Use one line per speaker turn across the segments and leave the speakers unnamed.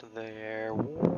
almost there. Woo.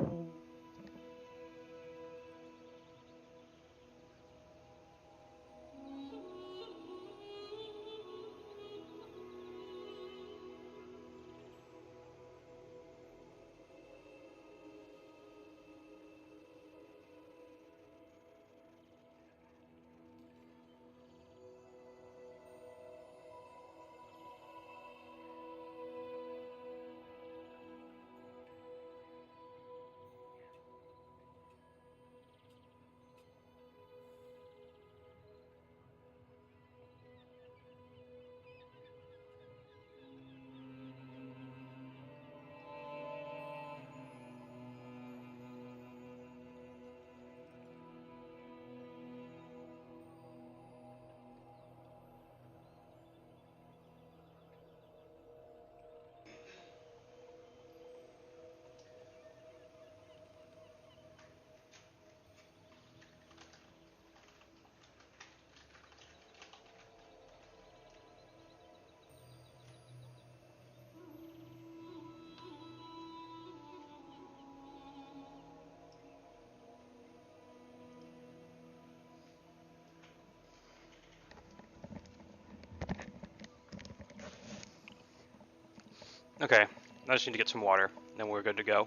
Okay, I just need to get some water, then we're good to go.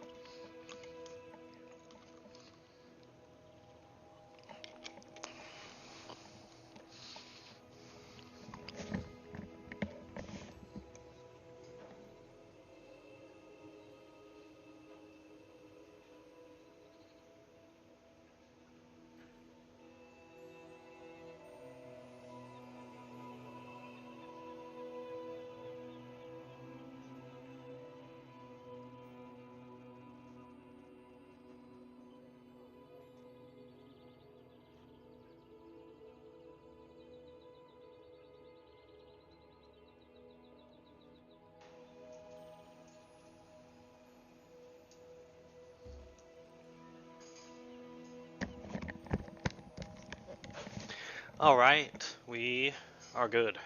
Alright, we are good.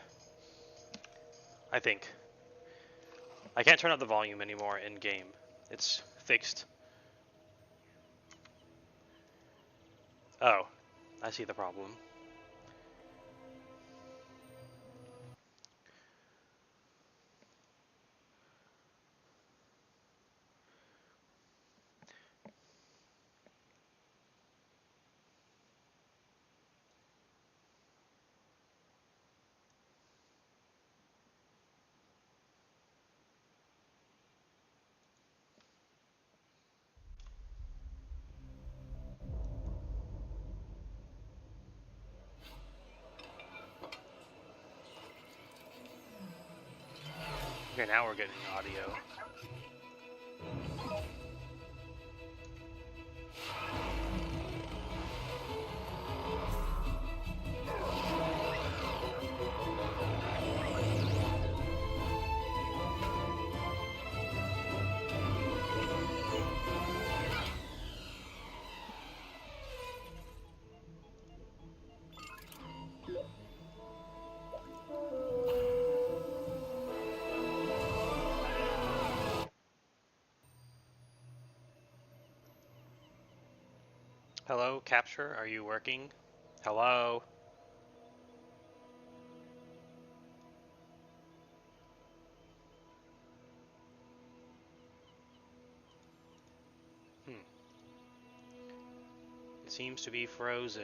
I think. I can't turn up the volume anymore in game. It's fixed. Oh, I see the problem. Okay, now we're getting audio. Hello, capture, are you working? Hello? It seems to be frozen.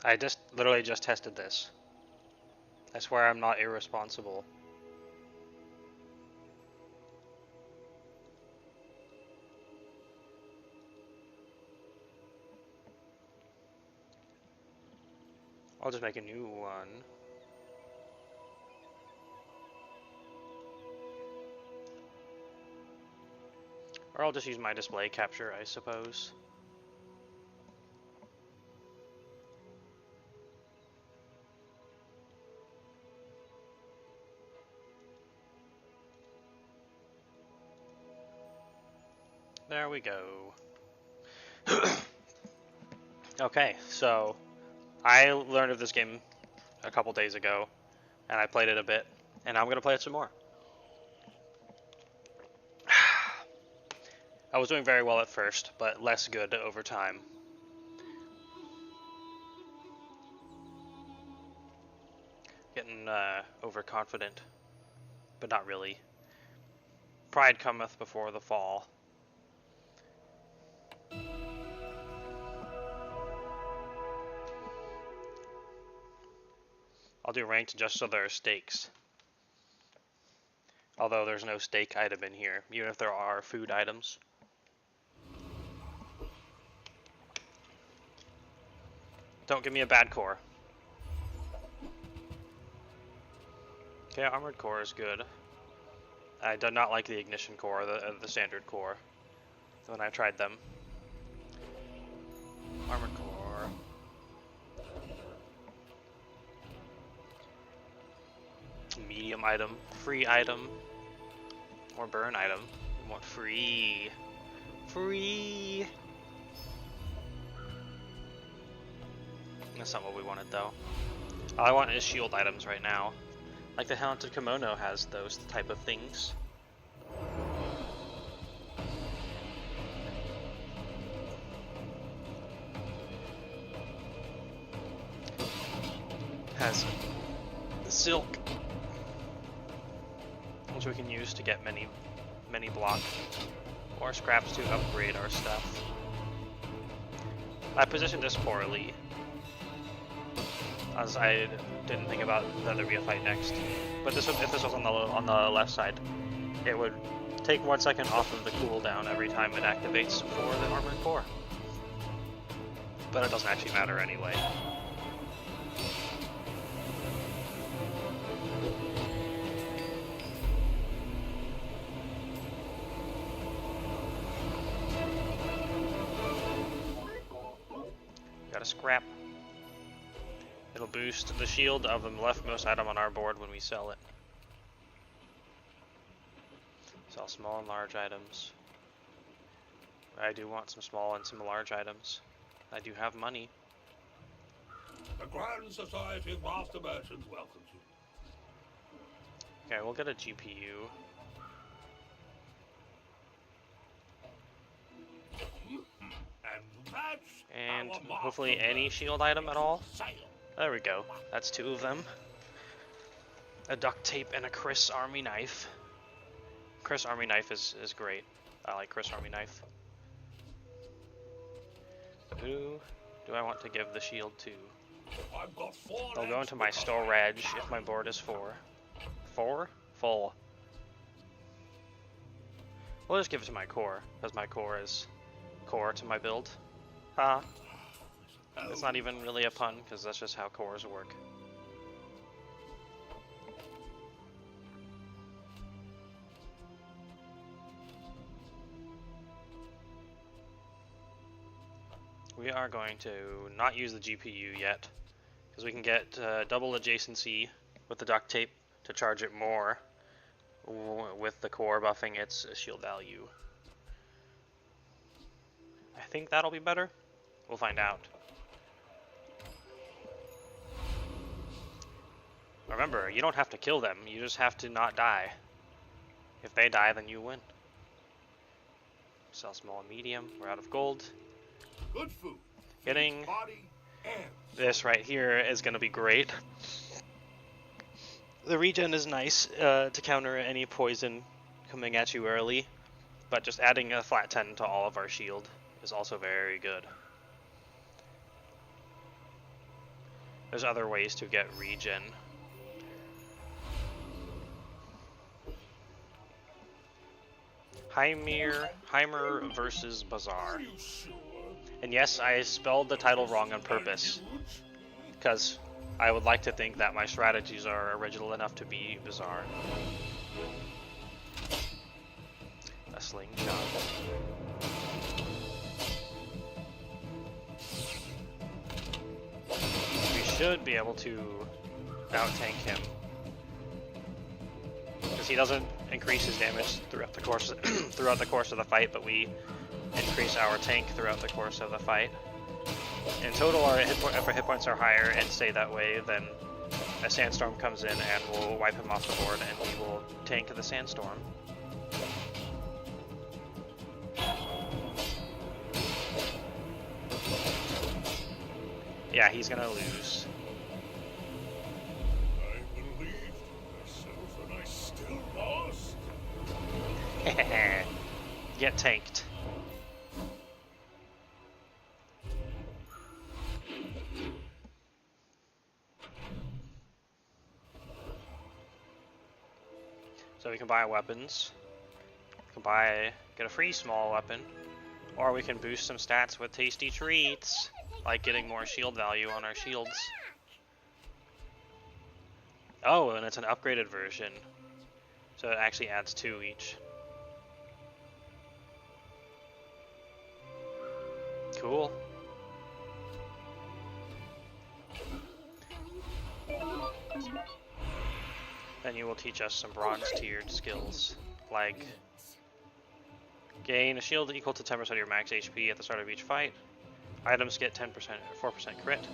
I just literally just tested this. I swear I'm not irresponsible. I'll just make a new one. Or I'll just use my display capture, I suppose. There we go. Okay, so I learned of this game a couple days ago, and I played it a bit, and I'm gonna play it some more. I was doing very well at first, but less good over time. Getting overconfident, but not really. Pride cometh before the fall. I'll do ranked just so there are stakes. Although there's no stake item in here, even if there are food items. Don't give me a bad core. Okay, armored core is good. I do not like the ignition core, the standard core, when I tried them. Armored core. Medium item, free item, or burn item. We want free. Free! That's not what we wanted though. All I want is shield items right now. Like the Haunted Kimono has those type of things. Has silk, which we can use to get many block or scraps to upgrade our stuff. I positioned this poorly, as I didn't think about that there'd be a fight next. But if this was on the left side, it would take 1 second off of the cooldown every time it activates for the armored core. But it doesn't actually matter anyway. Got a scrap. It'll boost the shield of the leftmost item on our board when we sell it. Sell small and large items. I do want some small and some large items. I do have money.
The Grand Society of Master Merchants welcomes you.
Okay, we'll get a GPU. And hopefully any shield item at all. There we go. That's 2 of them. A duct tape and a Chris Army knife. Chris Army knife is great. I like Chris Army knife. Who do I want to give the shield to? I'll go into my storage if my board is 4. 4? Full. We'll just give it to my core, because my core is core to my build. Ha! It's not even really a pun, because that's just how cores work. We are going to not use the GPU yet, because we can get double adjacency with the duct tape to charge it more, with the core buffing its shield value. I think that'll be better. We'll find out. Remember, you don't have to kill them, you just have to not die. If they die, then you win. Sell small and medium, we're out of gold.
Good food.
Getting this right here is going to be great. The regen is nice to counter any poison coming at you early, but just adding a flat 10 to all of our shield is also very good. There's other ways to get regen. Heimer versus Bizaar. And yes, I spelled the title wrong on purpose, because I would like to think that my strategies are original enough to be Bizaar. A slingshot. We should be able to out-tank him, because he doesn't increase his damage throughout the course of the fight, but we increase our tank throughout the course of the fight. In total, if our hit points are higher and stay that way, then a sandstorm comes in and we'll wipe him off the board, and we will tank the sandstorm. Yeah, he's gonna lose.
I believed in myself and I still lost.
Get tanked. So we can buy weapons. We can get a free small weapon. Or we can boost some stats with tasty treats, like getting more shield value on our shields. Oh, and it's an upgraded version. So it actually adds 2 each. Cool. Then you will teach us some bronze tiered skills, like gain a shield equal to 10% of your max HP at the start of each fight. Items get 10%, 4% crit,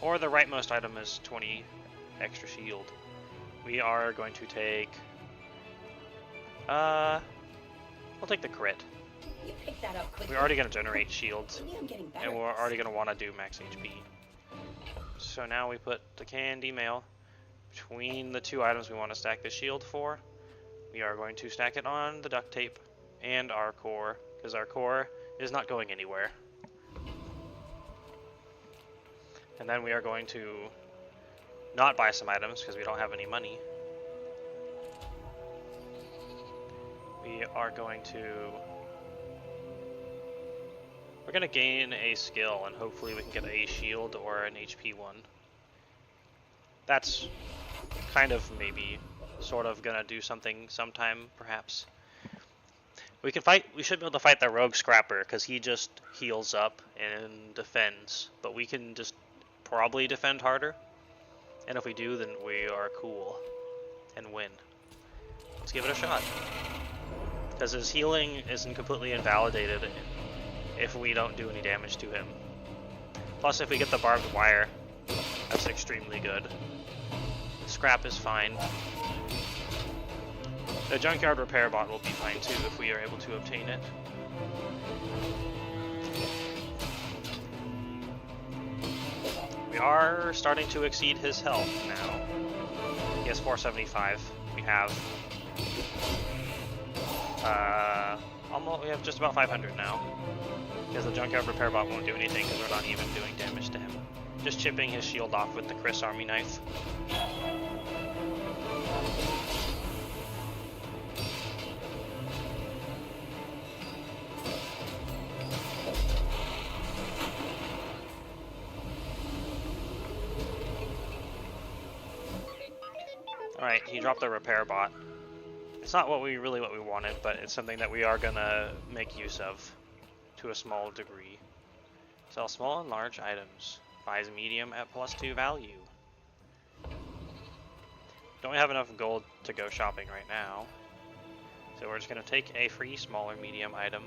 or the rightmost item is 20 extra shield. We are going to take, we'll take the crit.
You picked that up quickly.
We're already going to generate shields,
Maybe I'm getting better
and
at
we're
this.
already going to want to do max HP. So now we put the candy mail between the 2 items we want to stack the shield for. We are going to stack it on the duct tape and our core, because our core is not going anywhere. And then we are going to not buy some items because we don't have any money. We are going to... We're going to gain a skill, and hopefully we can get a shield or an HP one. That's kind of maybe sort of going to do something sometime, perhaps. We should be able to fight the rogue scrapper, because he just heals up and defends. But we can just probably defend harder. And if we do, then we are cool and win. Let's give it a shot. Because his healing isn't completely invalidated if we don't do any damage to him. Plus, if we get the barbed wire, that's extremely good. Scrap is fine. The junkyard repair bot will be fine too if we are able to obtain it. We are starting to exceed his health now. He has 475. We have we have just about 500 now. Because the junkyard repair bot won't do anything because we're not even doing damage to him. Just chipping his shield off with the Chris Army knife. Alright, he dropped the repair bot. It's not really what we wanted, but it's something that we are gonna make use of to a small degree. Sell small and large items. Buys medium at +2 value. Don't have enough gold to go shopping right now. So we're just gonna take a free small or medium item.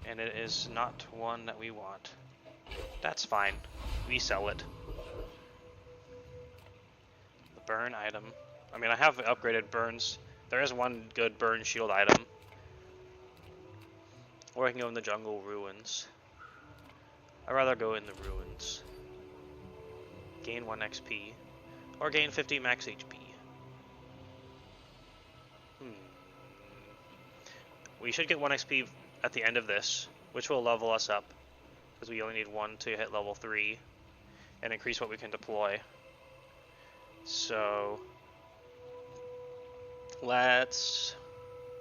And it is not one that we want. That's fine. We sell it. Burn item. I mean, I have upgraded burns. There is one good burn shield item. Or I can go in the jungle ruins. I'd rather go in the ruins. Gain 1 XP. Or gain 50 max HP. We should get 1 XP at the end of this, which will level us up. Because we only need 1 to hit level 3. And increase what we can deploy. So let's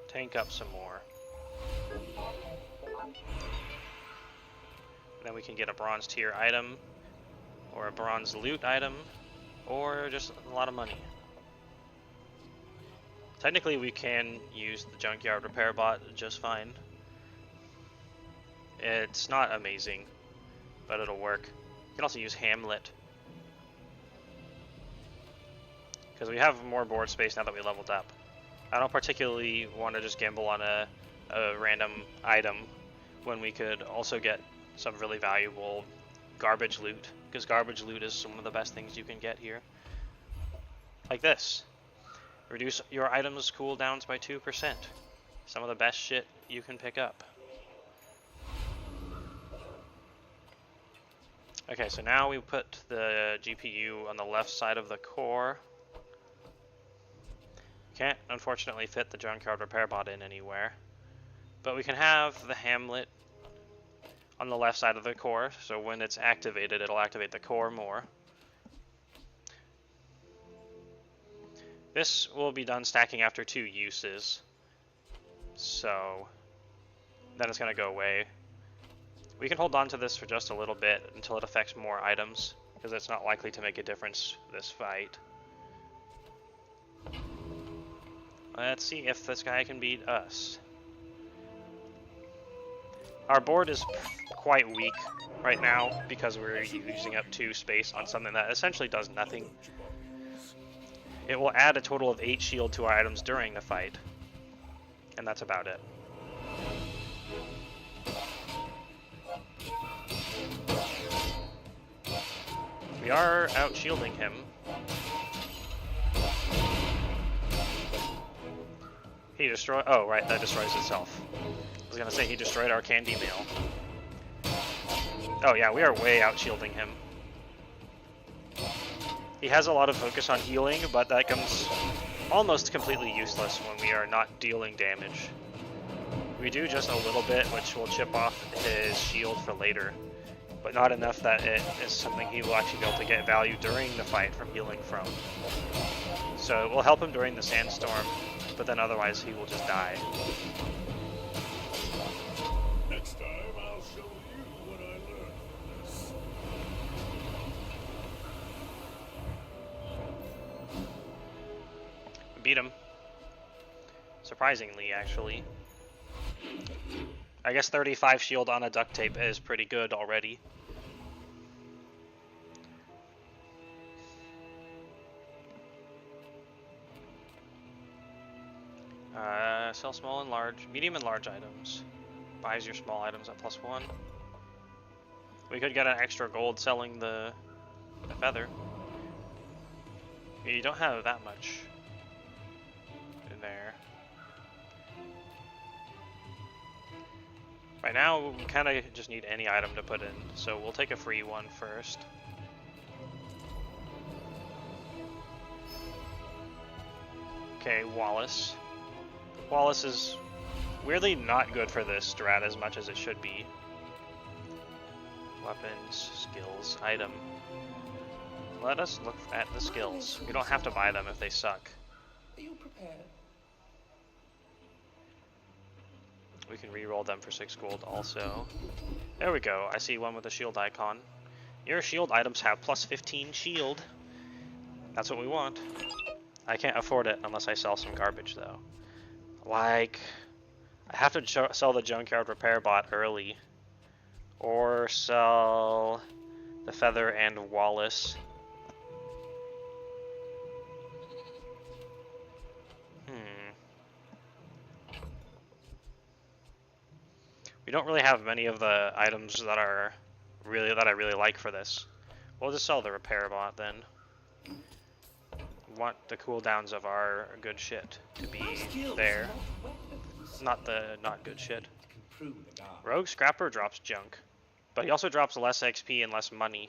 tank up some more. And then we can get a bronze tier item, or a bronze loot item, or just a lot of money. Technically we can use the junkyard repair bot just fine. It's not amazing, but it'll work. You can also use Hamlet. Because we have more board space now that we leveled up. I don't particularly want to just gamble on a random item when we could also get some really valuable garbage loot. Because garbage loot is one of the best things you can get here. Like this. Reduce your items' cooldowns by 2%. Some of the best shit you can pick up. Okay, so now we put the GPU on the left side of the core. Can't unfortunately fit the junkyard repair bot in anywhere. But we can have the hamlet on the left side of the core, so when it's activated, it'll activate the core more. This will be done stacking after 2 uses, so then it's going to go away. We can hold on to this for just a little bit until it affects more items, because it's not likely to make a difference this fight. Let's see if this guy can beat us. Our board is quite weak right now because we're using up 2 space on something that essentially does nothing. It will add a total of 8 shield to our items during the fight, and that's about it. We are out shielding him. He destroyed. Oh, right, that destroys itself. I was gonna say he destroyed our candy mail. Oh yeah, we are way out shielding him. He has a lot of focus on healing, but that comes almost completely useless when we are not dealing damage. We do just a little bit, which will chip off his shield for later, but not enough that it is something he will actually be able to get value during the fight from healing from. So it will help him during the sandstorm, but then otherwise he will just die.
Next time I'll show you what I learned from this.
Beat him. Surprisingly, actually. I guess 35 shield on a duct tape is pretty good already. Sell small and large, medium and large items. Buys your small items at +1. We could get an extra gold selling the feather. You don't have that much in there. Right now, we kind of just need any item to put in, so we'll take a free one first. Okay, Wallace. Wallace is weirdly not good for this strat as much as it should be. Weapons, skills, item. Let us look at the skills. We don't have to buy them if they suck.
Are you prepared?
We can re-roll them for 6 gold also. There we go. I see one with a shield icon. Your shield items have +15 shield. That's what we want. I can't afford it unless I sell some garbage though. Like, I have to sell the junkyard repair bot early. Or sell the feather and Wallace. We don't really have many of the items that I really like for this. We'll just sell the repair bot then. We want the cooldowns of our good shit to be there. Not the not good shit. Rogue Scrapper drops junk, but he also drops less XP and less money.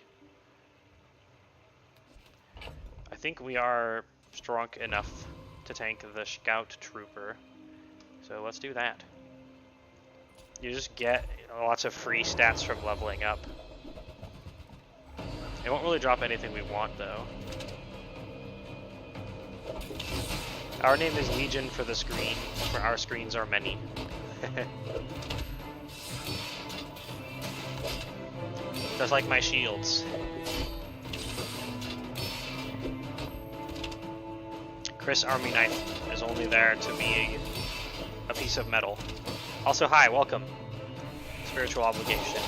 I think we are strong enough to tank the Scout Trooper, so let's do that. You just get lots of free stats from leveling up. It won't really drop anything we want though. Our name is Legion for the screen, for our screens are many. Just like my shields. Chris Army Knife is only there to be a piece of metal. Also, hi, welcome. Spiritual obligation.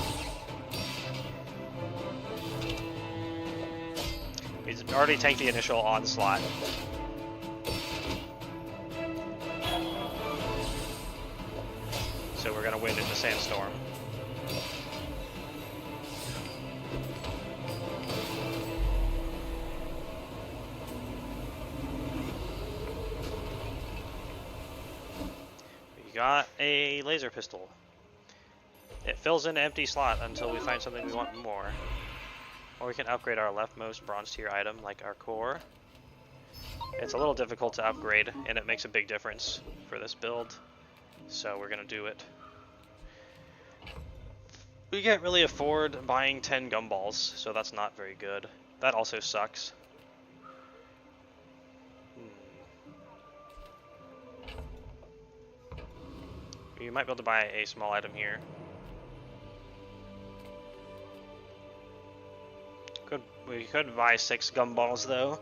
We've already tanked the initial onslaught. So we're gonna win in the sandstorm. Got a laser pistol. It fills in an empty slot until we find something we want more. Or we can upgrade our leftmost bronze tier item, like our core. It's a little difficult to upgrade, and it makes a big difference for this build, so we're gonna do it. We can't really afford buying 10 gumballs, so that's not very good. That also sucks. You might be able to buy a small item here. We could buy 6 gumballs though.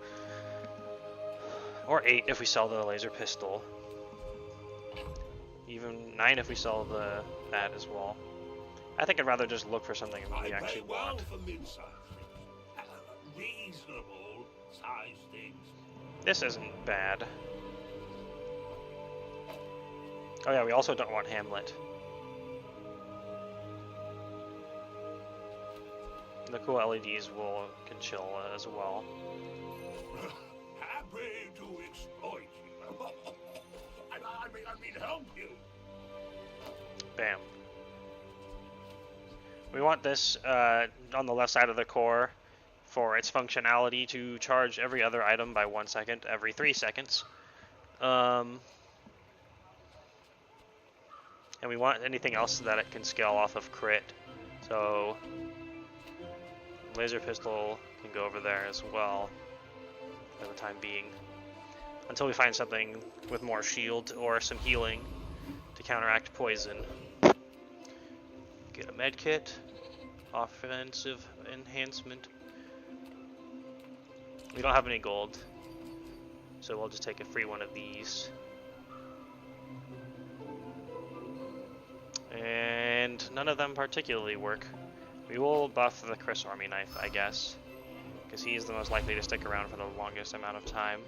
Or 8 if we sell the laser pistol. Even 9 if we sell that as well. I think I'd rather just look for something we actually want.
For mid-size things. Reasonable size things.
This isn't bad. Oh yeah, we also don't want Hamlet. The cool LEDs can chill as well.
Happy to exploit you. I mean help you.
Bam. We want this on the left side of the core for its functionality to charge every other item by 1 second every 3 seconds. And we want anything else that it can scale off of crit. So laser pistol can go over there as well for the time being. Until we find something with more shield or some healing to counteract poison. Get a med kit. Offensive enhancement. We don't have any gold, so we'll just take a free one of these. And none of them particularly work. We will buff the Chris Army Knife, I guess, because he is the most likely to stick around for the longest amount of time.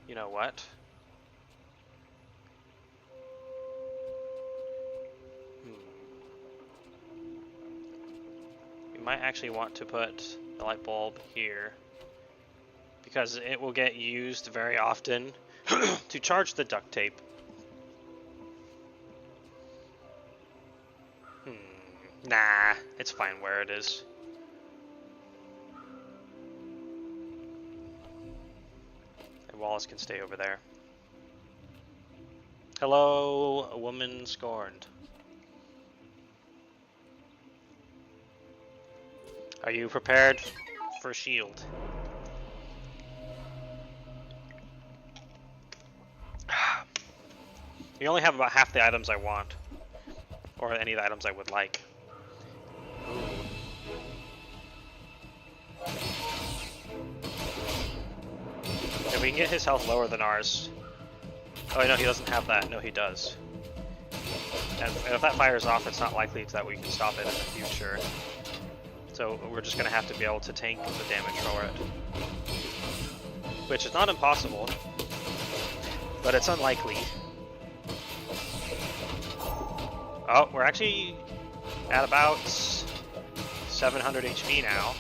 You know what? We might actually want to put the light bulb here, because it will get used very often to charge the duct tape. Nah, it's fine where it is. And Wallace can stay over there. Hello, a woman scorned. Are you prepared for shield? You only have about half the items I want, or any of the items I would like. If we can get his health lower than ours. Oh no, he doesn't have that. No, he does. And if that fires off, it's not likely that we can stop it in the future. So we're just going to have to be able to tank the damage for it. Which is not impossible, but it's unlikely. Oh, we're actually at about 700 HP now.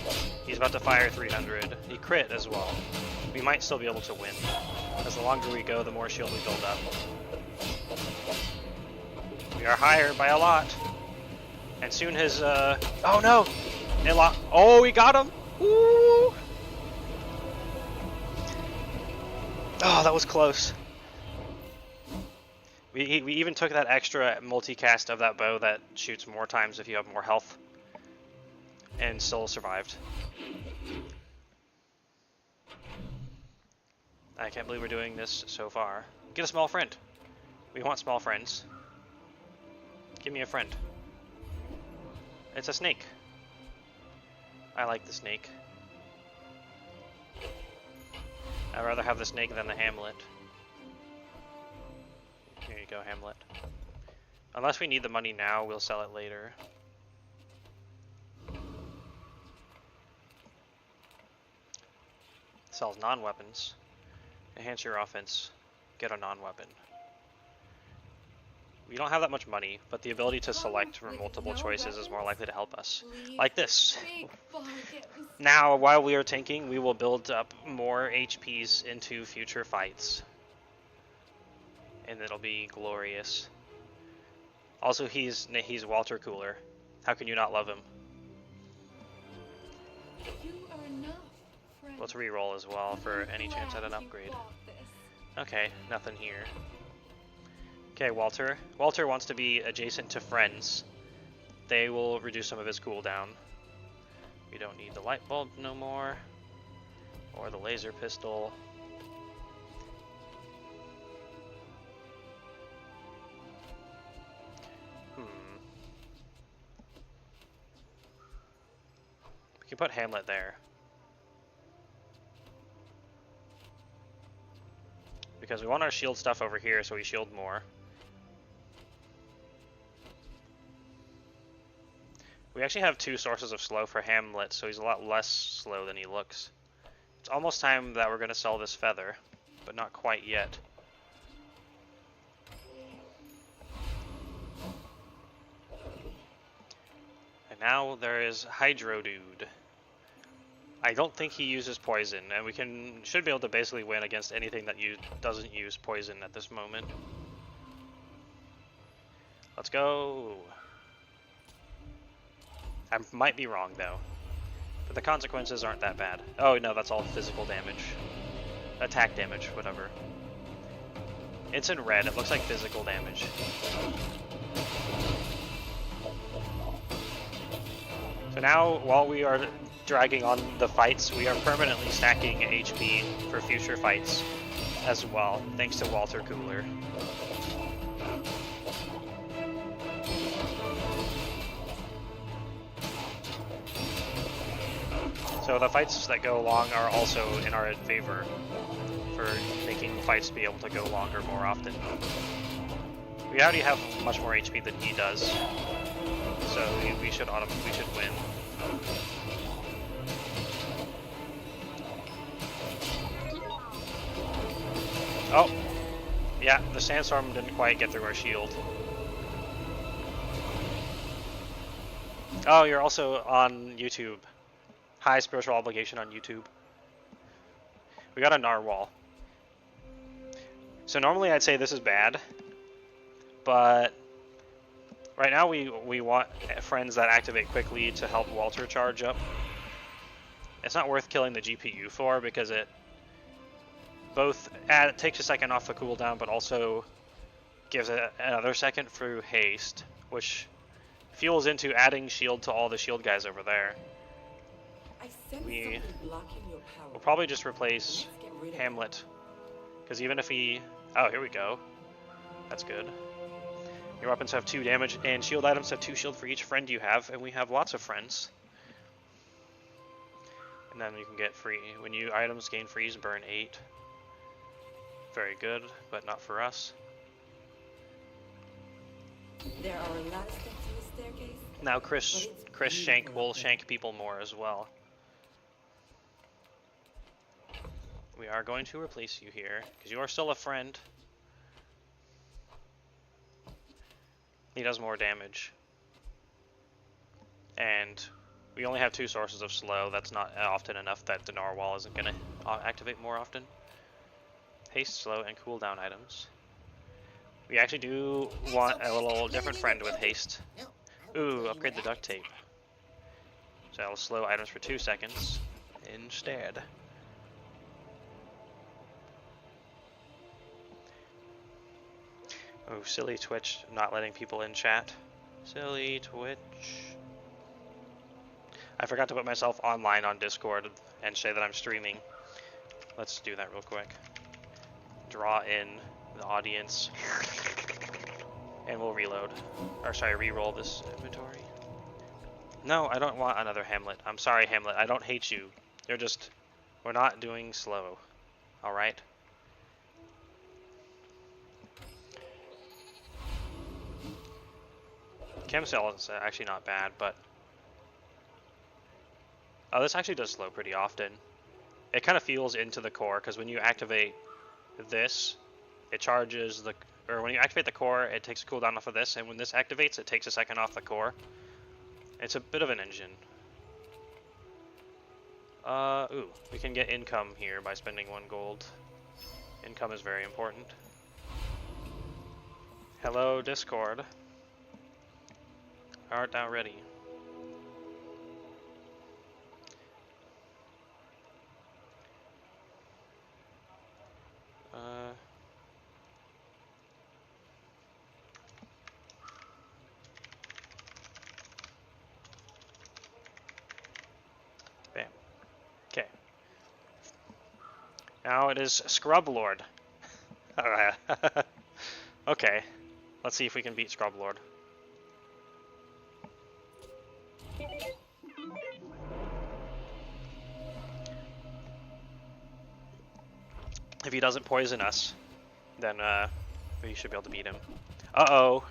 He's about to fire 300. He crit as well. We might still be able to win. As the longer we go, the more shield we build up. We are higher by a lot. And soon his, oh no! Oh, we got him! Woo! Oh, that was close. We even took that extra multicast of that bow that shoots more times if you have more health. And still survived. I can't believe we're doing this so far. Get a small friend. We want small friends. Give me a friend. It's a snake. I like the snake. I'd rather have the snake than the Hamlet. Here you go, Hamlet. Unless we need the money now, we'll sell it later. Sells non-weapons. Enhance your offense. Get a non-weapon. We don't have that much money, but the ability to select from multiple choices is more likely to help us. Like this. Now, while we are tanking, we will build up more HPs into future fights. And it'll be glorious. Also, he's Walter Cooler. How can you not love him?
You are enough, friend.
Let's re-roll as well for any chance at an
Glad you
upgrade.
bought this.
Okay, nothing here. Okay, Walter. Walter wants to be adjacent to friends. They will reduce some of his cooldown. We don't need the light bulb no more. Or the laser pistol. We can put Hamlet there. Because we want our shield stuff over here so we shield more. We actually have 2 sources of slow for Hamlet, so he's a lot less slow than he looks. It's almost time that we're going to sell this feather, but not quite yet. And now there is Hydro Dude. I don't think he uses poison, and we should be able to basically win against anything that doesn't use poison at this moment. Let's go. I might be wrong though, but the consequences aren't that bad. Oh no, that's all physical damage, attack damage, whatever. It's in red. It looks like physical damage. So now, while we are dragging on the fights, we are permanently stacking HP for future fights as well, thanks to Walter Cooler. So the fights that go long are also in our favor for making fights be able to go longer more often. We already have much more HP than he does, so we should win. Oh, yeah, the sandstorm didn't quite get through our shield. Oh, you're also on YouTube. High spiritual obligation on YouTube. We got a narwhal. So normally I'd say this is bad, but right now we want friends that activate quickly to help Walter charge up. It's not worth killing the GPU for because it takes a second off the cooldown, but also gives it another second through haste, which fuels into adding shield to all the shield guys over there. We'll probably just replace Hamlet, because even if he... Oh, here we go. That's good. Your weapons have 2 damage, and shield items have 2 shield for each friend you have, and we have lots of friends. And then you can get free... When you items gain freeze, burn 8. Very good, but not for us.
There are a lot of steps in the staircase.
Now Chris Shank will shank people more as well. We are going to replace you here, because you are still a friend. He does more damage. And we only have 2 sources of slow. That's not often enough that the narwhal isn't going to activate more often. Haste, slow, and cooldown items. We actually do want a little different friend with haste. Ooh, upgrade the duct tape. So I'll slow items for 2 seconds instead. Oh, silly Twitch not letting people in chat. Silly Twitch. I forgot to put myself online on Discord and say that I'm streaming. Let's do that real quick. Draw in the audience. And we'll reload. Or sorry, re-roll this inventory. No, I don't want another Hamlet. I'm sorry, Hamlet. I don't hate you. You're just... We're not doing slow. Alright? Chem cell is actually not bad, but... Oh, this actually does slow pretty often. It kind of feels into the core, because when you activate this, it charges the... Or when you activate the core, it takes a cooldown off of this, and when this activates, it takes a second off the core. It's a bit of an engine. Ooh, we can get income here by spending 1 gold. Income is very important. Hello, Discord. art thou ready? Bam. Okay. Now it is Scrub Lord. Alright. Okay. Let's see if we can beat Scrub Lord. If he doesn't poison us, then we should be able to beat him. Uh-oh.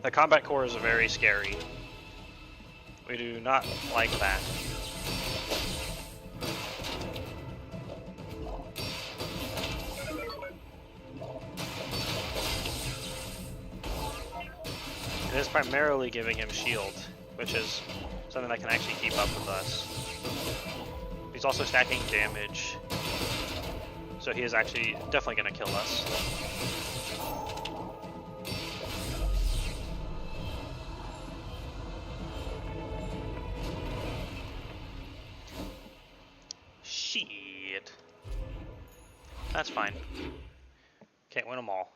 The combat core is very scary. We do not like that. It is primarily giving him shield, which is something that can actually keep up with us. He's also stacking damage, so he is actually definitely going to kill us. Shit. That's fine. Can't win them all.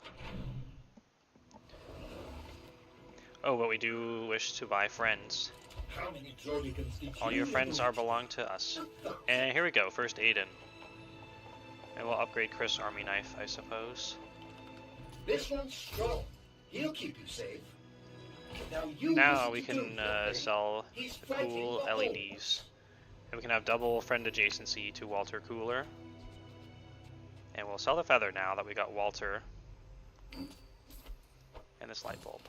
Oh, but we do wish to buy friends.
How many Dragonkins did
All your friends are belong to us. And here we go, first Aiden. And we'll upgrade Chris' army knife, I suppose.
This one's strong. He'll keep you safe.
Now we can sell the cool LEDs. And we can have double friend adjacency to Walter Cooler. And we'll sell the feather now that we got Walter. And this light bulb.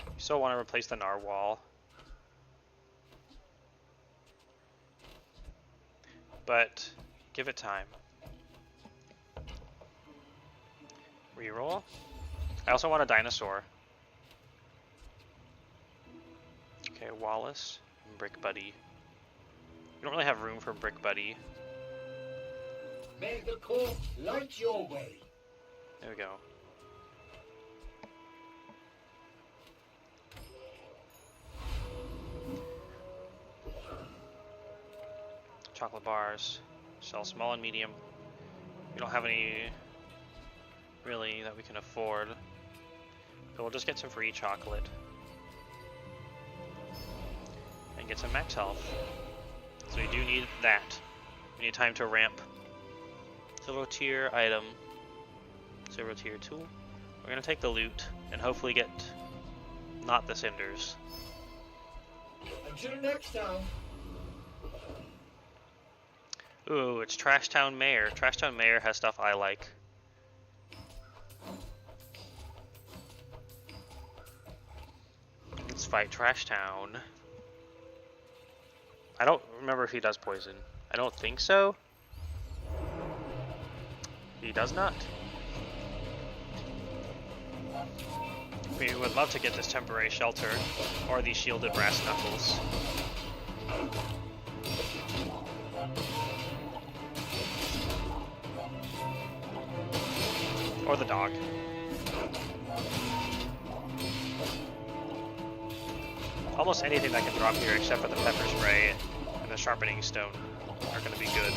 You still want to replace the narwhal. But give it time. Reroll. I also want a dinosaur. Okay, Wallace and Brick Buddy. We don't really have room for Brick Buddy.
May the core light your way.
There we go. Chocolate bars. Sell small and medium. We don't have any really that we can afford. So we'll just get some free chocolate. And get some max health. So we do need that. We need time to ramp. Silver tier item. Silver tier tool. We're gonna take the loot and hopefully get not the cinders.
Until next time.
Ooh, it's Trash Town Mayor. Trash Town Mayor has stuff I like. Let's fight Trash Town. I don't remember if he does poison. I don't think so. He does not. We would love to get this temporary shelter or these shielded brass knuckles. Or the dog. Almost anything that can drop here except for the pepper spray and the sharpening stone are going to be good.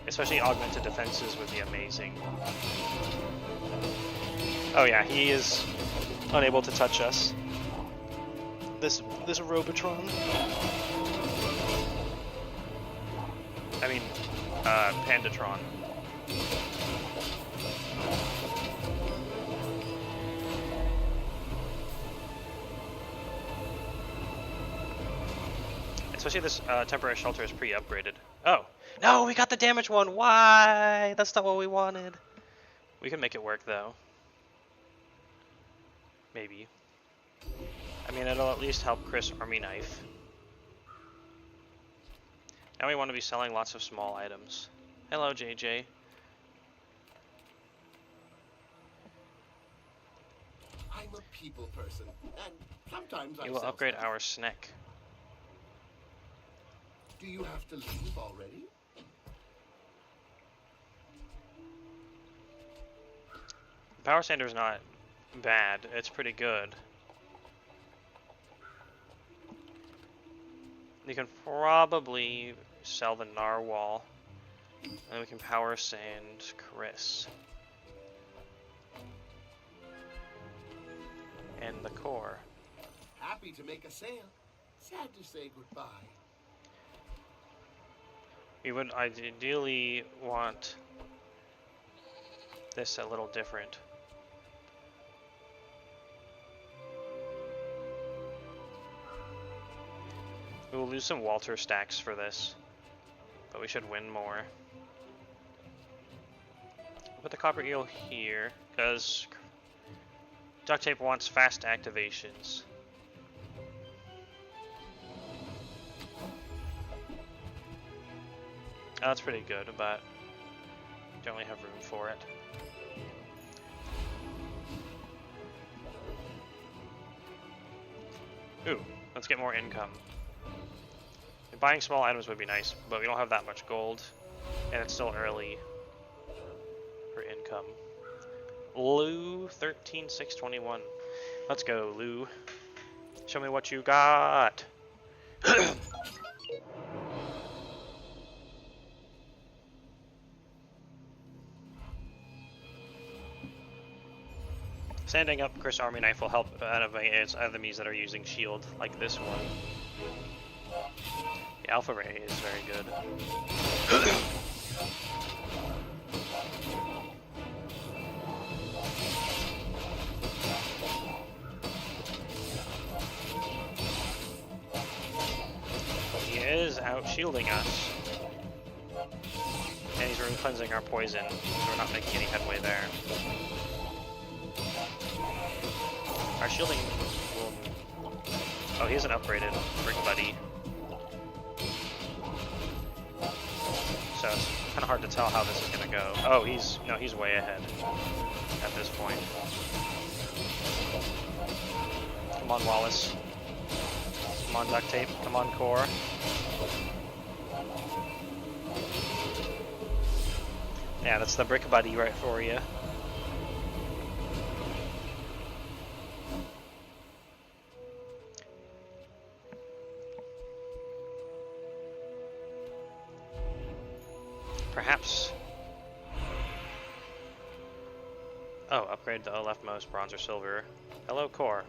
Especially augmented defenses would be amazing. Oh yeah, he is unable to touch us. This Robotron. I mean, Pandatron. Especially this temporary shelter is pre-upgraded. Oh! No! We got the damage one! Why? That's not what we wanted. We can make it work though. Maybe. I mean, it'll at least help Chris Army Knife. Now we want to be selling lots of small items. Hello, JJ.
I'm a people person, and sometimes I
You will
sell
upgrade
stuff.
our snack.
Do you have to leave already?
Power Sander's not bad. It's pretty good. You can probably sell the narwhal. And we can power sand Chris. And the core.
Happy to make a sale. Sad to say goodbye.
We would ideally want this a little different. We will lose some Walter stacks for this, but we should win more. Put the copper eel here, because duct tape wants fast activations. Oh, that's pretty good, but don't really have room for it. Ooh, let's get more income. Buying small items would be nice, but we don't have that much gold, and it's still early for income. Lou, 13,621. Let's go, Lou. Show me what you got. Standing up Chris Army Knife will help enemies that are using shield, like this one. The Alpha Ray is very good. He is out shielding us. And he's room cleansing our poison, so we're not making any headway there. Our shielding will... Oh, he hasn't upgraded. Brick Buddy. So it's kind of hard to tell how this is going to go. Oh, he's way ahead at this point. Come on, Wallace. Come on, Duct Tape. Come on, Core. Yeah, that's the Brick Buddy right for you. Perhaps. Oh, upgrade the leftmost bronze or silver. Hello, Core.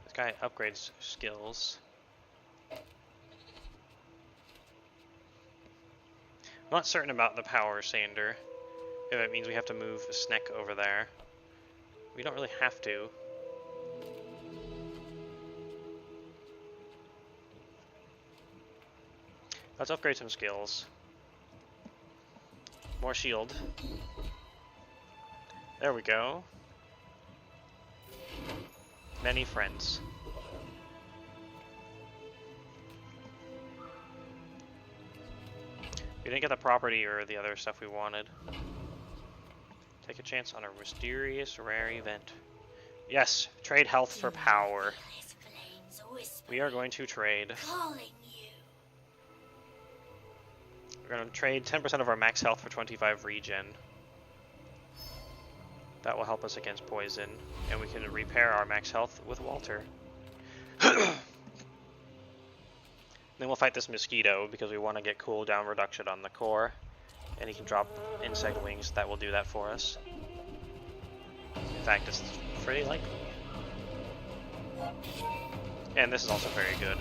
This guy upgrades skills. I'm not certain about the power sander. If it means we have to move Sneck over there. We don't really have to. Let's upgrade some skills. More shield. There we go. Many friends. We didn't get the property or the other stuff we wanted. Take a chance on a mysterious rare event. Yes, trade health for power. We are going to trade. We're going to trade 10% of our max health for 25 regen. That will help us against poison, and we can repair our max health with Walter. Then we'll fight this mosquito because we want to get cooldown reduction on the core, and he can drop insect wings that will do that for us. In fact, it's pretty likely. And this is also very good.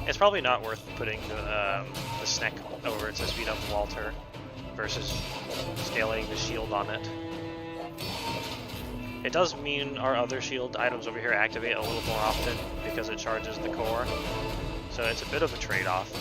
It's probably not worth putting the Sneck over to speed up Walter versus scaling the shield on it. It does mean our other shield items over here activate a little more often because it charges the core, so it's a bit of a trade-off.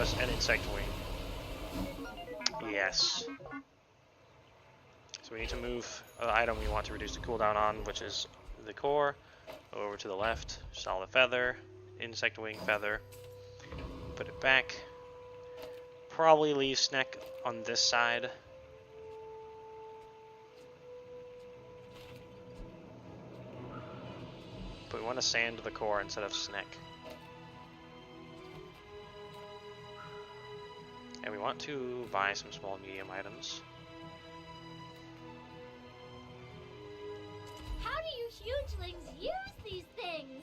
us an insect wing. Yes. So we need to move the item we want to reduce the cooldown on, which is the core, over to the left, solid feather, insect wing feather, put it back, probably leave Sneck on this side. But we want to sand the core instead of Sneck. And we want to buy some small medium items.
How do you hugelings use these things?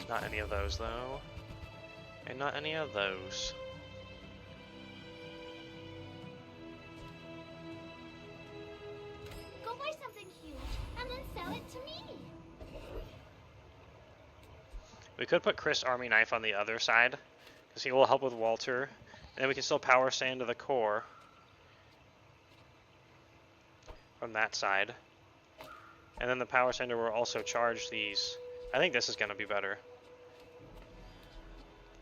Not any of those though. And not any of those.
Go buy something huge and then sell it to me.
We could put Chris Army Knife on the other side, because he will help with Walter. And then we can still power sand to the core from that side. And then the power sander will also charge these. I think this is going to be better.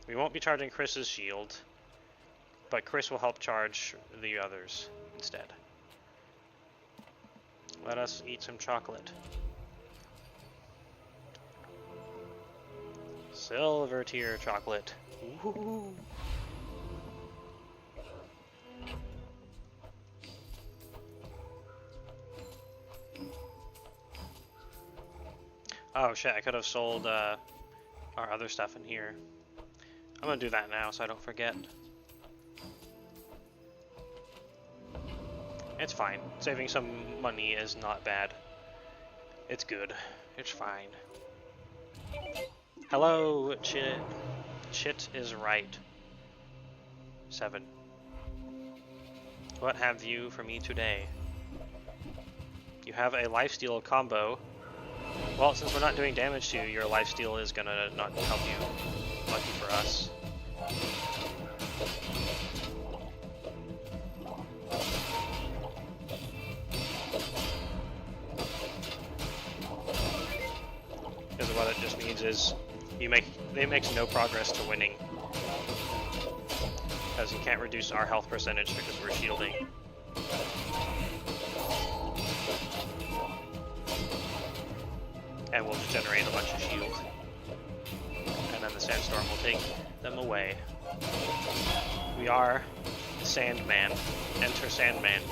We won't be charging Chris's shield, but Chris will help charge the others instead. Let us eat some chocolate. Silver tier chocolate. Ooh. Oh shit, I could have sold our other stuff in here. I'm gonna do that now so I don't forget. It's fine. Saving some money is not bad. It's good. It's fine. Hello, Chit. Chit is right. 7. What have you for me today? You have a lifesteal combo. Well, since we're not doing damage to you, your lifesteal is gonna not help you. Lucky for us. Because what it just means is they make no progress to winning. Because you can't reduce our health percentage because we're shielding. And we'll just generate a bunch of shield. And then the sandstorm will take them away. We are Sandman. Enter Sandman.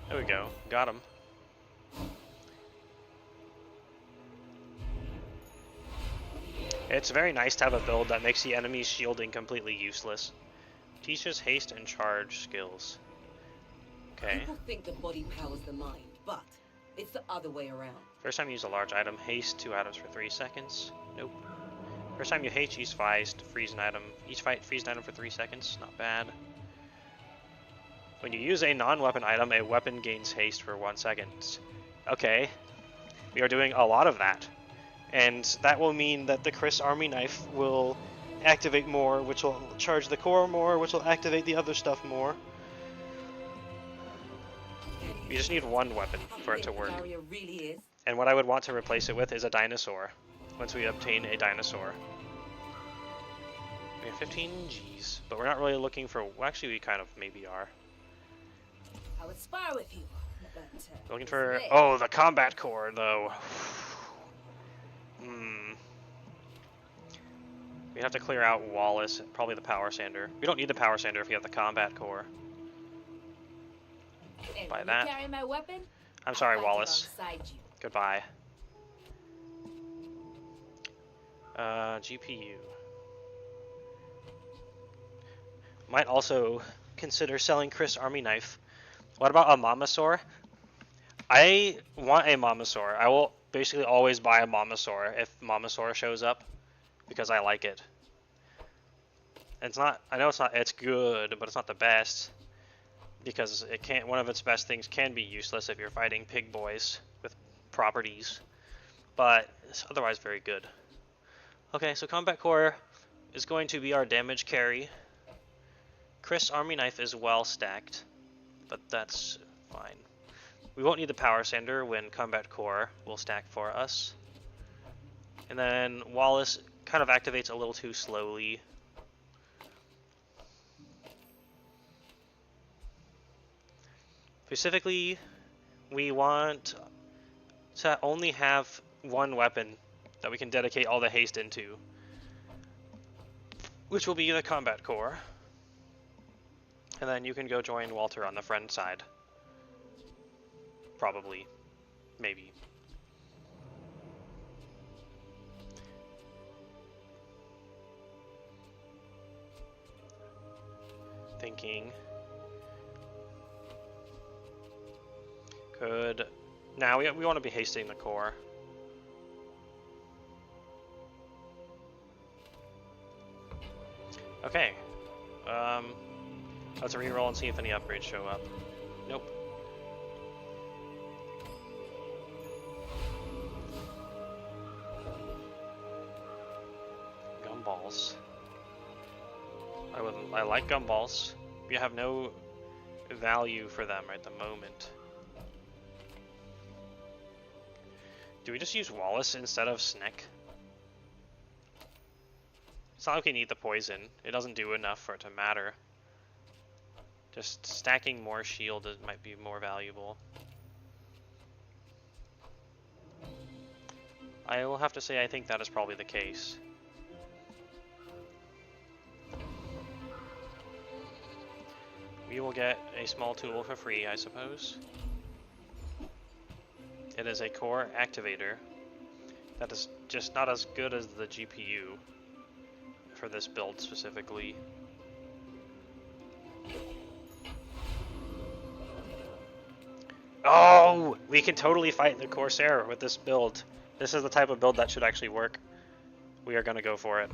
There we go. Got him. It's very nice to have a build that makes the enemy's shielding completely useless. Teaches haste and charge skills. Okay.
People think the body powers the mind, but it's the other way around.
First time you use a large item, haste 2 items for 3 seconds. Nope. First time you haste, use Feist, freeze an item. Each fight, freeze an item for 3 seconds. Not bad. When you use a non-weapon item, a weapon gains haste for 1 second. Okay. We are doing a lot of that. And that will mean that the Chris Army Knife will activate more, which will charge the core more, which will activate the other stuff more. You just need one weapon for it to work.
Really is.
And what I would want to replace it with is a dinosaur, once we obtain a dinosaur. We have 15 Gs, but we're not really looking for... Well, actually, we kind of maybe are.
I would spar with you, but...
Looking for... Oh, the combat core, though. We'd have to clear out Wallace, probably the power sander. We don't need the power sander if we have the combat core. Buy that.
Carry my weapon?
I'm sorry, Wallace.
You.
Goodbye. GPU. Might also consider selling Chris Army Knife. What about a Mamasaur? I want a Mamasaur. I will basically always buy a Mamasaur if Mamasaur shows up, because I like it. It's not, I know it's not, it's good, but it's not the best, because it can't, one of its best things can be useless if you're fighting pig boys with properties, but it's otherwise very good. Okay, so Combat Core is going to be our damage carry. Chris' army knife is well stacked, but that's fine. We won't need the power sander when combat core will stack for us. And then Wallace kind of activates a little too slowly. Specifically, we want to only have one weapon that we can dedicate all the haste into, which will be the combat core. And then you can go join Walter on the friend side. Probably. Maybe. Thinking. Could... Now we want to be hasting the core. Okay. Let's reroll and see if any upgrades show up. Nope. Gumballs. I like gumballs. We have no value for them at the moment. Do we just use Wallace instead of Snick? It's not like we need the poison. It doesn't do enough for it to matter. Just stacking more shield might be more valuable. I will have to say I think that is probably the case. We will get a small tool for free, I suppose. It is a core activator that is just not as good as the GPU for this build specifically. Oh! We can totally fight the Corsair with this build. This is the type of build that should actually work. We are gonna go for it.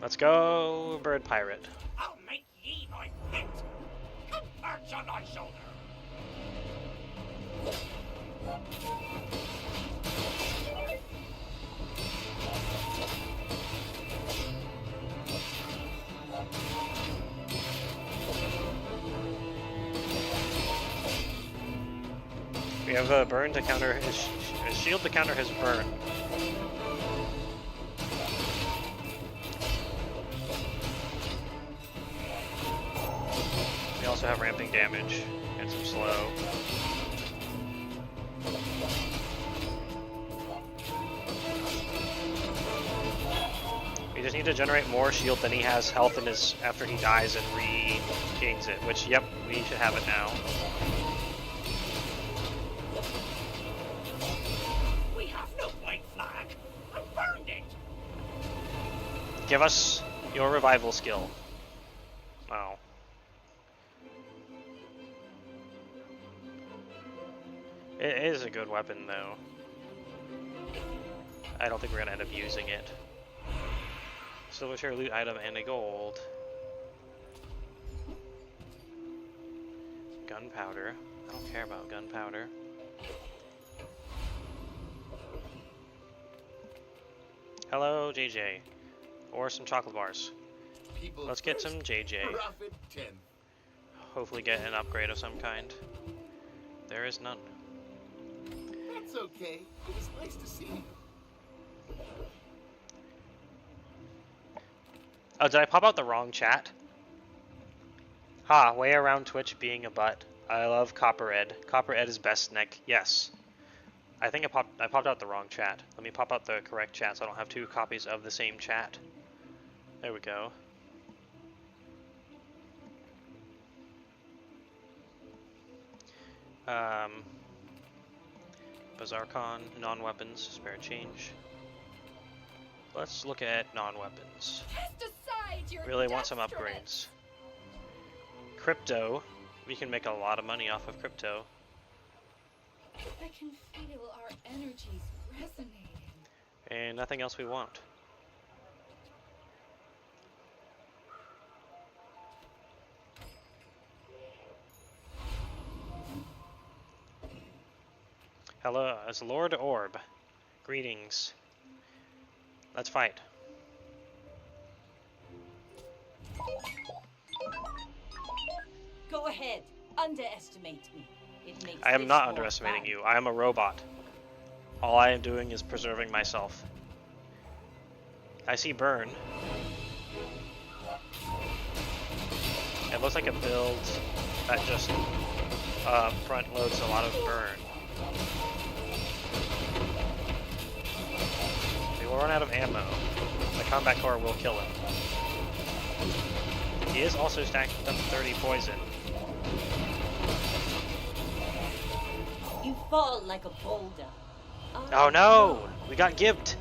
Let's go, Bird Pirate.
I'll make ye my pet. Come perch on my shoulder.
We have a burn to counter his shield to counter his burn. We also have ramping damage and some slow. We just need to generate more shield than he has health in his after he dies and regains it, which, yep, we should have it now.
We have no white flag. I burned it.
Give us your revival skill. Oh. It is a good weapon, though. I don't think we're gonna end up using it. Silver share loot item and a gold. Gunpowder. I don't care about gunpowder. Hello, JJ. Or some chocolate bars.
People
Let's get
first,
some JJ.
Profit 10.
Hopefully get an upgrade of some kind. There is none.
That's okay. It was nice to see you.
Oh, did I pop out the wrong chat? Ha, way around Twitch being a butt. I love Copper Ed. Copper Ed is best neck. Yes. I think I popped out the wrong chat. Let me pop out the correct chat so I don't have two copies of the same chat. There we go. Bizarcon, non-weapons, spare change. Let's look at non-weapons.
Cast aside your
Really want some
death
upgrades. Crypto. We can make a lot of money off of crypto.
threat. I can feel our energies resonating.
And nothing else we want. Hello, it's Lord Orb. Greetings. Let's fight.
Go ahead. Underestimate me. It makes
I am
this
not
more
underestimating
fun.
you. I am a robot. All I am doing is preserving myself. I see burn. It looks like a build that just front loads a lot of burn. We will run out of ammo. The combat core will kill him. He is also stacked up 30 poison.
You fall like a boulder.
Oh no! We got gibbed!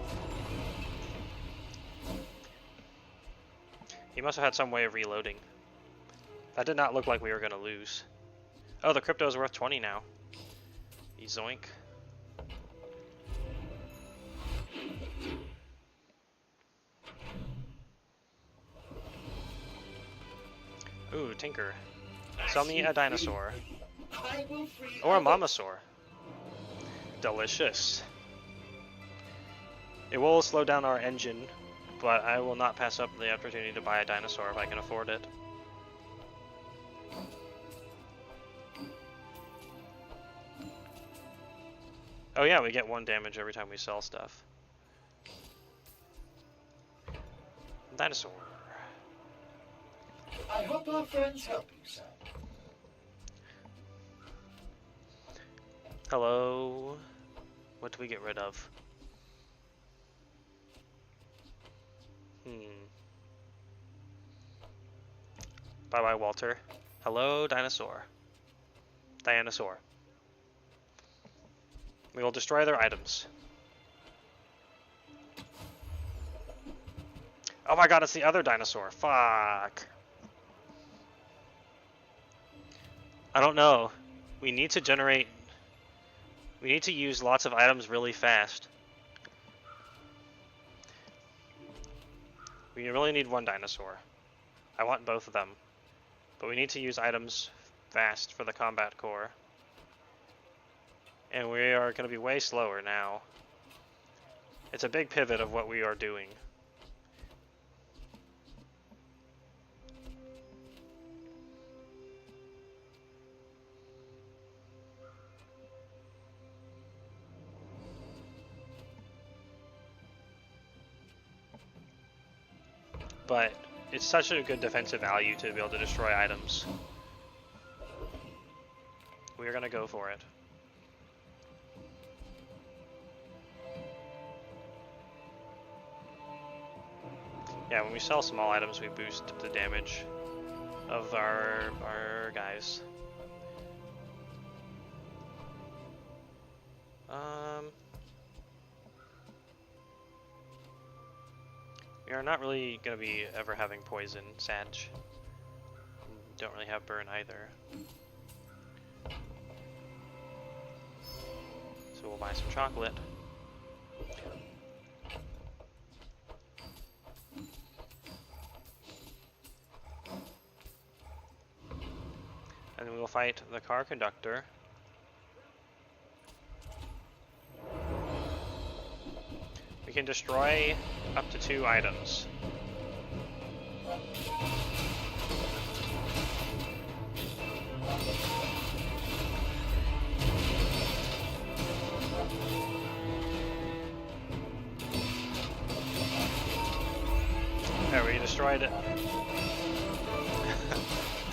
He must have had some way of reloading. That did not look like we were going to lose. Oh, the crypto is worth 20 now. Zoink. Ooh, Tinker. Sell me a dinosaur.
I will free
Or a
others.
Mamasaur. Delicious. It will slow down our engine, but I will not pass up the opportunity to buy a dinosaur if I can afford it. Oh yeah, we get 1 damage every time we sell stuff. Dinosaur.
I hope our friends help you, sir.
Hello. What do we get rid of? Bye bye, Walter. Hello, dinosaur. Dinosaur. We will destroy their items. Oh my god, it's the other dinosaur. Fuck. I don't know. We need to generate... We need to use lots of items really fast. We really need 1 dinosaur. I want both of them. But we need to use items fast for the combat core. And we are going to be way slower now. It's a big pivot of what we are doing. But it's such a good defensive value to be able to destroy items. We are going to go for it. Yeah, when we sell small items, we boost the damage of our guys. We are not really going to be ever having poison, Sag. Don't really have burn either. So we'll buy some chocolate. And then we will fight the car conductor. We can destroy up to 2 items. There, we destroyed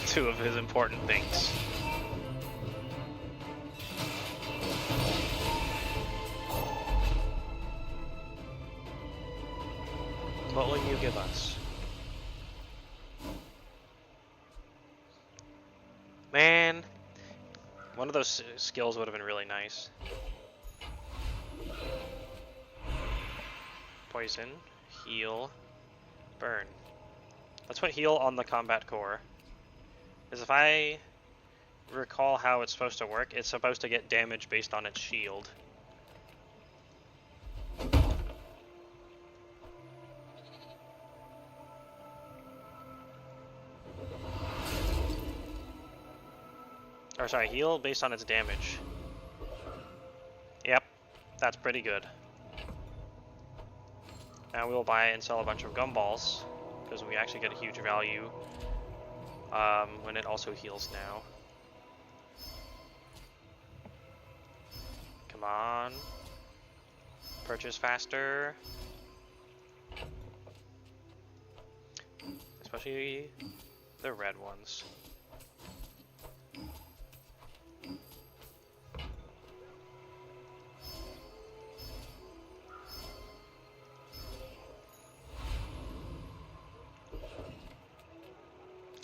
2 of his important things. What will you give us? Man, one of those skills would have been really nice. Poison, heal, burn. Let's put heal on the combat core. Because if I recall how it's supposed to work, it's supposed to get damage based on its shield. Or sorry, heal based on its damage. Yep, that's pretty good. Now we will buy and sell a bunch of gumballs, because we actually get a huge value when it also heals now. Come on. Purchase faster. Especially the red ones.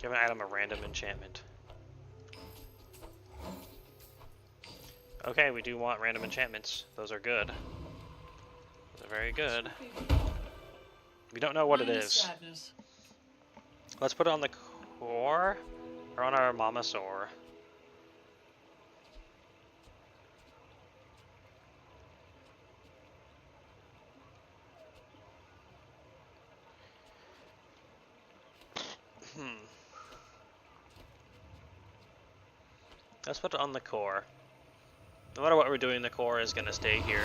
Give an item a random enchantment. Okay, we do want random enchantments. Those are good. Those are very good. We don't know what it is.
Sadness.
Let's put it on the core or on our Mamasaur. Let's put it on the core. No matter what we're doing, the core is gonna stay here.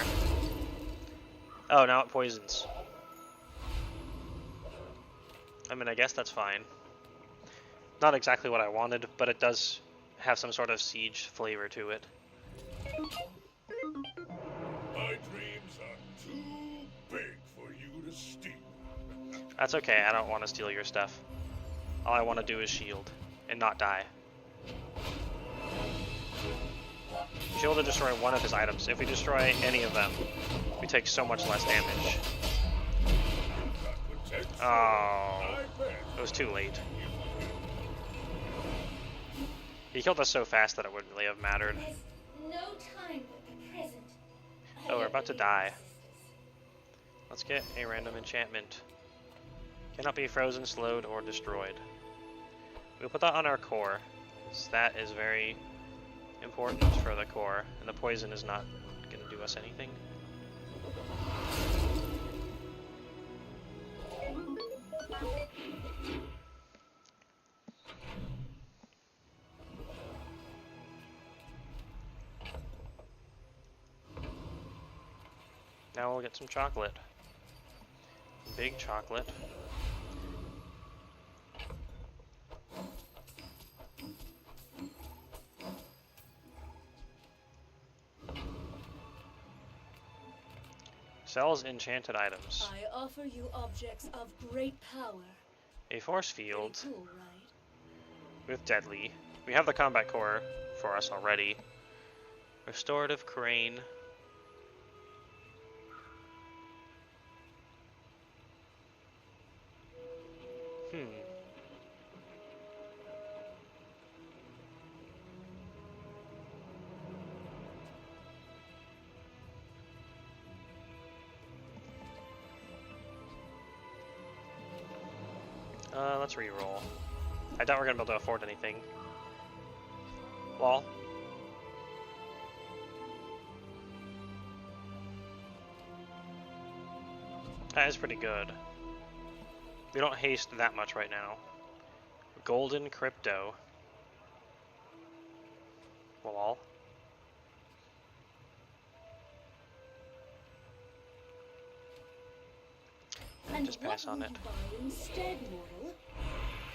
Oh, now it poisons. I mean, I guess that's fine. Not exactly what I wanted, but it does have some sort of siege flavor to it.
My dreams are too big for you to steal.
That's okay, I don't want to steal your stuff. All I want to do is shield, and not die. We should be able to destroy one of his items. If we destroy any of them, we take so much less damage. Oh, it was too late. He killed us so fast that it wouldn't really have mattered.
There's no time but the present.
Oh, we're about to die. Let's get a random enchantment. Cannot be frozen, slowed, or destroyed. We'll put that on our core, so that is very important for the core, and the poison is not going to do us anything. Now we'll get some chocolate. Big chocolate. Sells enchanted items.
I offer you objects of great power.
A force field
Pretty cool, right?
with deadly. We have the combat core for us already. Restorative crane. Let's re-roll. I doubt we're gonna be able to afford anything. Lol. That is pretty good. We don't haste that much right now. Golden crypto. Lol.
And
Just pass on
what
it.
will you buy instead, mortal?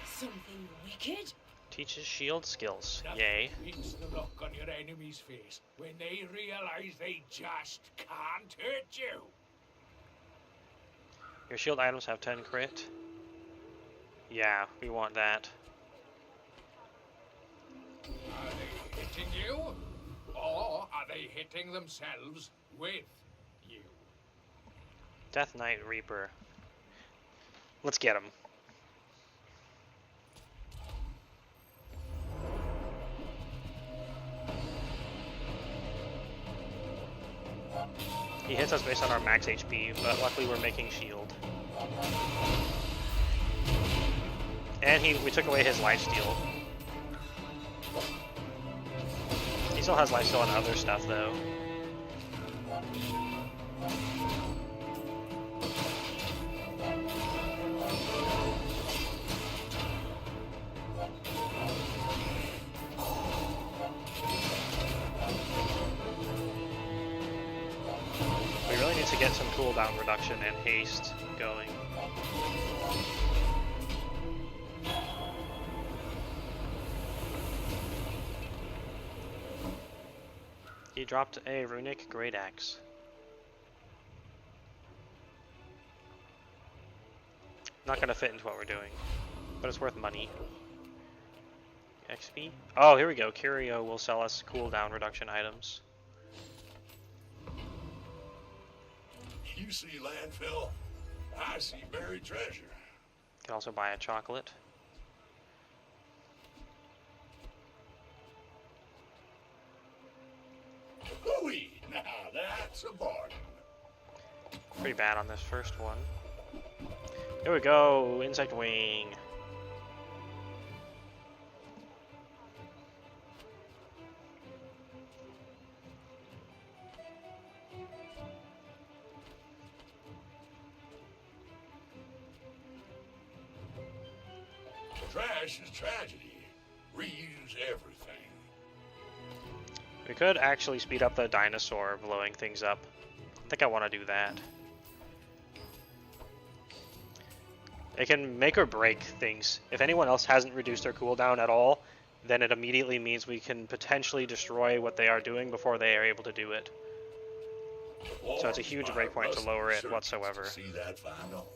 Something wicked?
Teaches shield skills.
Nothing
Yay.
beats the look on your enemy's face when they realize they just can't hurt you.
Your shield items have 10 crit. Yeah, we want that.
Are they hitting you? Or are they hitting themselves with you?
Death Knight Reaper. Let's get him. He hits us based on our max HP, but luckily we're making shield. And we took away his lifesteal. He still has lifesteal and other stuff though. We really need to get some cooldown reduction and haste going. He dropped a runic great axe. Not gonna fit into what we're doing, but it's worth money. XP? Oh, here we go. Curio will sell us cooldown reduction items.
You see landfill, I see buried treasure.
Can also buy a chocolate.
Ooh-wee, now that's a bargain.
Pretty bad on this first one. Here we go, insect wing.
Trash is tragedy. Reuse everything.
We could actually speed up the dinosaur blowing things up. I think I want to do that. It can make or break things. If anyone else hasn't reduced their cooldown at all, then it immediately means we can potentially destroy what they are doing before they are able to do it. So it's a huge breakpoint to lower it whatsoever.
See that final?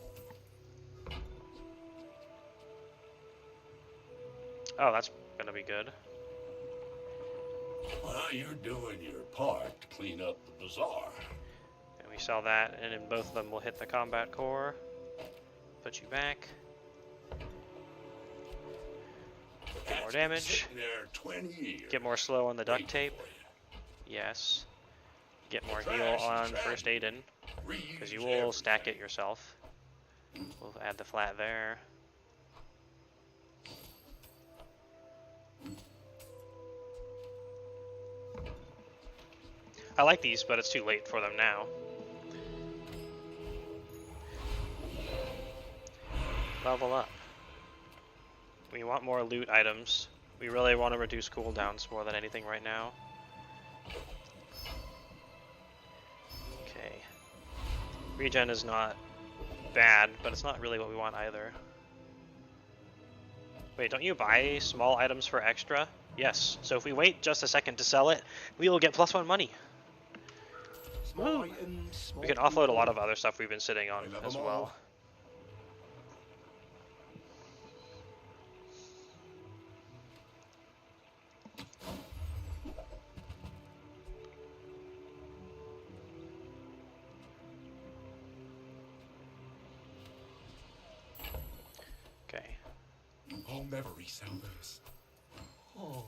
Oh, that's gonna be good.
Well, you're doing your part to clean up the bazaar.
And we sell that, and in both of them we'll hit the combat core. Put you back. Get more damage.
There 20 years.
Get more slow on the duct tape. Yes. Get more heal on first aid in, because you will stack it yourself. We'll add the flat there. I like these, but it's too late for them now. Level up. We want more loot items. We really want to reduce cooldowns more than anything right now. Okay. Regen is not bad, but it's not really what we want either. Wait, don't you buy small items for extra? Yes. So if we wait just a second to sell it, we will get +1 money. Woo. We can offload a lot of other stuff we've been sitting on as well. Okay.
I'll never resell this. Oh,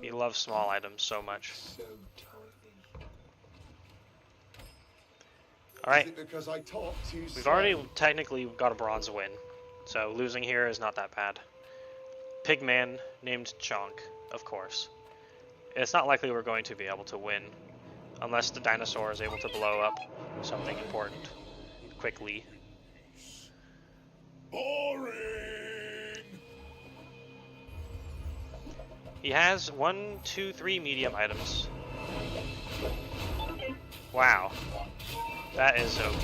We love small items so much.
so tiny.
Alright.
Is it because I talk too
We've
slow?
already technically got a bronze win, so losing here is not that bad. Pigman named Chonk, of course. It's not likely we're going to be able to win, unless the dinosaur is able to blow up something important quickly.
Boring.
He has 1, 2, 3 medium items. Wow. That is OP.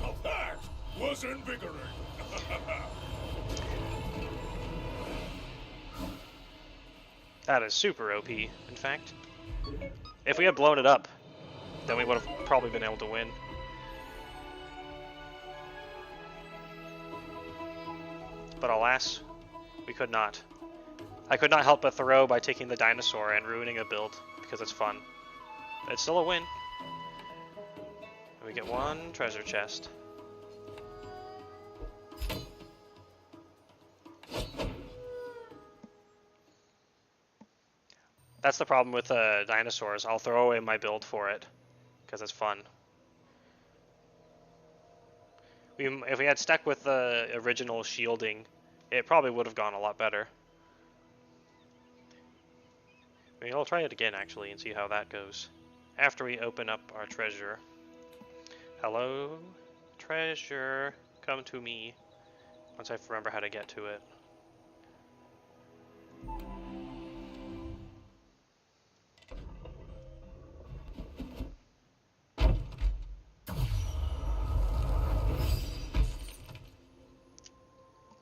Now that was invigorating.
That is super OP, in fact. If we had blown it up, then we would have probably been able to win. But alas, we could not. I could not help but throw by taking the dinosaur and ruining a build, because it's fun. But it's still a win. We get 1 treasure chest. That's the problem with dinosaurs. I'll throw away my build for it, because it's fun. If we had stuck with the original shielding, it probably would have gone a lot better. I mean, I'll try it again, actually, and see how that goes. After we open up our treasure. Hello, treasure, come to me. Once I remember how to get to it.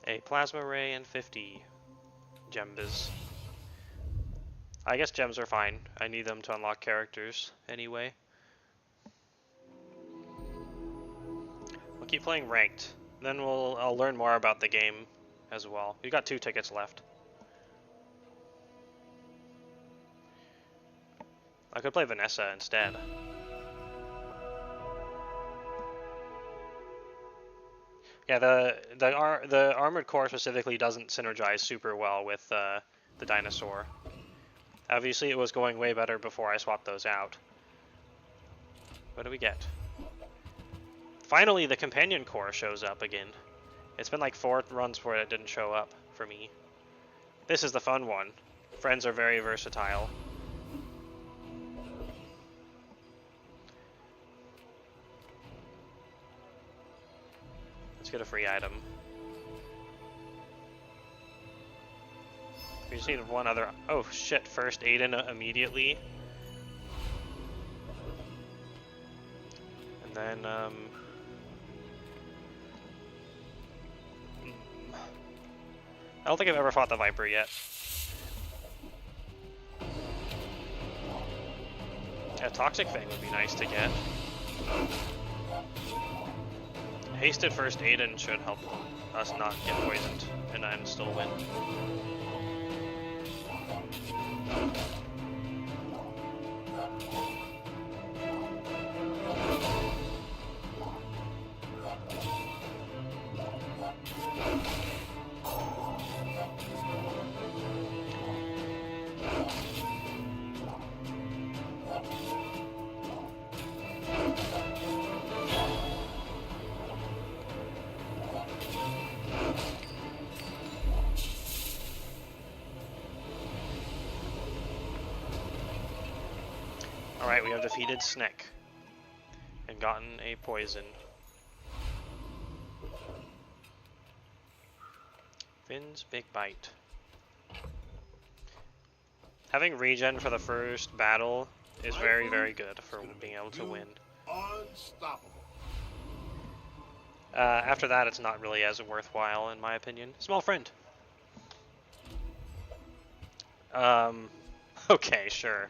A plasma ray and 50 gembas. I guess gems are fine. I need them to unlock characters anyway. We'll keep playing ranked. Then I'll learn more about the game as well. We got 2 tickets left. I could play Vanessa instead. Yeah, the armored core specifically doesn't synergize super well with the dinosaur. Obviously, it was going way better before I swapped those out. What do we get? Finally, the companion core shows up again. It's been like 4 runs where it didn't show up for me. This is the fun one. Friends are very versatile. Let's get a free item. We just need one other. Oh shit, first aid in immediately. And then, I don't think I've ever fought the Viper yet. A Toxic Fang would be nice to get. Hasted first aid in should help us not get poisoned and then still win. Alright, we have defeated Sneck and gotten a poison. Finn's Big Bite. Having regen for the first battle is very, very good for being able to win.
Unstoppable.
After that, it's not really as worthwhile, in my opinion. Small friend. Okay, sure.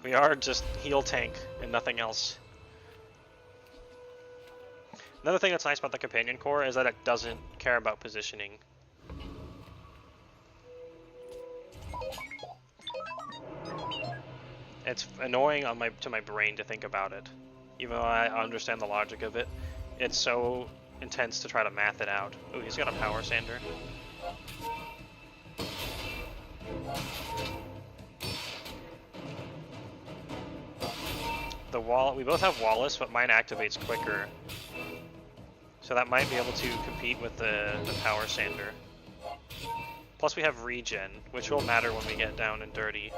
We are just heal tank and nothing else. Another thing that's nice about the companion core is that it doesn't care about positioning. It's annoying on to my brain to think about it. Even though I understand the logic of it, it's so intense to try to math it out. Ooh, he's got a power sander. We both have Wallace, but mine activates quicker. So that might be able to compete with the power sander. Plus we have regen, which will matter when we get down and dirty.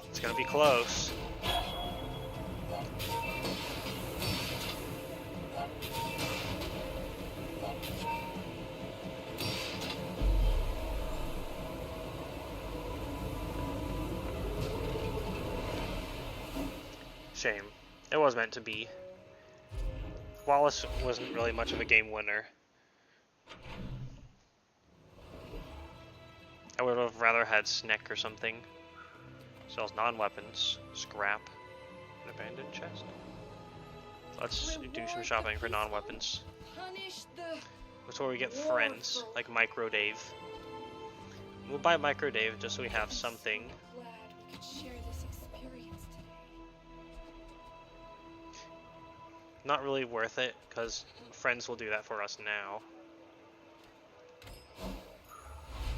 It's gonna be close. Shame. It was meant to be. Wallace wasn't really much of a game winner. I would have rather had Sneck or something. Sells non-weapons, scrap, an abandoned chest. Let's do some shopping for non-weapons. That's where we get friends, like Micro Dave. We'll buy Micro Dave just so we have something.
Glad we could share this experience today.
Not really worth it, because friends will do that for us now.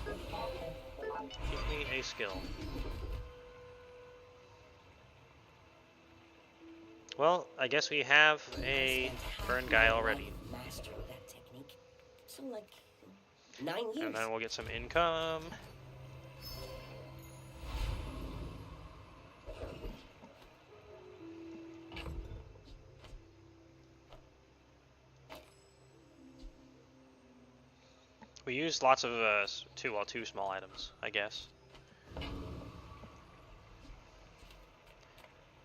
Give me a skill. Well, I guess we have a burn guy already.
Mastered that technique. So like 9 years.
And then we'll get some income. We used lots of two small items, I guess.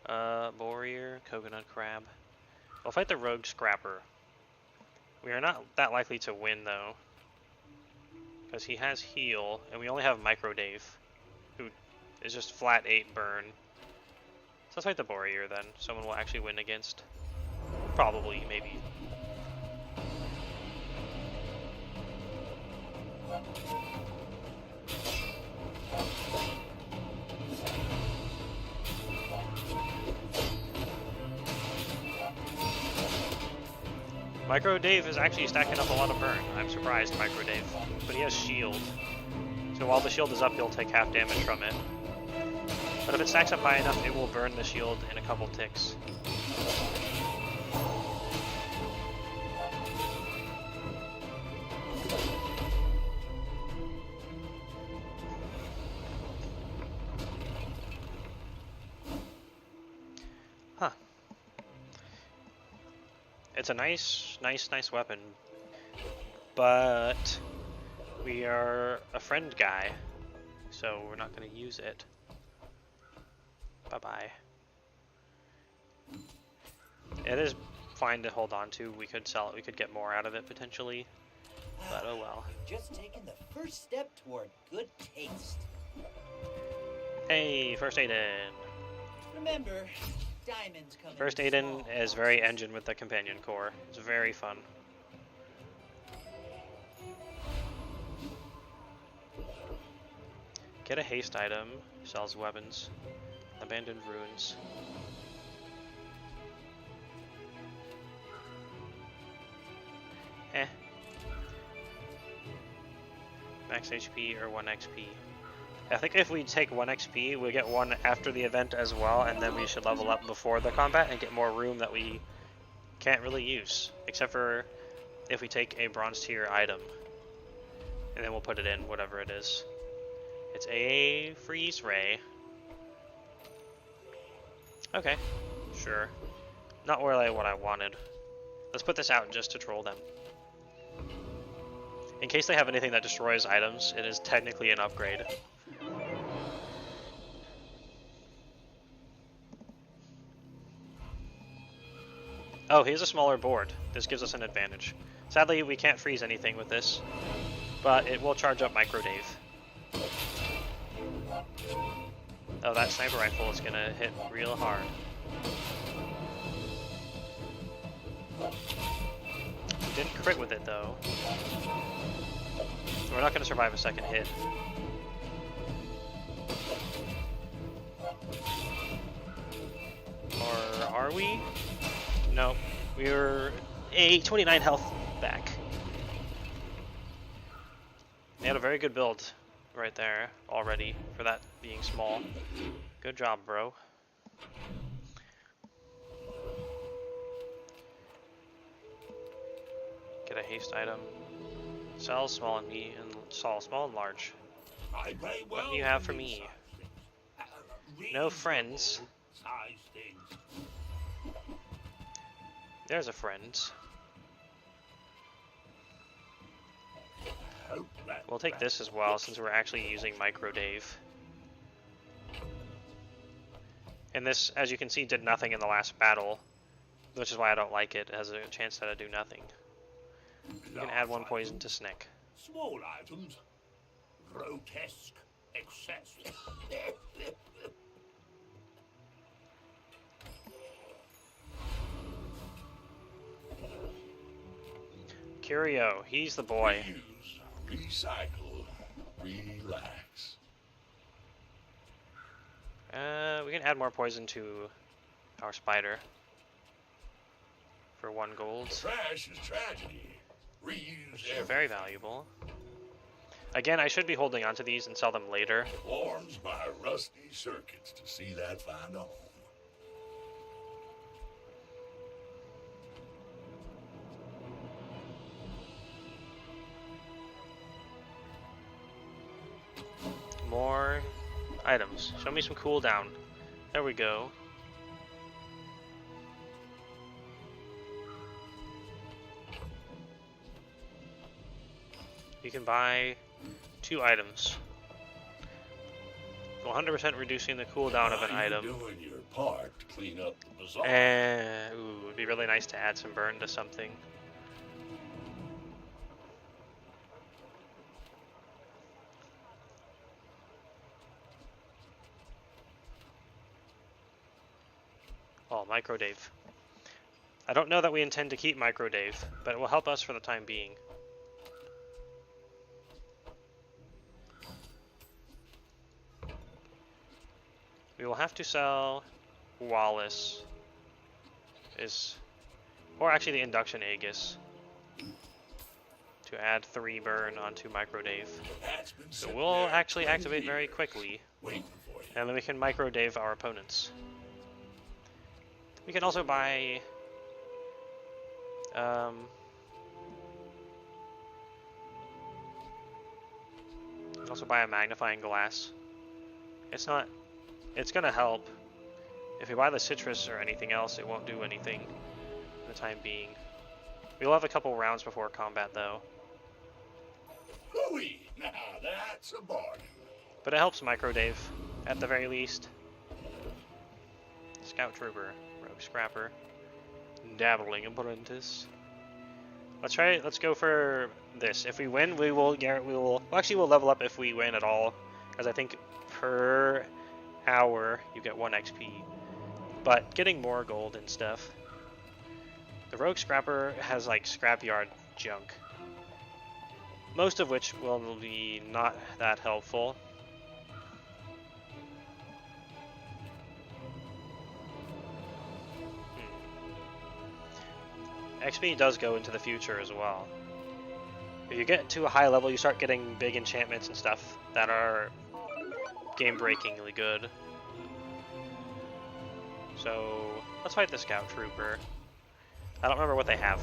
Warrior, Coconut Crab. We'll fight the Rogue Scrapper. We are not that likely to win though, because he has heal, and we only have Micro Dave, who is just flat 8 burn. So let's fight the Warrior then. Someone will actually win against. Probably, maybe. Micro Dave is actually stacking up a lot of burn. I'm surprised, Micro Dave. But he has shield. So while the shield is up, he'll take half damage from it. But if it stacks up high enough, it will burn the shield in a couple ticks. Huh. It's a nice weapon, but we are a friend guy, so we're not going to use it. Bye-bye. It is fine to hold on to. We could sell it. We could get more out of it potentially, but oh well.
Just taking the first step toward good taste.
Hey, First Aiden.
Remember, diamonds come
First
in
Aiden
small
is very
boxes.
engine with the companion core. It's very fun. Get a haste item. Sells weapons. Abandoned ruins. Eh. Max HP or 1 XP. I think if we take 1 XP, we get 1 after the event as well, and then we should level up before the combat and get more room that we can't really use. Except for if we take a bronze tier item. And then we'll put it in, whatever it is. It's a freeze ray. Okay, sure. Not really what I wanted. Let's put this out just to troll them. In case they have anything that destroys items, it is technically an upgrade. Oh, here's a smaller board. This gives us an advantage. Sadly, we can't freeze anything with this, but it will charge up Micro Dave. Oh, that sniper rifle is gonna hit real hard. Didn't crit with it though. We're not gonna survive a second hit. Or are we? No, we were 29 health back. They had a very good build right there already for that being small. Good job, bro. Get a haste item. Sell small and me and sell small and large.
I pay well.
What do you have for me? No friends.
Size things.
There's a friend.
Hope that
We'll take this as well since we're actually using Micro Dave. And this, as you can see, did nothing in the last battle, which is why I don't like it. It has a chance that I do nothing. You can add 1 poison to Snick.
Small items. Grotesque excess.
Curio, he's the boy.
Reuse, recycle, relax.
We can add more poison to our spider for 1 gold.
Trash is tragedy. Reuse
Which is
everything.
very valuable. Again, I should be holding onto these and sell them later.
Warms my rusty circuits to see that find a home.
More items. Show me some cooldown. There we go. You can buy 2 items. 100% reducing the cooldown of an
Are you
item.
doing your part to clean up the bazaar?
And ooh, it'd be really nice to add some burn to something. Oh, Micro Dave. I don't know that we intend to keep Micro Dave, but it will help us for the time being. We will have to sell Wallace, or actually the Induction Aegis, to add 3 burn onto Micro Dave.
That's been
So
sitting
we'll
there
actually
20
activate very
years,
quickly,
waiting for you.
and then we can Micro Dave our opponents. We can also buy a magnifying glass. It's gonna help. If we buy the citrus or anything else, it won't do anything for the time being. We'll have a couple rounds before combat though.
Hooey! Now that's a bargain.
But it helps Micro Dave, at the very least. Scout Trooper, Rogue Scrapper, Dabbling Apprentice. Let's go for this. If we win, we'll level up if we win at all, because I think per hour you get 1 XP. But getting more gold and stuff. The Rogue Scrapper has like scrapyard junk, most of which will be not that helpful. XP does go into the future as well. If you get to a high level, you start getting big enchantments and stuff that are game-breakingly good. So let's fight the Scout Trooper. I don't remember what they have.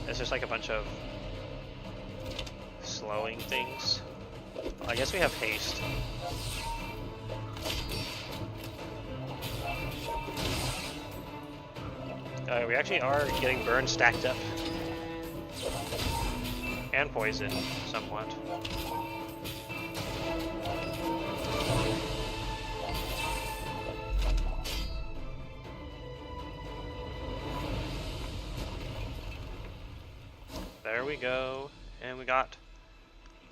It's just like a bunch of slowing things. I guess we have haste. We actually are getting burn stacked up. And poison, somewhat. There we go. And we got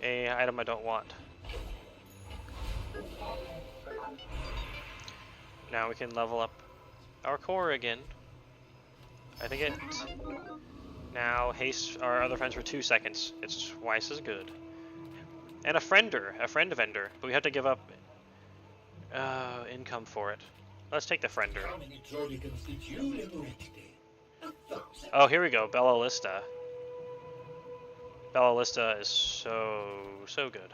a item I don't want. Now we can level up our core again. I think it now hastes our other friends for 2 seconds. It's twice as good. And a friend vendor, but we have to give up income for it. Let's take the friender. Oh, here we go, Bella Lista. Bella Lista is so good.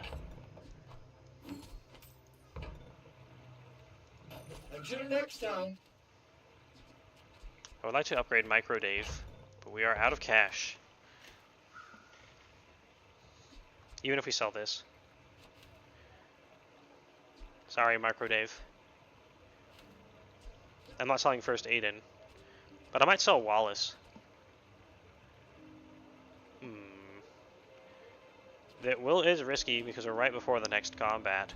Until next time.
I would like to upgrade Micro Dave, but we are out of cash. Even if we sell this. Sorry, Micro Dave. I'm not selling First Aiden, but I might sell Wallace. That is risky because we're right before the next combat.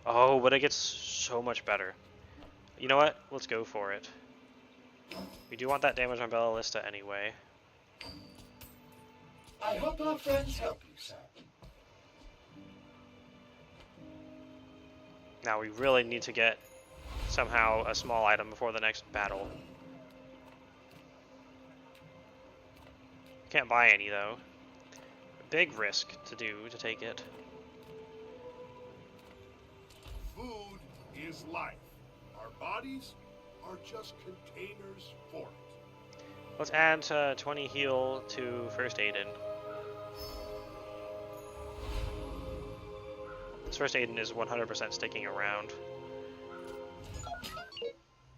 Oh, but it gets so much better. You know what? Let's go for it. We do want that damage on Bella Lista anyway.
I hope our friends help you, sir.
Now we really need to get somehow a small item before the next battle. Can't buy any though. Big risk to take it.
Food is life. Our bodies are just containers for it.
Let's add 20 heal to First Aiden. This First Aiden is 100% sticking around.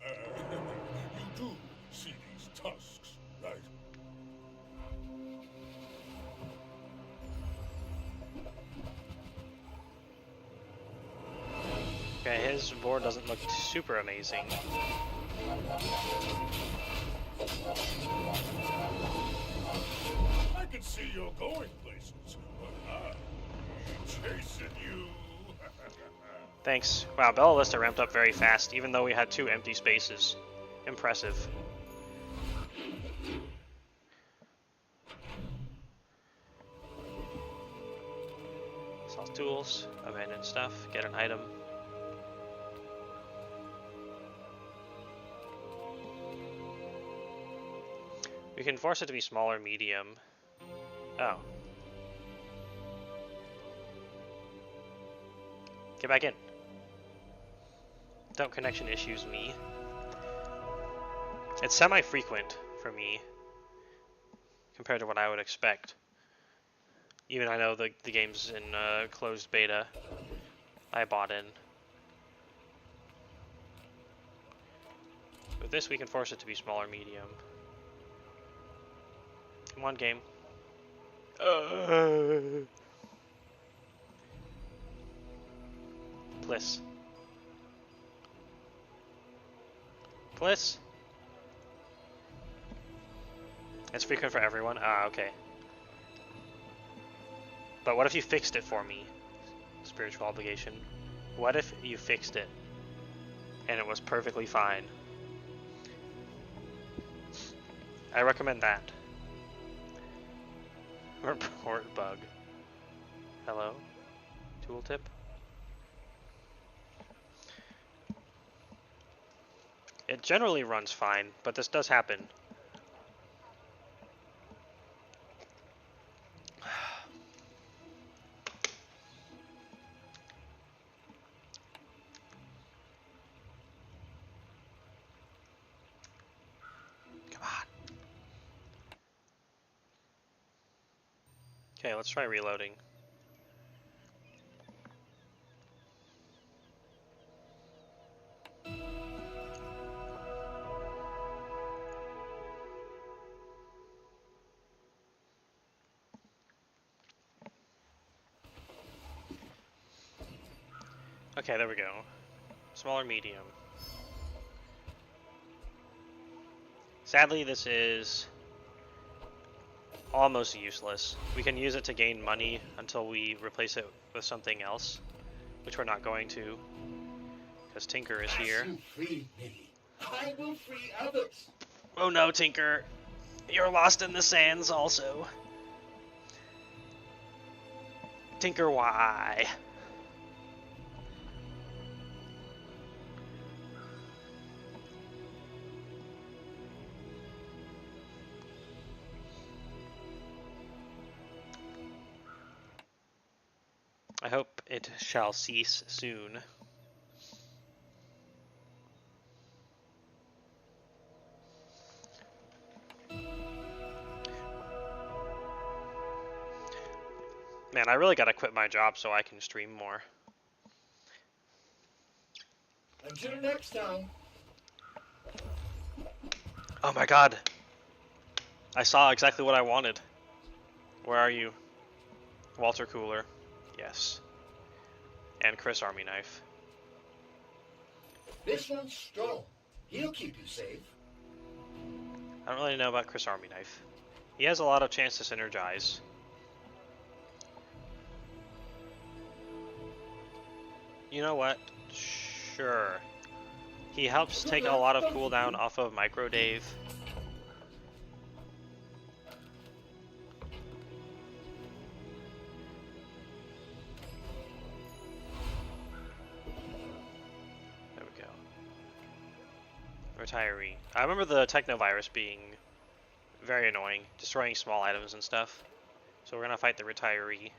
You do see these tusks, right?
Okay, his board doesn't look super amazing.
I I can see you're going places, but I'm chasing you.
Thanks. Wow, Bella Vista ramped up very fast, even though we had 2 empty spaces. Impressive. Sell tools, abandon stuff, get an item. We can force it to be small or medium. Oh. Get back in. Don't connection issues me. It's semi-frequent for me compared to what I would expect. Even I know the game's in closed beta. I bought in. With this we can force it to be small or medium. One game. Bliss. Bliss? It's frequent for everyone? Ah, okay. But what if you fixed it for me? Spiritual obligation. What if you fixed it and it was perfectly fine? I recommend that. Report bug. Hello? Tooltip? It generally runs fine, but this does happen. Come on. Okay, let's try reloading. Okay, there we go. Small or medium. Sadly, this is almost useless. We can use it to gain money until we replace it with something else, which we're not going to, because Tinker is here.
As you freed me, I will free others.
Oh no, Tinker! You're lost in the sands also. Tinker, why? I hope it shall cease soon. Man, I really gotta quit my job so I can stream more.
Until next time.
Oh my god! I saw exactly what I wanted. Where are you? Walter Cooler. Yes. And Chris Army Knife.
This one's strong. He'll keep you safe.
I don't really know about Chris Army Knife. He has a lot of chance to synergize. You know what? Sure. He helps take a lot of cooldown off of Micro Dave. There we go. Retiree. I remember the Technovirus being very annoying, destroying small items and stuff. So we're gonna fight the Retiree.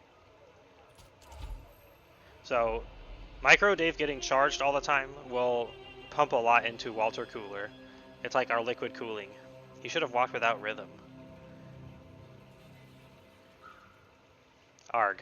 So, Micro Dave getting charged all the time will pump a lot into Walter Cooler. It's like our liquid cooling. He should have walked without rhythm. Arg.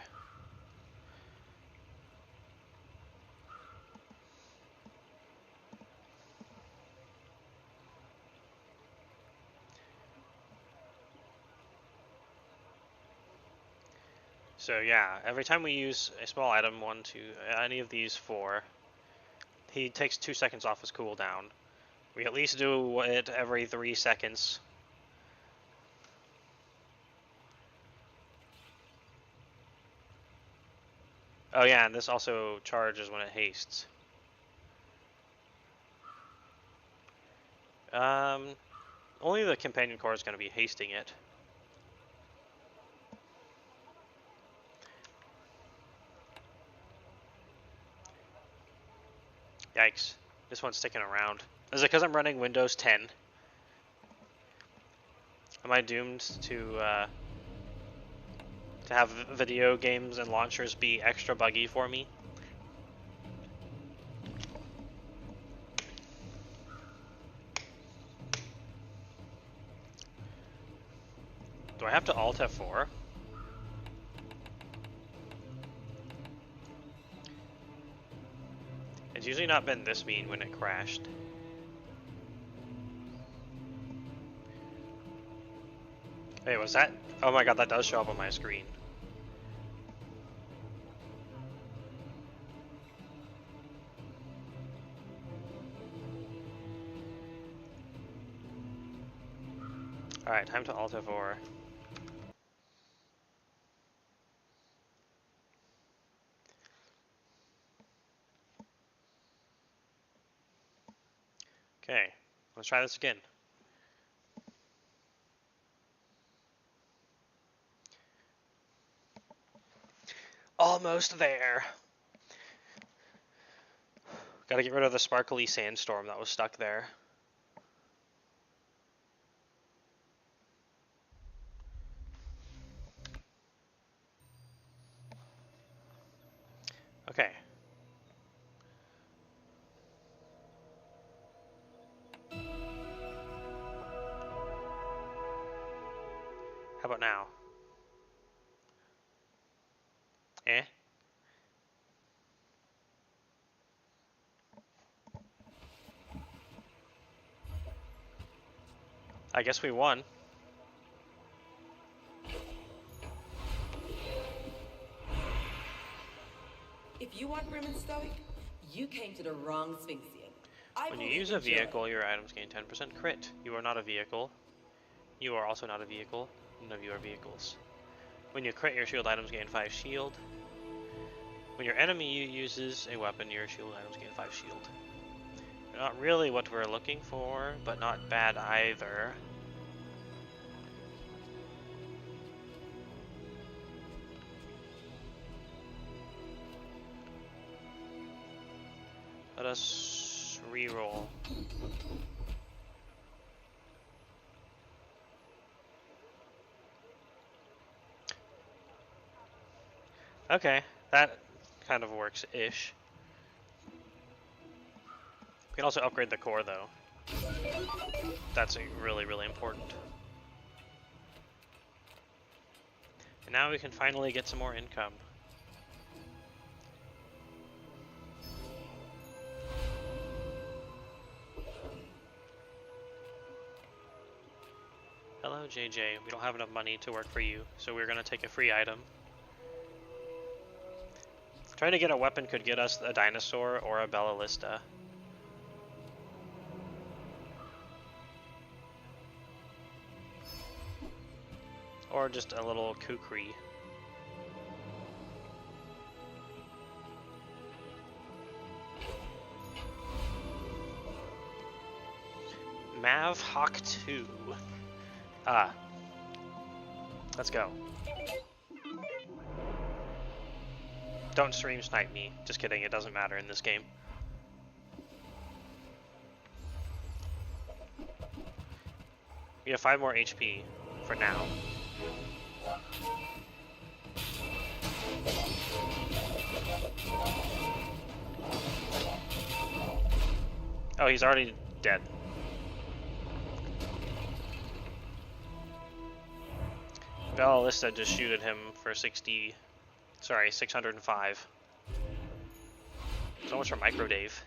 So yeah, every time we use a small item, 1, 2, any of these 4, he takes 2 seconds off his cooldown. We at least do it every 3 seconds. Oh yeah, and this also charges when it hastes. Only the companion core is going to be hasting it. Yikes. This one's sticking around. Is it because I'm running Windows 10? Am I doomed to have video games and launchers be extra buggy for me? Do I have to Alt F4? It's usually not been this mean when it crashed. Wait, was that? Oh my god, that does show up on my screen. Alright, time to Alt F4. Okay, let's try this again. Almost there. Gotta get rid of the sparkly sandstorm that was stuck there. Okay. How about now? Eh? I guess we won.
If you want grim and stoic, you came to the wrong Sphinxian.
When you use a vehicle, your items gain 10% crit. You are not a vehicle. You are also not a vehicle. None of you are vehicles. When you crit, your shield items gain 5 shield. When your enemy uses a weapon, your shield items gain 5 shield. Not really what we're looking for, but not bad either. Let us re-roll. Okay, that kind of works-ish. We can also upgrade the core, though. That's really, really important. And now we can finally get some more income. Hello, JJ. We don't have enough money to work for you, so we're gonna take a free item. Trying to get a weapon could get us a dinosaur or a Bellista. Or just a little kukri. Mav Hawk 2. Ah. Let's go. Don't stream snipe me. Just kidding, it doesn't matter in this game. We have 5 more HP for now. Oh, he's already dead. Bellista just shooted him for 605. So much for Micro Dave.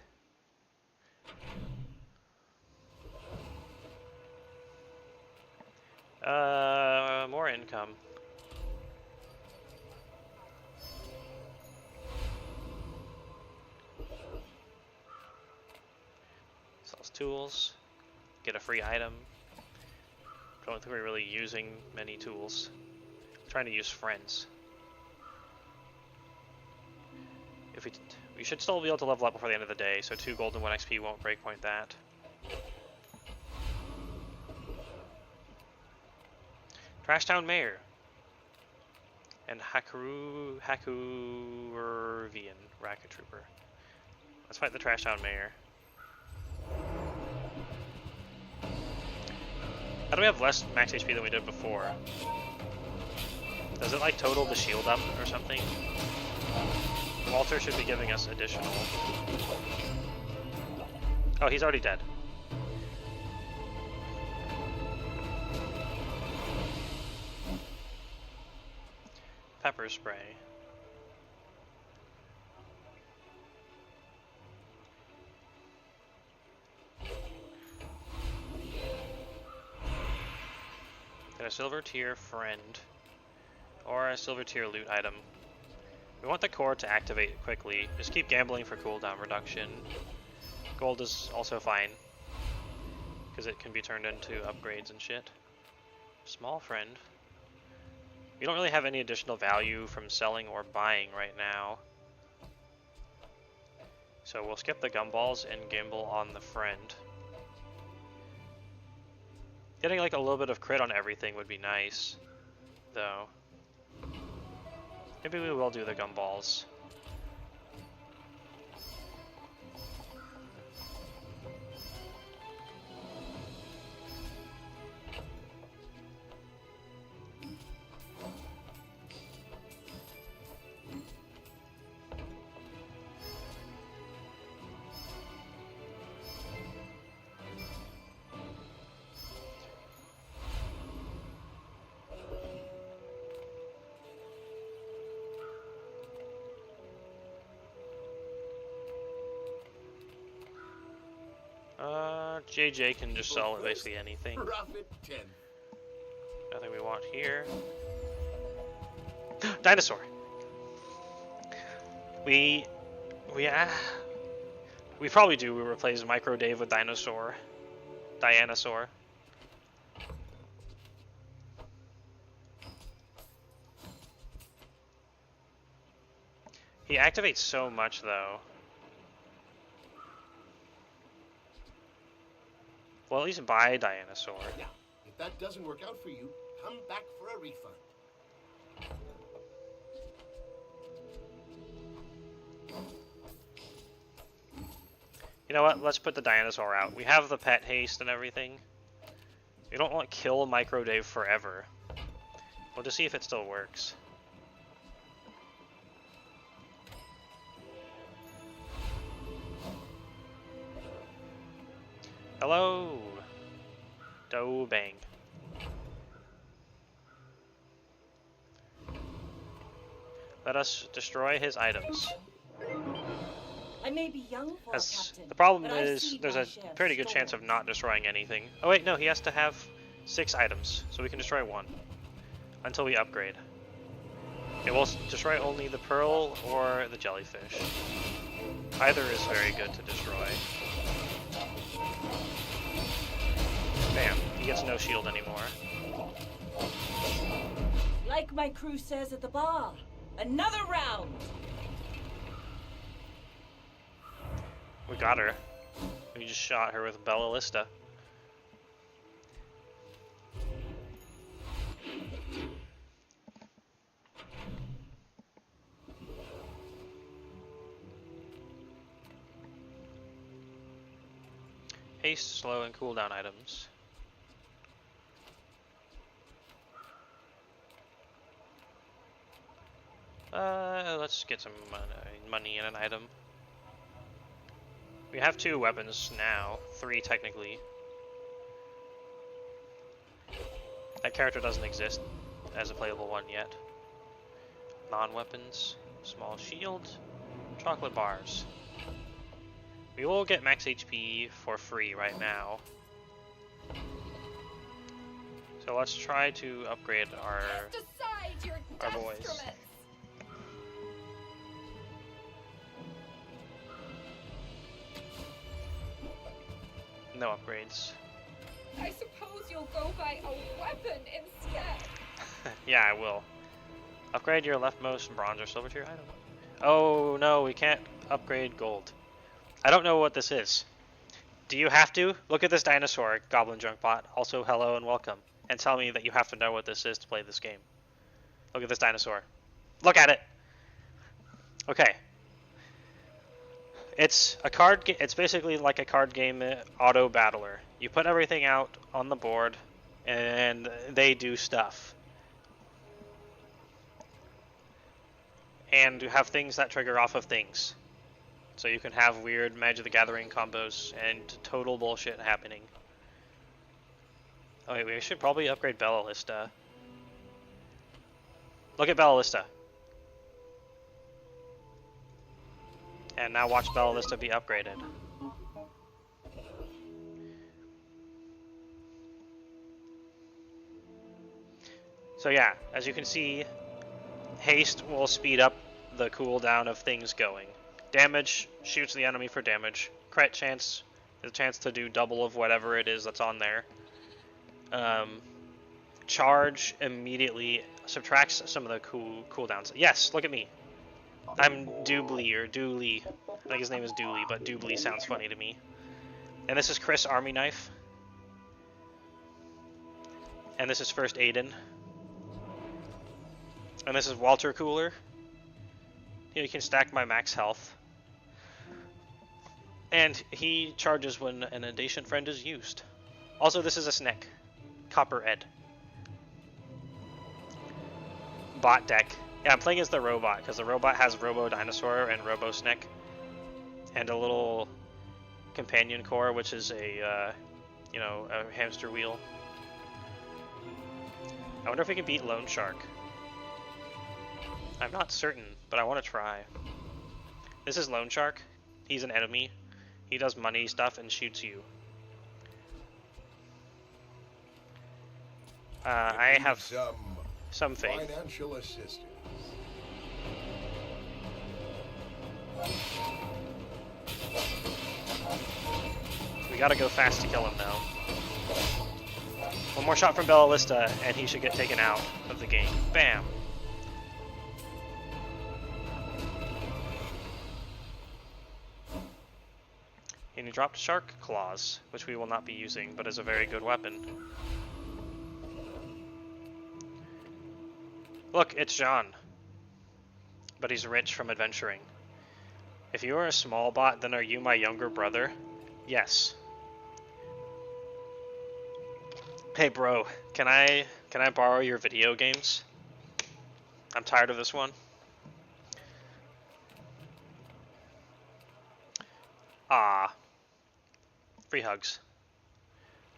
More income. Sells tools. Get a free item. Don't think we're really using many tools. I'm trying to use friends. If we should still be able to level up before the end of the day, so 2 gold and 1 XP won't breakpoint that. Trashtown Mayor. And Hakurvian Racket Trooper. Let's fight the Trashtown Mayor. How do we have less max HP than we did before? Does it like total the shield up or something? Walter should be giving us additional. Oh, he's already dead. Pepper spray. Get a silver tier friend or a silver tier loot item. We want the core to activate quickly. Just keep gambling for cooldown reduction. Gold is also fine because it can be turned into upgrades and shit. Small friend. We don't really have any additional value from selling or buying right now. So we'll skip the gumballs and gamble on the friend. Getting like a little bit of crit on everything would be nice, though. Maybe we will do the gumballs. JJ can just sell basically anything.
Profit 10.
Nothing we want here. Dinosaur. We probably do. We replace Micro Dave with Dinosaur. Dianosaur. He activates so much though. Well, at least buy Dianosaur.
Now, if that doesn't work out for you, come back for a refund.
You know what? Let's put the Dianosaur out. We have the pet haste and everything. We don't want to kill Micro Dave forever. We'll just see if it still works. Hello, Do Bang. Let us destroy his items.
I may be young for a
As
captain,
the problem
but I've
is,
seen
there's
my
a
share of
pretty good chance of not destroying anything. Oh wait, no, he has to have 6 items, so we can destroy 1 until we upgrade. It will destroy only the pearl or the jellyfish. Either is very good to destroy. Bam, he gets no shield anymore.
Like my crew says at the bar, another round.
We got her. We just shot her with Bella Lista. Haste, slow, and cooldown items. Let's get some money in an item. We have 2 weapons now, 3 technically. That character doesn't exist as a playable one yet. Non-weapons, small shield, chocolate bars. We will get max HP for free right now. So let's try to upgrade our boys. No upgrades.
I suppose you'll go buy a weapon instead.
Yeah, I will. Upgrade your leftmost bronze or silver tier item. Oh no, we can't upgrade gold. I don't know what this is. Do you have to? Look at this dinosaur, Goblin Junk Bot. Also, hello and welcome. And tell me that you have to know what this is to play this game. Look at this dinosaur. Look at it! Okay. It's a card. It's basically like a card game auto battler. You put everything out on the board, and they do stuff. And you have things that trigger off of things. So you can have weird Magic the Gathering combos and total bullshit happening. Oh wait, we should probably upgrade Bellista. Look at Bellista. And now watch Bellista be upgraded. So yeah, as you can see, haste will speed up the cooldown of things going. Damage shoots the enemy for damage. Crit chance is a chance to do double of whatever it is that's on there. Charge immediately subtracts some of the cooldowns. Yes, look at me. I'm Doobly or Dooley. I think his name is Dooley, but Doobly sounds funny to me. And this is Chris Army Knife. And this is First Aiden. And this is Walter Cooler. Here you can stack my max health. And he charges when an adjacent friend is used. Also, this is a Snick. Copper Ed. Bot deck. Yeah, I'm playing as the robot, because the robot has Robo Dinosaur and Robo Snick. And a little companion core, which is a, a hamster wheel. I wonder if we can beat Lone Shark. I'm not certain, but I want to try. This is Lone Shark. He's an enemy. He does money stuff and shoots you. I have some faith.
Financial assistance.
We gotta go fast to kill him now. One more shot from Bellista, and he should get taken out of the game. Bam! And he dropped Shark Claws, which we will not be using, but is a very good weapon. Look, it's Jean. But he's rich from adventuring. If you are a small bot, then are you my younger brother? Yes. Hey bro, can I borrow your video games? I'm tired of this one. Ah. Free hugs.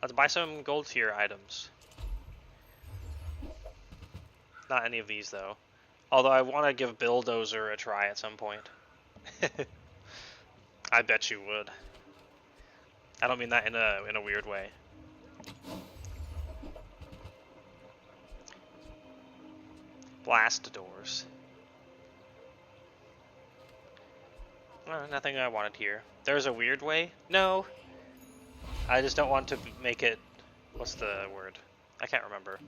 Let's buy some gold tier items. Not any of these though. Although I want to give Bulldozer a try at some point. I bet you would. I don't mean that in a weird way. Blast doors. Nothing I wanted here. There's a weird way? No. I just don't want to make it... What's the word? I can't remember.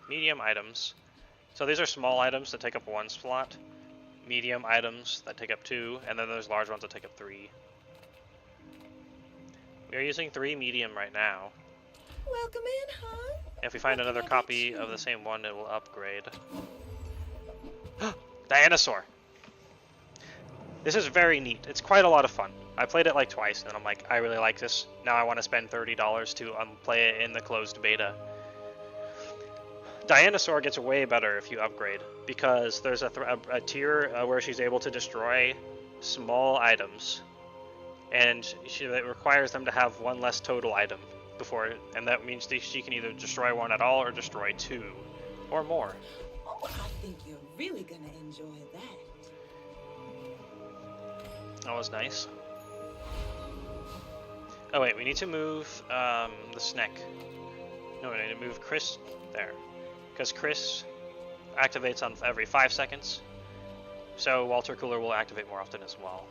Medium items. So these are small items that take up 1 slot. Medium items that take up 2. And then there's large ones that take up 3. We are using 3 medium right now.
Welcome in, huh?
If we find another copy of the same one, it will upgrade. Dinosaur! This is very neat. It's quite a lot of fun. I played it like twice, and I'm like, I really like this. Now I want to spend $30 to play it in the closed beta. Dinosaur gets way better if you upgrade, because there's a tier where she's able to destroy small items, and it requires them to have 1 less total item before, and that means that she can either destroy 1 at all or destroy 2 or more.
Oh, I think you're really gonna enjoy that.
That was nice. Oh wait, we need to move the Snick. No, we need to move Chris there. Because Chris activates on every 5 seconds. So Walter Cooler will activate more often as well.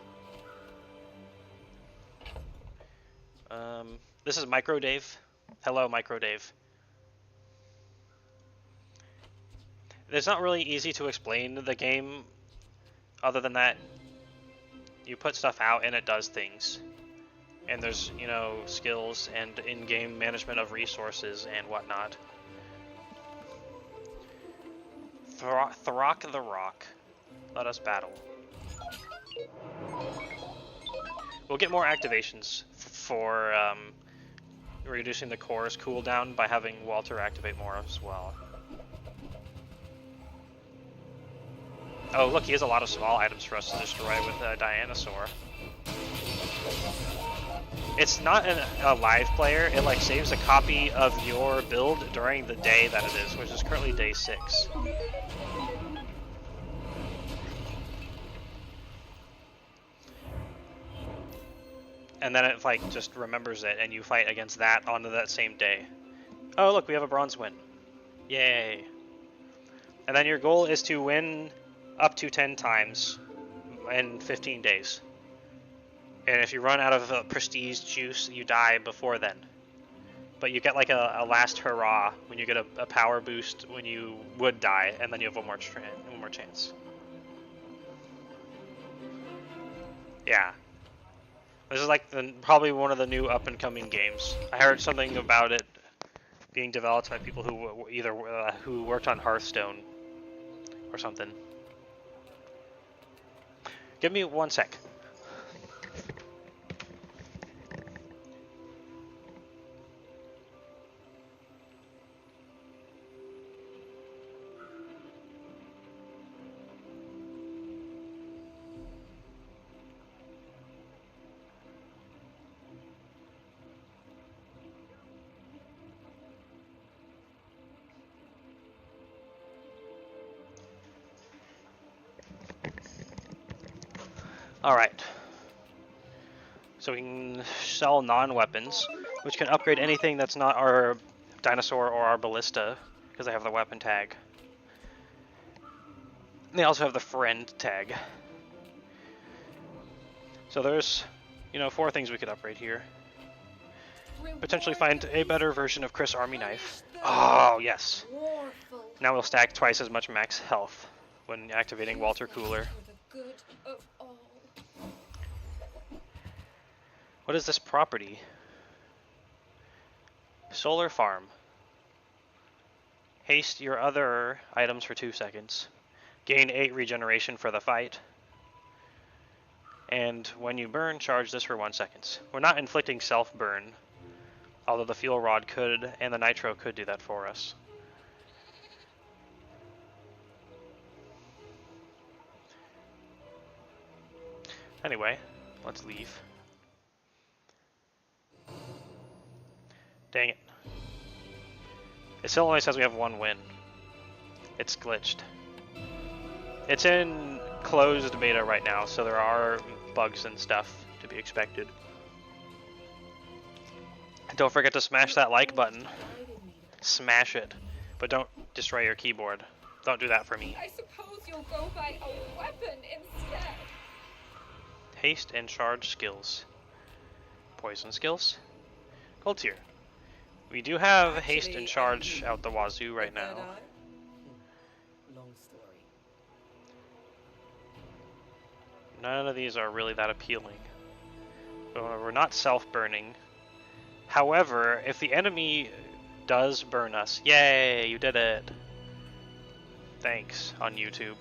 This is Micro Dave. Hello, Micro Dave. It's not really easy to explain the game, other than that you put stuff out and it does things. And there's, you know, skills and in-game management of resources and whatnot. Throck the Rock. Let us battle. We'll get more activations for reducing the core's cooldown by having Walter activate more as well. Oh, look, he has a lot of small items for us to destroy with Dianosaur. It's not a live player, it like saves a copy of your build during the day that it is, which is currently day 6. And then it like just remembers it and you fight against that on that same day. Oh look, we have a bronze win. Yay. And then your goal is to win up to 10 times in 15 days. And if you run out of prestige juice, you die before then. But you get like a last hurrah when you get a power boost when you would die, and then you have one more chance. Yeah. This is like probably one of the new up-and-coming games. I heard something about it being developed by people who either who worked on Hearthstone or something. Give me 1 sec. Alright. So we can sell non-weapons, which can upgrade anything that's not our dinosaur or our ballista, because they have the weapon tag. And they also have the friend tag. So there's, you know, 4 things we could upgrade here. Potentially find a better version of Chris Army Knife. Oh, yes. Now we'll stack twice as much max health when activating Walter Cooler. What is this property? Solar Farm. Haste your other items for 2 seconds. Gain 8 regeneration for the fight. And when you burn, charge this for 1 second. We're not inflicting self-burn, although the fuel rod could, and the nitro could do that for us. Anyway, let's leave. Dang it. It still only says we have 1 win. It's glitched. It's in closed beta right now, so there are bugs and stuff to be expected. Don't forget to smash that like button. Smash it. But don't destroy your keyboard. Don't do that for me.
I suppose you'll go buy a weapon instead.
Haste and charge skills. Poison skills. Gold tier. We do have haste and charge out the wazoo right now.
Long story.
None of these are really that appealing. We're not self-burning. However, if the enemy does burn us, yay, you did it. Thanks on YouTube.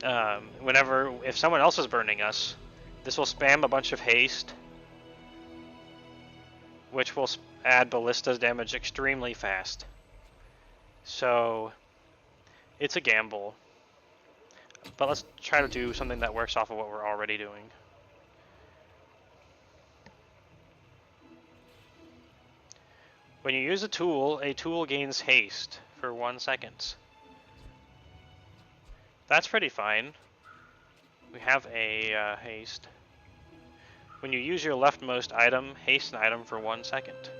If someone else is burning us, this will spam a bunch of haste, which will add ballista's damage extremely fast. So, it's a gamble. But let's try to do something that works off of what we're already doing. When you use a tool gains haste for 1 second. That's pretty fine. We have a haste. When you use your leftmost item, haste an item for 1 second.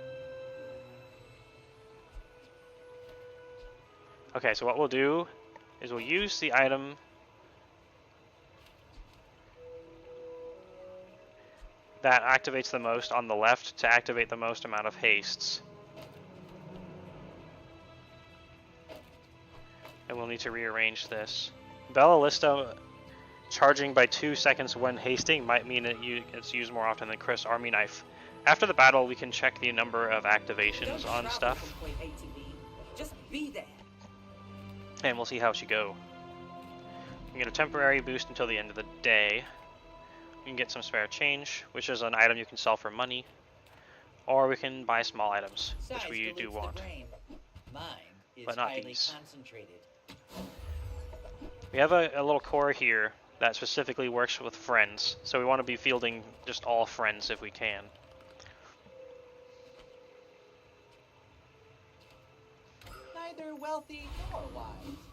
Okay, so what we'll do is we'll use the item that activates the most on the left to activate the most amount of hastes. And we'll need to rearrange this. Ballista charging by 2 seconds when hasting might mean that it's used more often than Chris Army Knife. After the battle, we can check the number of activations
Don't
on
travel
stuff,
from point A to B. Just be there.
and we'll see how she go. We can get a temporary boost until the end of the day. We can get some spare change, which is an item you can sell for money, or we can buy small items, which
Size
we do
dilutes the
want.
grain. Mine is
But not
highly
these.
concentrated.
We have a little core here that specifically works with friends, so we want to be fielding just all friends if we can.
Neither wealthy nor wise,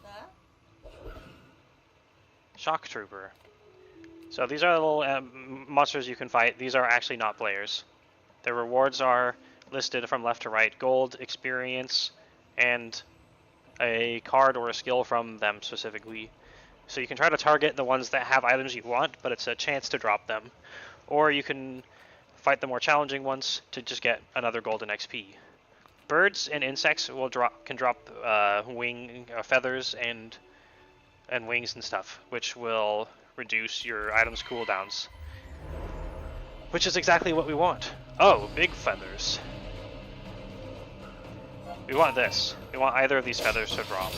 huh?
Shock Trooper. So these are little monsters you can fight. These are actually not players. Their rewards are listed from left to right. Gold, experience, and a card or a skill from them specifically. So you can try to target the ones that have items you want, but it's a chance to drop them. Or you can fight the more challenging ones to just get another golden XP. Birds and insects can drop feathers and wings and stuff, which will reduce your items' cooldowns. Which is exactly what we want. Oh, big feathers. We want this. We want either of these feathers to drop.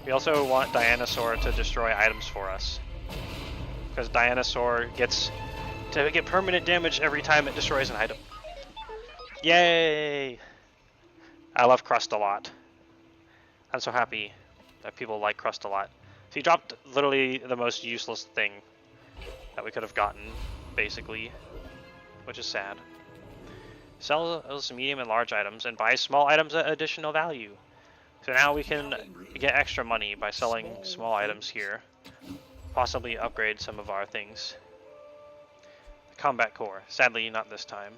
We also want Dinosaur to destroy items for us, because Dinosaur gets to get permanent damage every time it destroys an item. Yay! I love Crust a lot. I'm so happy that people like Crust a lot. So he dropped literally the most useless thing that we could have gotten, basically, which is sad. Sells medium and large items and buys small items at additional value. So now we can get extra money by selling small items here. Possibly upgrade some of our things. Combat Core. Sadly, not this time.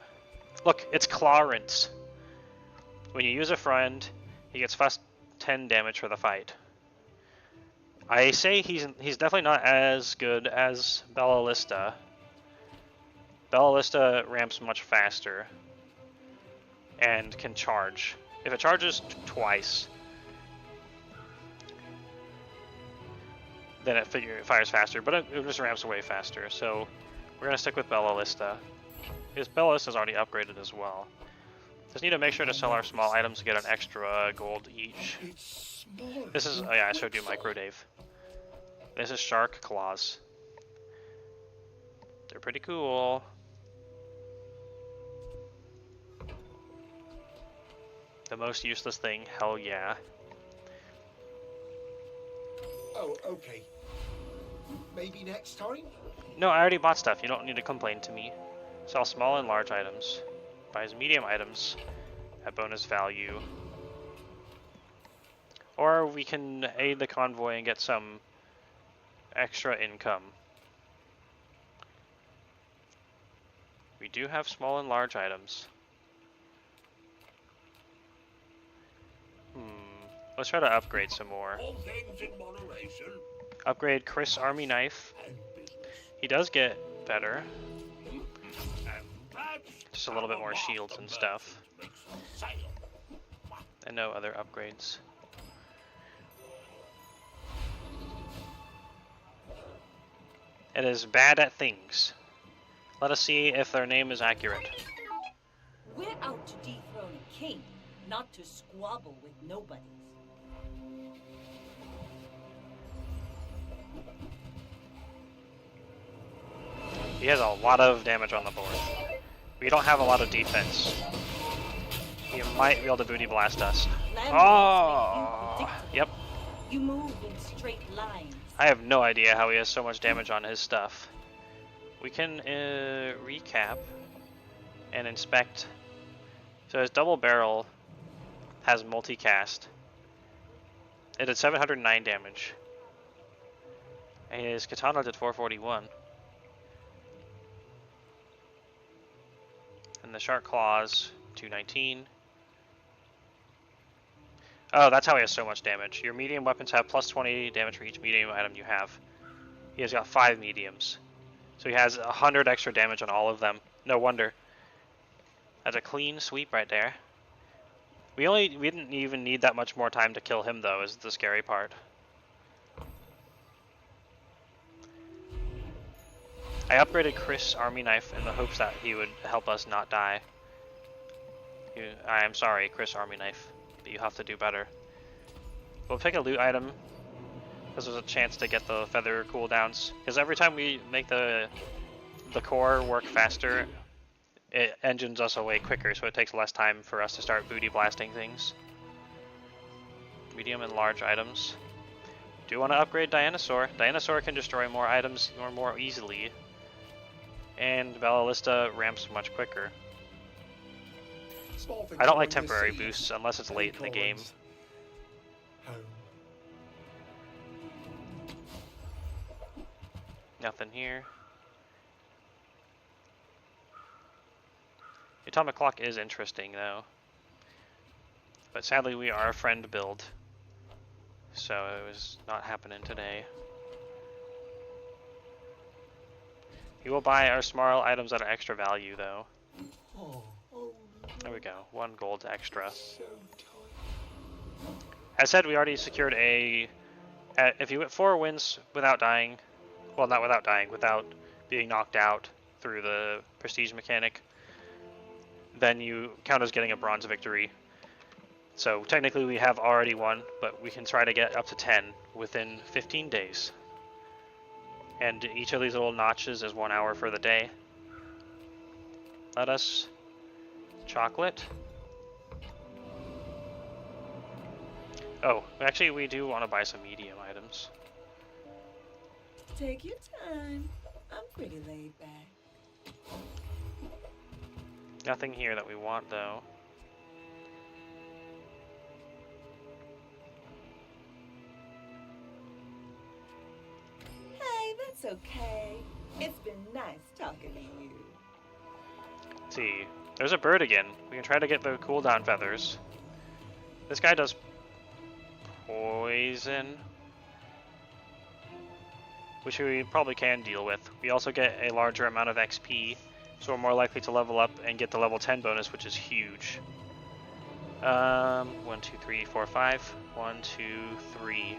Look, it's Clarence. When you use a friend, he gets plus 10 damage for the fight. I say he's definitely not as good as Ballista. Ballista ramps much faster and can charge. If it charges twice, then it fires faster, but it just ramps away faster. So we're gonna stick with Ballista. Because Ballista's already upgraded as well. Just need to make sure to sell our small items to get an extra gold each. This is, oh yeah, I showed you Micro Dave. This is Shark Claws. They're pretty cool. The most useless thing, hell yeah.
Oh, okay. Maybe next time?
No, I already bought stuff. You don't need to complain to me. Sell small and large items. Buys medium items at bonus value. Or we can aid the convoy and get some extra income. We do have small and large items. Let's try to upgrade some more.
All things in moderation.
Upgrade Chris Army Knife.
And business.
He does get better.
And that's
Just a little bit more
how
shields
the
and stuff.
merchant makes the sale.
And no other upgrades. It is bad at things. Let us see if their name is accurate.
We're out to dethrone a king, not to squabble with nobodies.
He has a lot of damage on the board. We don't have a lot of defense. He might be able to booty blast us. Oh! Yep.
You move in straight lines.
I have no idea how he has so much damage on his stuff. We can recap and inspect. So his double barrel has multicast. It did 709 damage. And his katana did 441. And the shark claws, 219. Oh, that's how he has so much damage. Your medium weapons have plus 20 damage for each medium item you have. He has got 5 mediums. So he has 100 extra damage on all of them. No wonder. That's a clean sweep right there. We didn't even need that much more time to kill him though, is the scary part. I upgraded Chris' army knife in the hopes that he would help us not die. I am sorry, Chris army knife, but you have to do better. We'll pick a loot item, because there's a chance to get the feather cooldowns. Because every time we make the core work faster, it engines us away quicker, so it takes less time for us to start booty blasting things. Medium and large items. Do want to upgrade Dianosaur. Dianosaur can destroy more items more easily. And Ballista ramps much quicker. I don't like temporary boosts unless it's late in the game. Nothing here. The atomic clock is interesting though. But sadly we are a friend build. So it was not happening today. We will buy our small items that are extra value though. There we go, 1 gold extra. As said, we already secured a... if you went 4 wins without dying, well not without dying, without being knocked out through the prestige mechanic, then you count as getting a bronze victory. So technically we have already won, but we can try to get up to 10 within 15 days. And each of these little notches is 1 hour for the day. Let us... chocolate. Oh, actually we do want to buy some medium items.
Take your time. I'm pretty laid back.
Nothing here that we want though.
Hey, that's okay. It's been nice talking to you.
Let's see. There's a bird again. We can try to get the cooldown feathers. This guy does poison, which we probably can deal with. We also get a larger amount of XP, so we're more likely to level up and get the level 10 bonus, which is huge. 1, 2, 3, 4, 5. 1, 2, 3.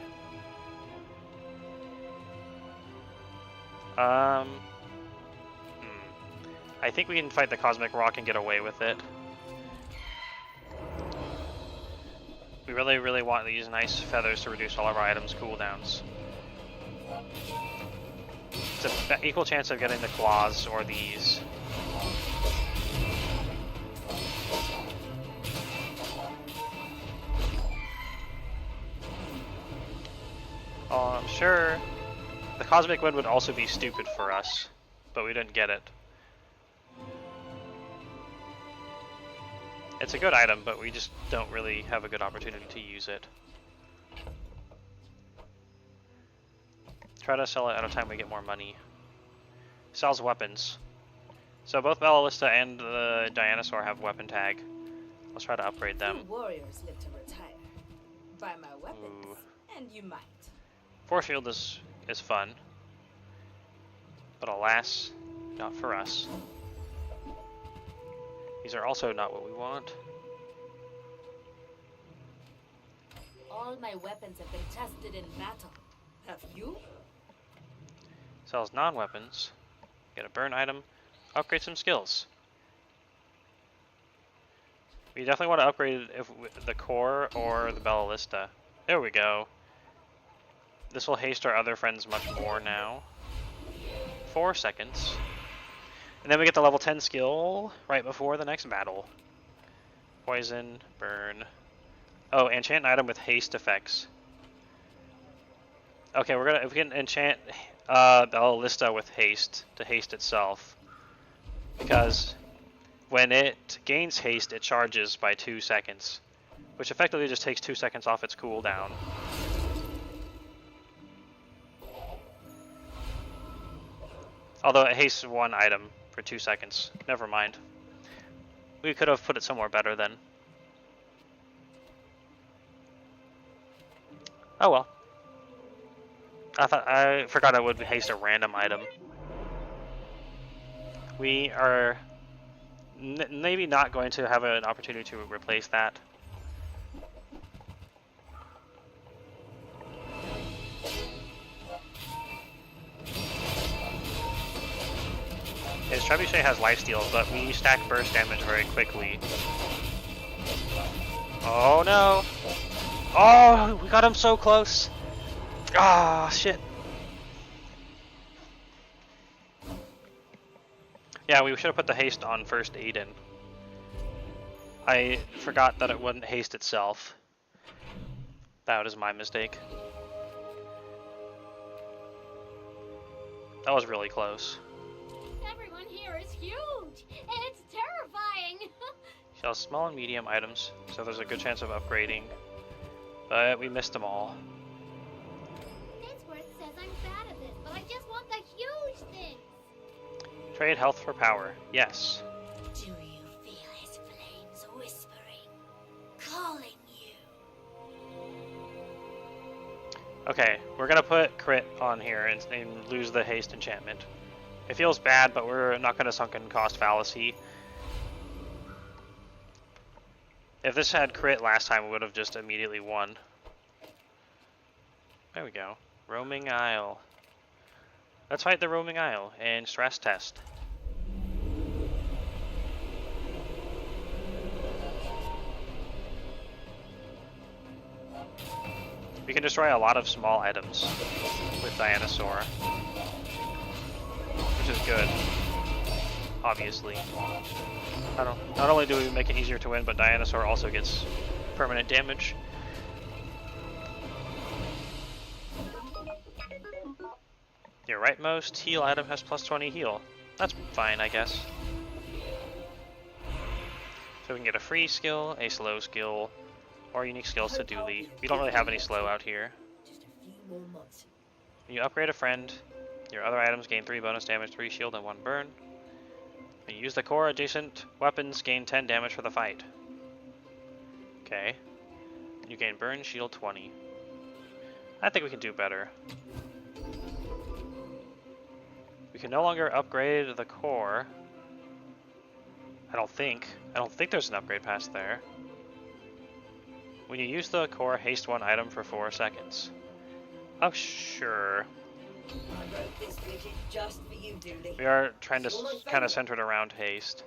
I think we can fight the Cosmic Rock and get away with it. We really want these nice feathers to reduce all of our items' cooldowns. It's an equal chance of getting the claws or these. Oh, I'm sure the Cosmic Wind would also be stupid for us, but we didn't get it. It's a good item, but we just don't really have a good opportunity to use it. Try to sell it at a time we get more money. Sells weapons. So both Ballista and the Dianosaur have weapon tag. Let's try to upgrade them.
You warriors live to retire. Buy my weapons,
Ooh.
and you might.
Force field is fun, but alas, not for us. These are also not what we want.
All my weapons have been tested in battle.
Have you?
Sells non-weapons. Get a burn item. Upgrade some skills. We definitely want to upgrade the core or the Ballista. There we go. This will haste our other friends much more now. 4 seconds. And then we get the level 10 skill right before the next battle. Poison, burn. Oh, enchant an item with haste effects. Okay, if we can enchant Ballista with haste to haste itself. Because when it gains haste, it charges by 2 seconds. Which effectively just takes 2 seconds off its cooldown. Although it hastes 1 item for 2 seconds. Never mind. We could have put it somewhere better then. Oh well. I forgot I would haste a random item. We are maybe not going to have an opportunity to replace that. His trebuchet has lifesteal, but we stack burst damage very quickly. Oh no! Oh, we got him so close! Ah, shit. Yeah, we should have put the haste on first Aiden. I forgot that it wouldn't haste itself. That was my mistake. That was really close.
Everyone here is huge, and it's terrifying.
Sells small and medium items, so there's a good chance of upgrading. But we missed them all.
Fitzworth says I'm bad at this, but I just want the huge things.
Trade health for power. Yes.
Do you feel his flames whispering, calling you?
Okay, we're gonna put crit on here and lose the haste enchantment. It feels bad, but we're not gonna sunken cost fallacy. If this had crit last time, we would have just immediately won. There we go. Roaming Isle. Let's fight the Roaming Isle and stress test. We can destroy a lot of small items with Dinosaur, which is good, obviously. Not only do we make it easier to win, but Dinosaur also gets permanent damage. Your rightmost heal item has plus 20 heal. That's fine, I guess. So we can get a free skill, a slow skill, or unique skills to dually. We don't really have any slow out here.
Just a few more months.
When you upgrade a friend, your other items gain 3 bonus damage, 3 shield, and 1 burn. When you use the core, adjacent weapons gain 10 damage for the fight. Okay. You gain burn, shield 20. I think we can do better. We can no longer upgrade the core. I don't think there's an upgrade past there. When you use the core, haste 1 item for 4 seconds. Oh, sure.
I wrote this widget just for you, Dooley.
We are trying to kind of center it around haste.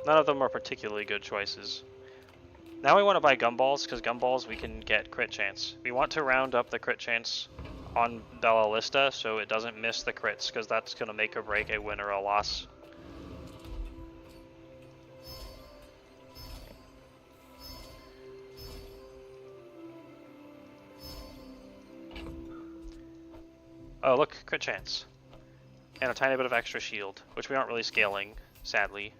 None of them are particularly good choices. Now we want to buy gumballs, because gumballs we can get crit chance. We want to round up the crit chance on Bellista so it doesn't miss the crits, because that's going to make or break a win or a loss. Oh, look, crit chance. And a tiny bit of extra shield, which we aren't really scaling, sadly.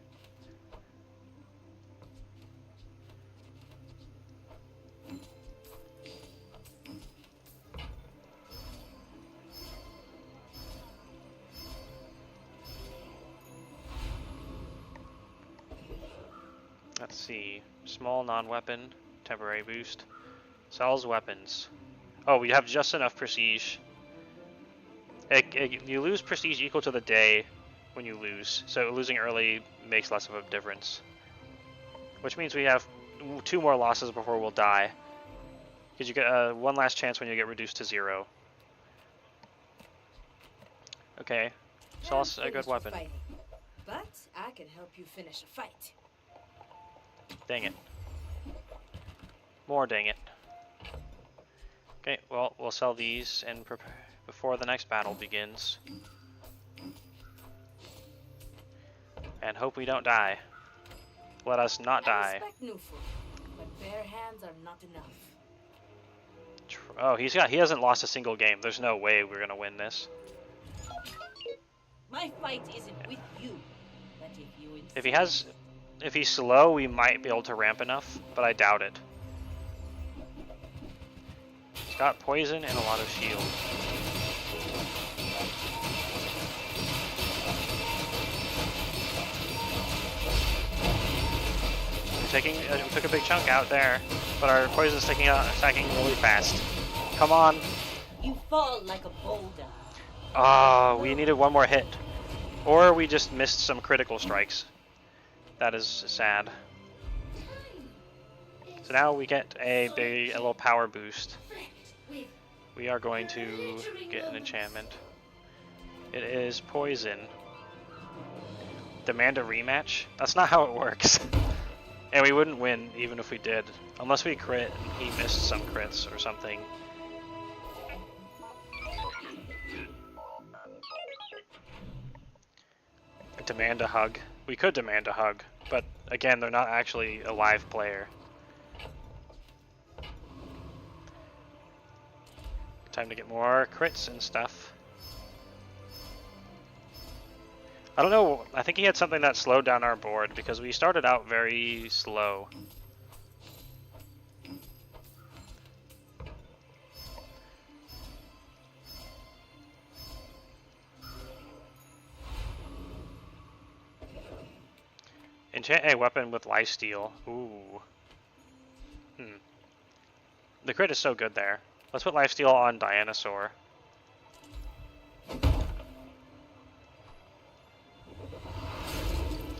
Let's see. Small non-weapon, temporary boost. Sells weapons. Oh, we have just enough prestige. You lose prestige equal to the day when you lose, so losing early makes less of a difference. Which means we have 2 more losses before we'll die. Because you get one last chance when you get reduced to 0. Okay, so that's a good weapon.
Fighting, but I can help you finish a fight.
Dang it. More dang it. Okay, well, we'll sell these and prepare before the next battle begins. And hope we don't die. Let us not
I
die.
respect new food, but bare hands are not enough.
Oh, he hasn't lost a single game. There's no way we're gonna win this.
My fight isn't with you, but if you
If he's slow, we might be able to ramp enough, but I doubt it. He's got poison and a lot of shield. We took a big chunk out there, but our poison's stacking really fast. Come on.
You fall like a boulder.
Ah, we needed 1 more hit. Or we just missed some critical strikes. That is sad. So now we get a little power boost. We are going to get an enchantment. It is poison. Demand a rematch? That's not how it works. And we wouldn't win even if we did. Unless we crit and he missed some crits or something. Demand a hug. We could demand a hug, but again, they're not actually a live player. Time to get more crits and stuff. I don't know, I think he had something that slowed down our board because we started out very slow. Enchant a weapon with lifesteal. Ooh. The crit is so good there. Let's put lifesteal on Dinosaur.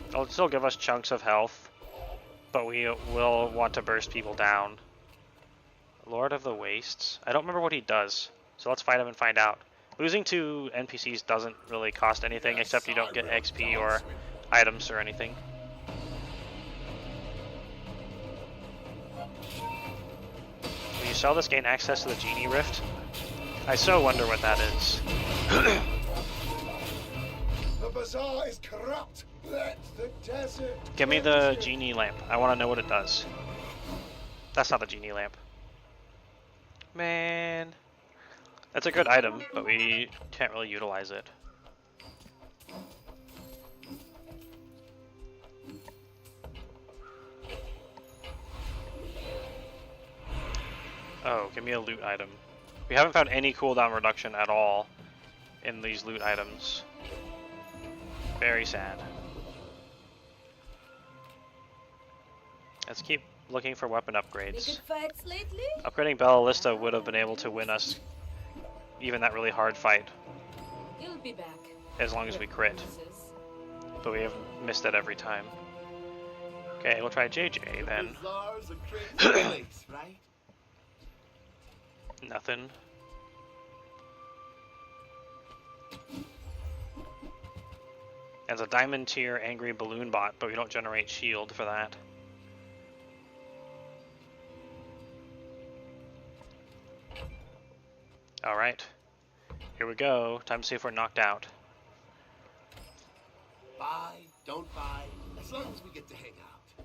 It'll still give us chunks of health, but we will want to burst people down. Lord of the Wastes. I don't remember what he does, so let's fight him and find out. Losing to NPCs doesn't really cost anything except you don't get XP or items or anything. When you sell this, gain access to the Genie Rift. I so wonder what that is.
The Bizaar is corrupt. Let the desert.
Give me the Genie Lamp. I want to know what it does. That's not the Genie Lamp. Man. That's a good item, but we can't really utilize it. Oh, give me a loot item. We haven't found any cooldown reduction at all in these loot items. Very sad. Let's keep looking for weapon upgrades.
Fights lately?
Upgrading Ballista would have been able to win us even that really hard fight.
You'll be back.
As long as we crit. But we have missed it every time. Okay, we'll try JJ then.
Bizaar's a crazy place, right?
Nothing. As a diamond tier angry balloon bot, but we don't generate shield for that. Alright. Here we go. Time to see if we're knocked out.
Buy, don't buy, as long as we get to hang out.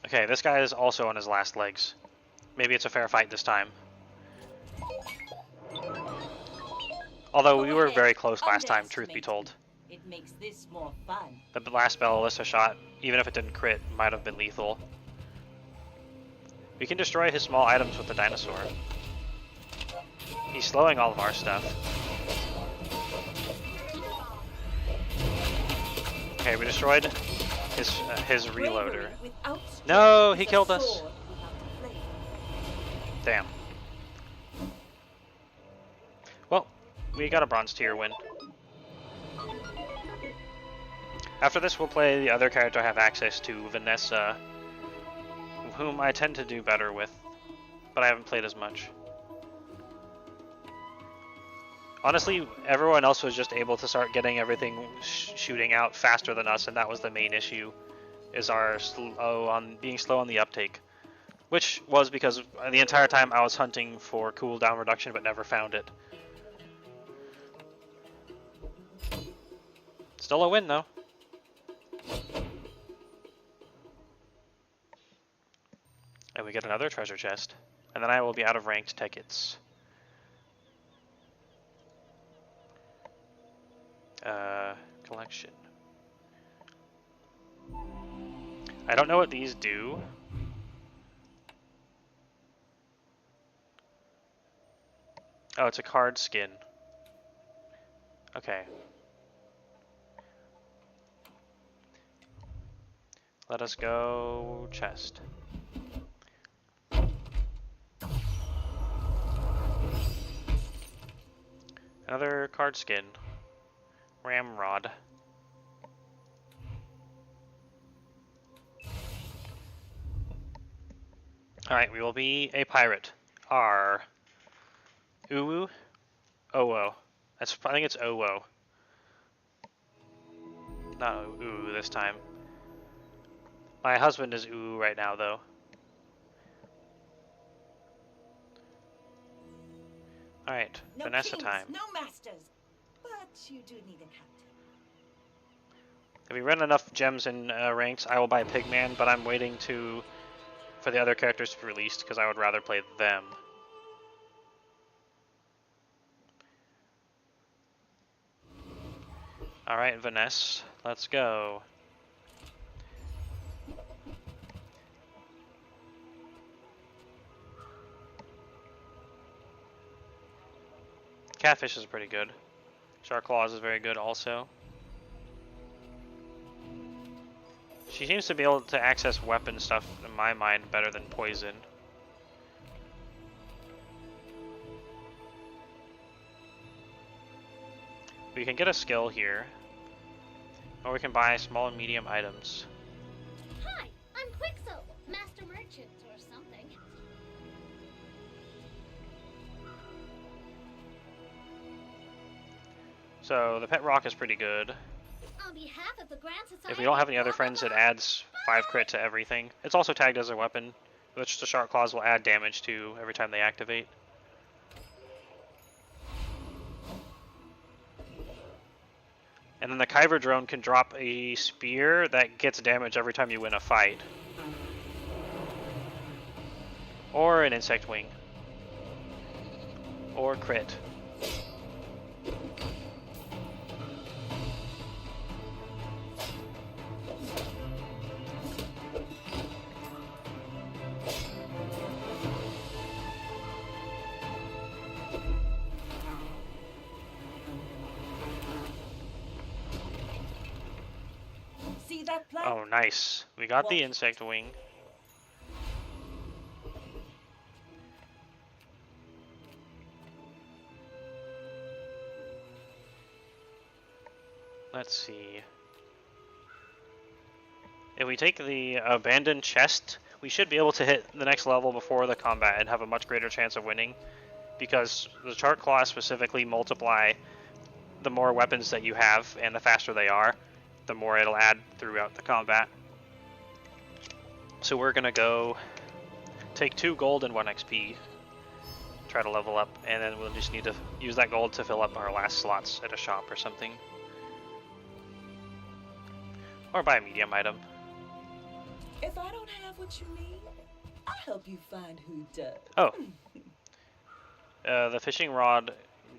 Okay, this guy is also on his last legs. Maybe it's a fair fight this time. Although we were very close last time, truth be told.
It makes this more fun.
The last Ballista shot, even if it didn't crit, might have been lethal. We can destroy his small items with the dinosaur. He's slowing all of our stuff. Okay, we destroyed his reloader. No, he killed us. Damn. Well, we got a bronze tier win. After this, we'll play the other character I have access to, Vanessa, whom I tend to do better with, but I haven't played as much. Honestly, everyone else was just able to start getting everything shooting out faster than us, and that was the main issue, is our being slow on the uptake. Which was because the entire time I was hunting for cooldown reduction but never found it. Still a win though. And we get another treasure chest. And then I will be out of ranked tickets. Collection. I don't know what these do. Oh, it's a card skin. Okay. Let us go chest. Another card skin. Ramrod. Alright, we will be a pirate. R. Uwu? Owo. I think it's Owo. Not Uwu this time. My husband is Uwu right now, though. Alright,
No
Vanessa
kings,
time.
no masters. But you do need a captain.
If we run enough gems in ranks, I will buy Pigman, but I'm waiting for the other characters to be released because I would rather play them. Alright, Vanessa, let's go. Catfish is pretty good. Shark Claws is very good also. She seems to be able to access weapon stuff, in my mind, better than poison. We can get a skill here. Or we can buy small and medium items.
Hi, I'm Quixel, Master Merchant or something.
So the pet rock is pretty good.
On behalf of the Grand Society.
If we don't have any other friends, it adds 5 crit to everything. It's also tagged as a weapon, which the Shark Claws will add damage to every time they activate. And then the Kyber drone can drop a spear that gets damage every time you win a fight. Or an insect wing. Or crit.
See that plan?
Oh, nice. We got the insect wing. Let's see. If we take the abandoned chest, we should be able to hit the next level before the combat and have a much greater chance of winning. Because the Shark Claws specifically multiply the more weapons that you have, and the faster they are, the more it'll add throughout the combat. So we're gonna go take 2 gold and 1 XP, try to level up, and then we'll just need to use that gold to fill up our last slots at a shop or something. Or buy a medium item.
If I don't have what you need, I'll help you find who does.
Oh. The fishing rod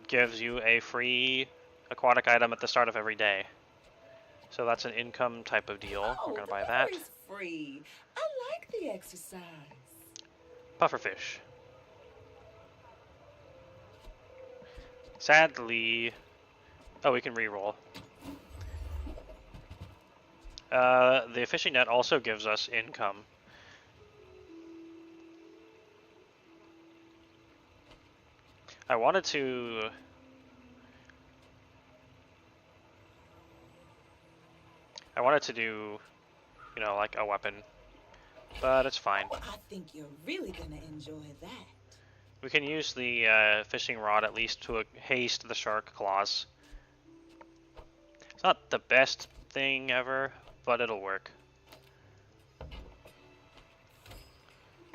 gives you a free aquatic item at the start of every day. So that's an income type of deal. We're gonna buy that.
Is free. I like the exercise.
Pufferfish. Sadly... Oh, we can reroll. The fishing net also gives us income. I wanted to... do, you know, like a weapon, but it's fine.
Oh, I think you're really gonna enjoy that.
We can use the fishing rod at least to haste the Shark Claws. It's not the best thing ever, but it'll work.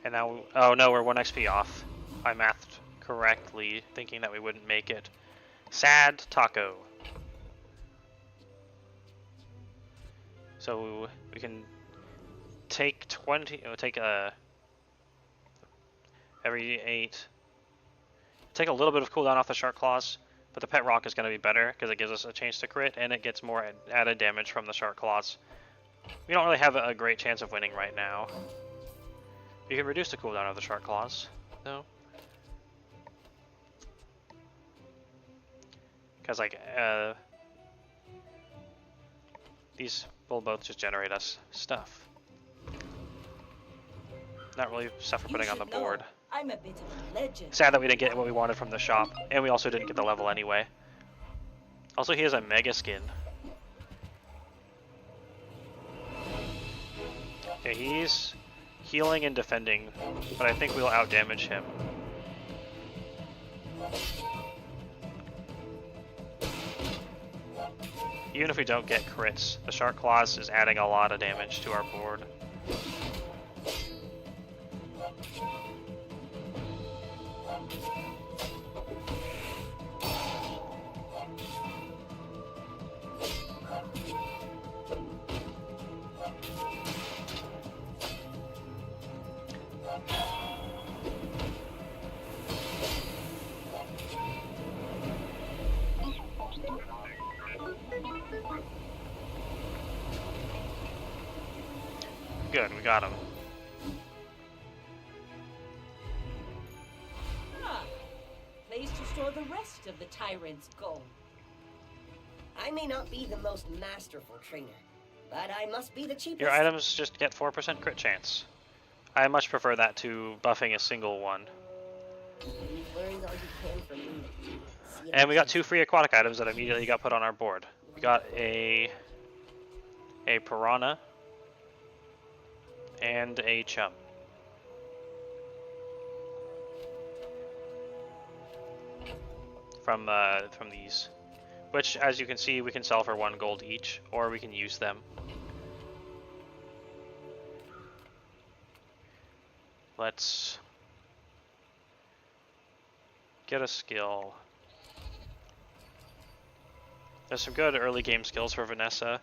And now, oh no, we're 1 XP off. I mathed correctly, thinking that we wouldn't make it. Sad taco. So we can take 20, take every 8. Take a little bit of cooldown off the Shark Claws, but the Pet Rock is going to be better because it gives us a chance to crit and it gets more added damage from the Shark Claws. We don't really have a great chance of winning right now. You can reduce the cooldown of the Shark Claws, though. Because, like, these will both just generate us stuff. Not really stuff we're putting on the board.
I'm a bit of a legend.
Sad that we didn't get what we wanted from the shop, and we also didn't get the level anyway. Also, he has a mega skin. Okay, he's healing and defending, but I think we'll outdamage him. Even if we don't get crits, the Shark Claws is adding a lot of damage to our board. Good, we got him.
Ah, place to store the rest of the tyrant's gold.
I may not be the most masterful trainer, but I must be the cheapest.
Your items just get 4% crit chance. I much prefer that to buffing a single one.
Learn all you can from me. See
And we got
if
2 free aquatic items that immediately got put on our board. We got a piranha and a chum. From these, which, as you can see, we can sell for 1 gold each, or we can use them. Let's get a skill. There's some good early game skills for Vanessa.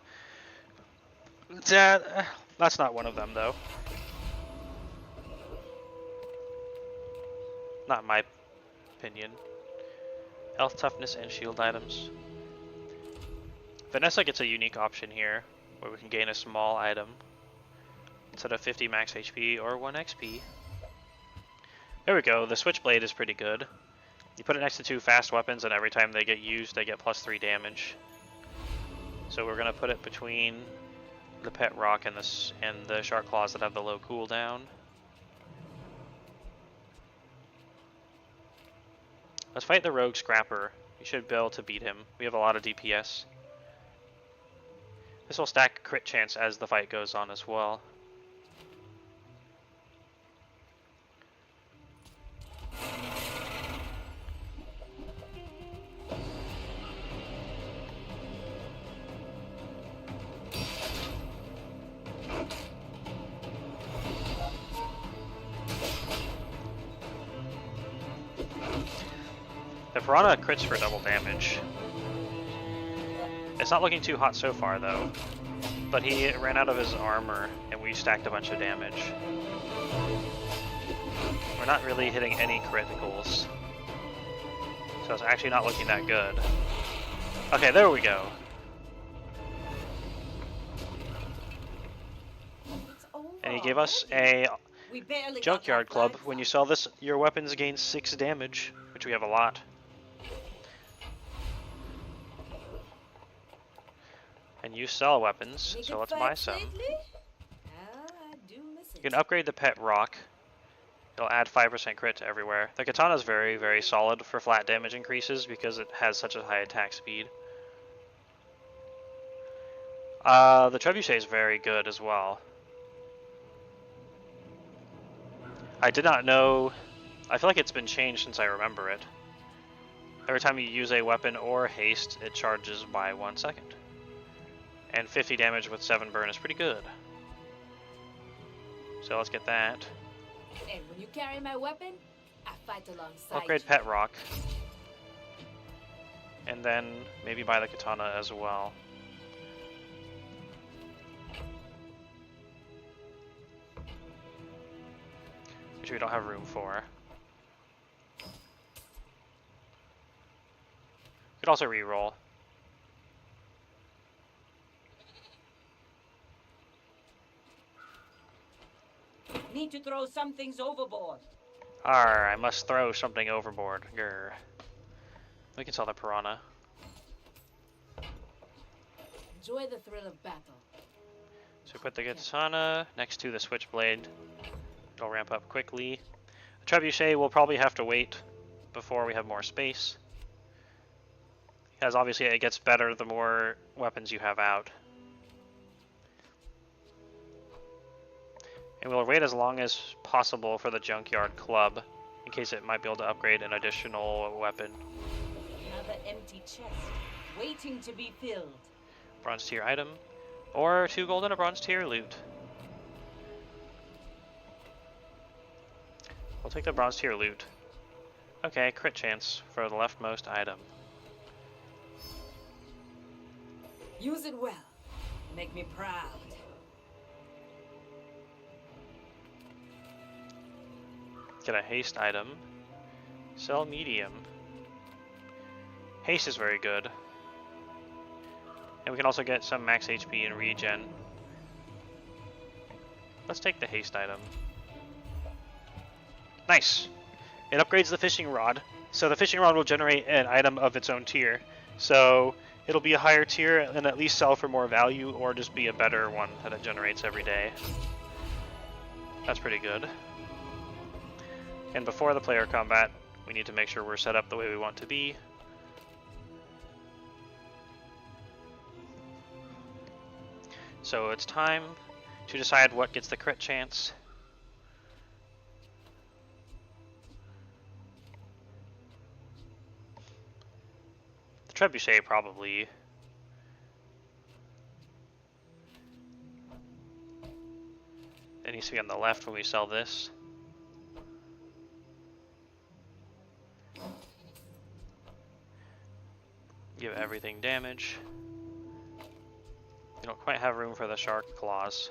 That's not one of them, though. Not in my opinion. Health, toughness, and shield items. Vanessa gets a unique option here, where we can gain a small item instead of 50 max HP or 1 XP. There we go, the Switchblade is pretty good. You put it next to 2 fast weapons, and every time they get used, they get +3 damage. So we're gonna put it between the Pet Rock and the Shark Claws that have the low cooldown. Let's fight the Rogue Scrapper. We should be able to beat him. We have a lot of DPS. This will stack crit chance as the fight goes on as well. The Piranha crits for double damage. It's not looking too hot so far though, but he ran out of his armor and we stacked a bunch of damage. We're not really hitting any criticals, so it's actually not looking that good. Okay, there we go.
It's over
And he gave us
already.
a
We barely got
Junkyard
that
Club.
flag
When you
fight.
sell this, your weapons gain 6 damage, which we have a lot. And you sell weapons,
Any
so
good
let's buy
fights
some.
lately? I do miss
You
it.
can upgrade the Pet Rock. It'll add 5% crit to everywhere. The Katana is very, very solid for flat damage increases because it has such a high attack speed. The Trebuchet is very good as well. I did not know... I feel like it's been changed since I remember it. Every time you use a weapon or haste, it charges by 1 second. And 50 damage with 7 burn is pretty good. So let's get that.
And when you carry my weapon, I fight alongside
Upgrade
you.
Pet Rock. And then maybe buy the Katana as well. Which we don't have room for. Could also reroll.
Need to throw some things overboard.
Arr, I must throw something overboard. Grr. We can sell the Piranha.
Enjoy the thrill of battle.
So we put the Katana next to the Switchblade. It'll ramp up quickly. The Trebuchet will probably have to wait before we have more space. Because obviously it gets better the more weapons you have out. And we'll wait as long as possible for the Junkyard Club, in case it might be able to upgrade an additional weapon.
Another empty chest, waiting to be filled.
Bronze tier item, or 2 gold and a bronze tier loot. We'll take the bronze tier loot. Okay, crit chance for the leftmost item.
Use it well. Make me proud.
Get a haste item. Sell medium. Haste is very good. And we can also get some max HP and regen. Let's take the haste item. Nice! It upgrades the fishing rod. So the fishing rod will generate an item of its own tier. So it'll be a higher tier and at least sell for more value, or just be a better one that it generates every day. That's pretty good. And before the player combat, we need to make sure we're set up the way we want to be. So it's time to decide what gets the crit chance. The trebuchet probably. It needs to be on the left when we sell this. Give everything damage. You don't quite have room for the shark claws.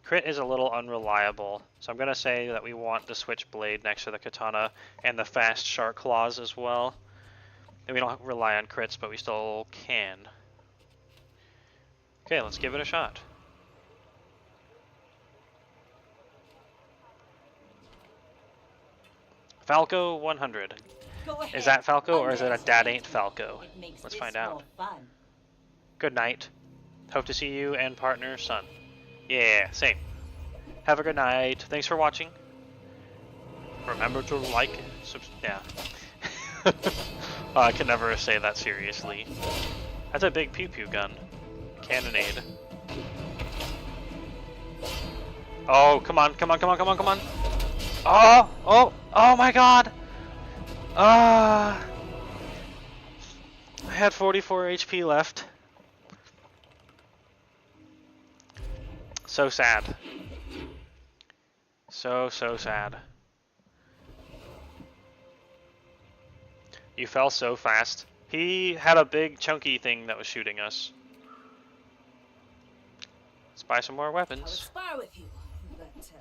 Crit is a little unreliable, so I'm going to say that we want the switchblade next to the katana and the fast shark claws as well. And we don't rely on crits, but we still can. Okay, let's give it a shot. Falco 100. Is that Falco or is it a Dad Ain't Falco? Let's find out. Good night. Hope to see you and partner Sun. Yeah, same. Have a good night. Thanks for watching. Remember to like, yeah. I can never say that seriously. That's a big pew pew gun. Cannonade. Oh, come on, come on, come on, come on, come on. Oh, oh, oh my god. I had 44 HP left. So sad. So sad. You fell so fast. He had a big chunky thing that was shooting us. Let's buy some more
I will
weapons.
spar with you, but this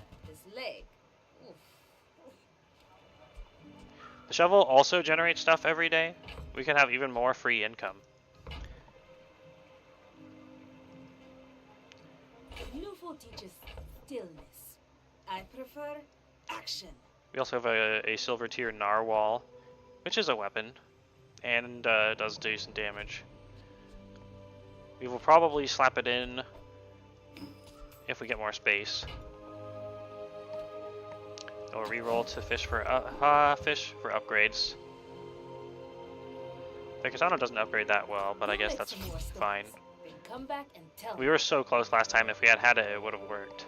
leg. Oof.
The shovel also generates stuff every day. We can have even more free income.
UFO teaches stillness. I prefer action.
We also have a silver tier narwhal, which is a weapon, and does decent damage. We will probably slap it in if we get more space. Or reroll to fish for upgrades. The katana doesn't upgrade that well, but I guess that's fine.
Then come back and tell
We were so close last time. If we had it, it would have worked.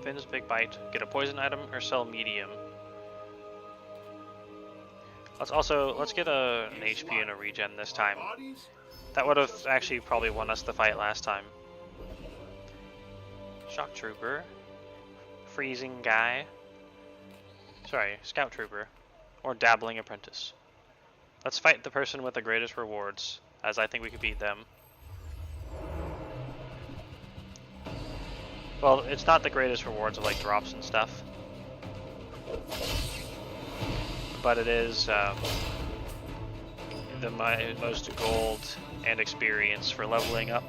Finn's big bite. Get a poison item or sell medium. Let's get an HP and a regen this time. That would have actually probably won us the fight last time. Shock Trooper. Freezing Guy. Sorry, Scout Trooper. Or Dabbling Apprentice. Let's fight the person with the greatest rewards, as I think we could beat them. Well, it's not the greatest rewards of like drops and stuff. But it is the most gold and experience for leveling up.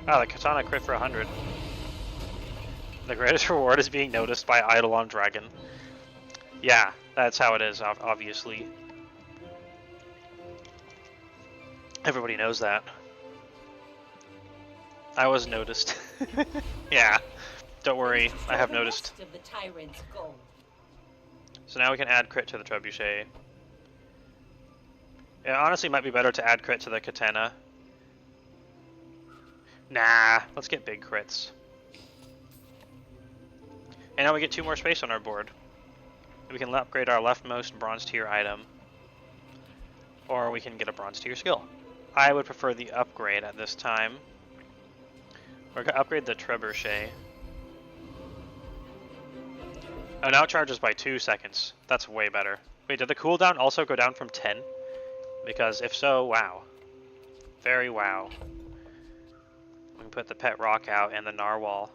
Ah, the katana crit for 100. The greatest reward is being noticed by Eidolon Dragon. Yeah, that's how it is, obviously. Everybody knows that. I was noticed. Yeah, don't worry, I have noticed.
Of the tyrant's gold.
So now we can add crit to the trebuchet. It honestly might be better to add crit to the katana. Nah, let's get big crits. And now we get 2 more space on our board. We can upgrade our leftmost bronze tier item. Or we can get a bronze tier skill. I would prefer the upgrade at this time. We're going to upgrade the trebuchet. Oh, now it charges by 2 seconds. That's way better. Wait, did the cooldown also go down from 10? Because if so, wow. Very wow. We can put the pet rock out and the narwhal.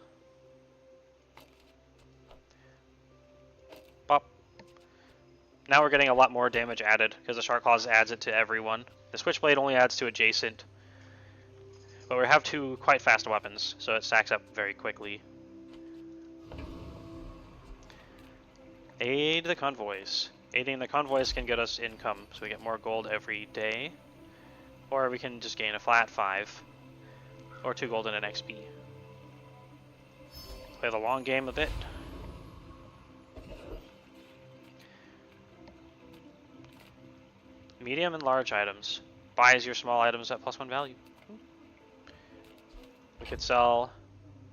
Bop. Now we're getting a lot more damage added because the Shark Claws adds it to everyone. The Switchblade only adds to adjacent. But we have 2 quite fast weapons, so it stacks up very quickly. Aid the convoys. Aiding the convoys can get us income, so we get more gold every day. Or we can just gain a flat 5. Or 2 gold and an XP. Play the long game a bit. Medium and large items. Buys your small items at +1 value. We could sell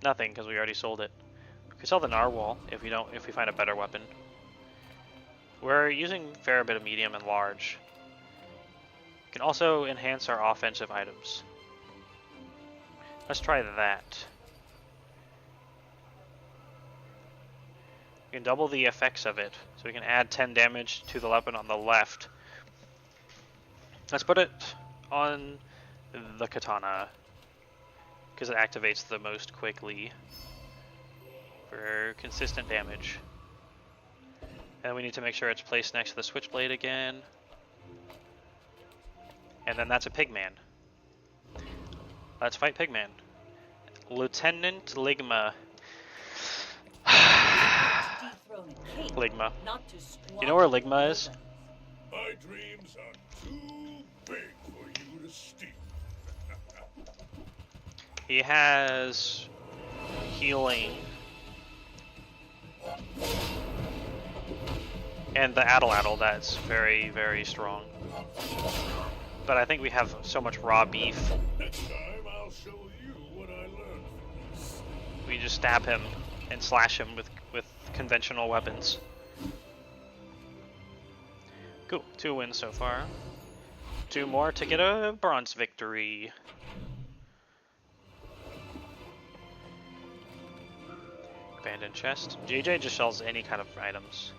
nothing because we already sold it. We could sell the narwhal if we find a better weapon. We're using a fair bit of medium and large. We can also enhance our offensive items. Let's try that. We can double the effects of it, so we can add 10 damage to the weapon on the left. Let's put it on the katana, because it activates the most quickly for consistent damage. And we need to make sure it's placed next to the switchblade again. And then that's a pigman. Let's fight pigman. Lieutenant Ligma. Ligma. You know where Ligma is?
My dreams are too big for you to steal.
He has healing. And the Addle-Addle, that's very, very strong. But I think we have so much raw beef.
Next time I'll show you what I learned from this.
We just stab him and slash him with conventional weapons. Cool, 2 wins so far. 2 more to get a bronze victory. Abandoned chest. JJ just sells any kind of items.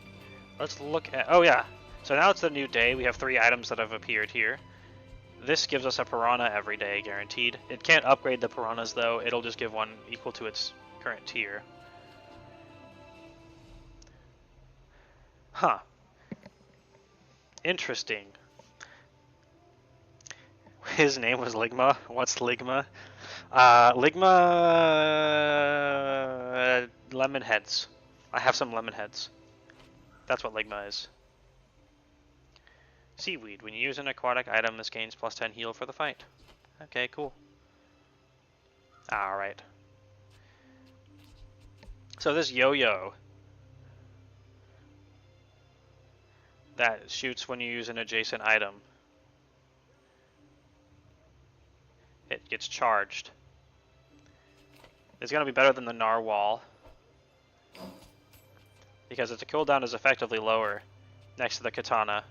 Let's look at... Oh yeah, so now it's the new day. We have 3 items that have appeared here. This gives us a piranha every day, guaranteed. It can't upgrade the piranhas though, it'll just give one equal to its current tier. Huh. Interesting. His name was Ligma. What's Ligma? Ligma... lemon heads. I have some lemon heads. That's what Ligma is. Seaweed. When you use an aquatic item, this gains +10 heal for the fight. Okay, cool. Alright. So this yo-yo that shoots when you use an adjacent item, it gets charged. It's going to be better than the narwhal because its cooldown is effectively lower next to the katana.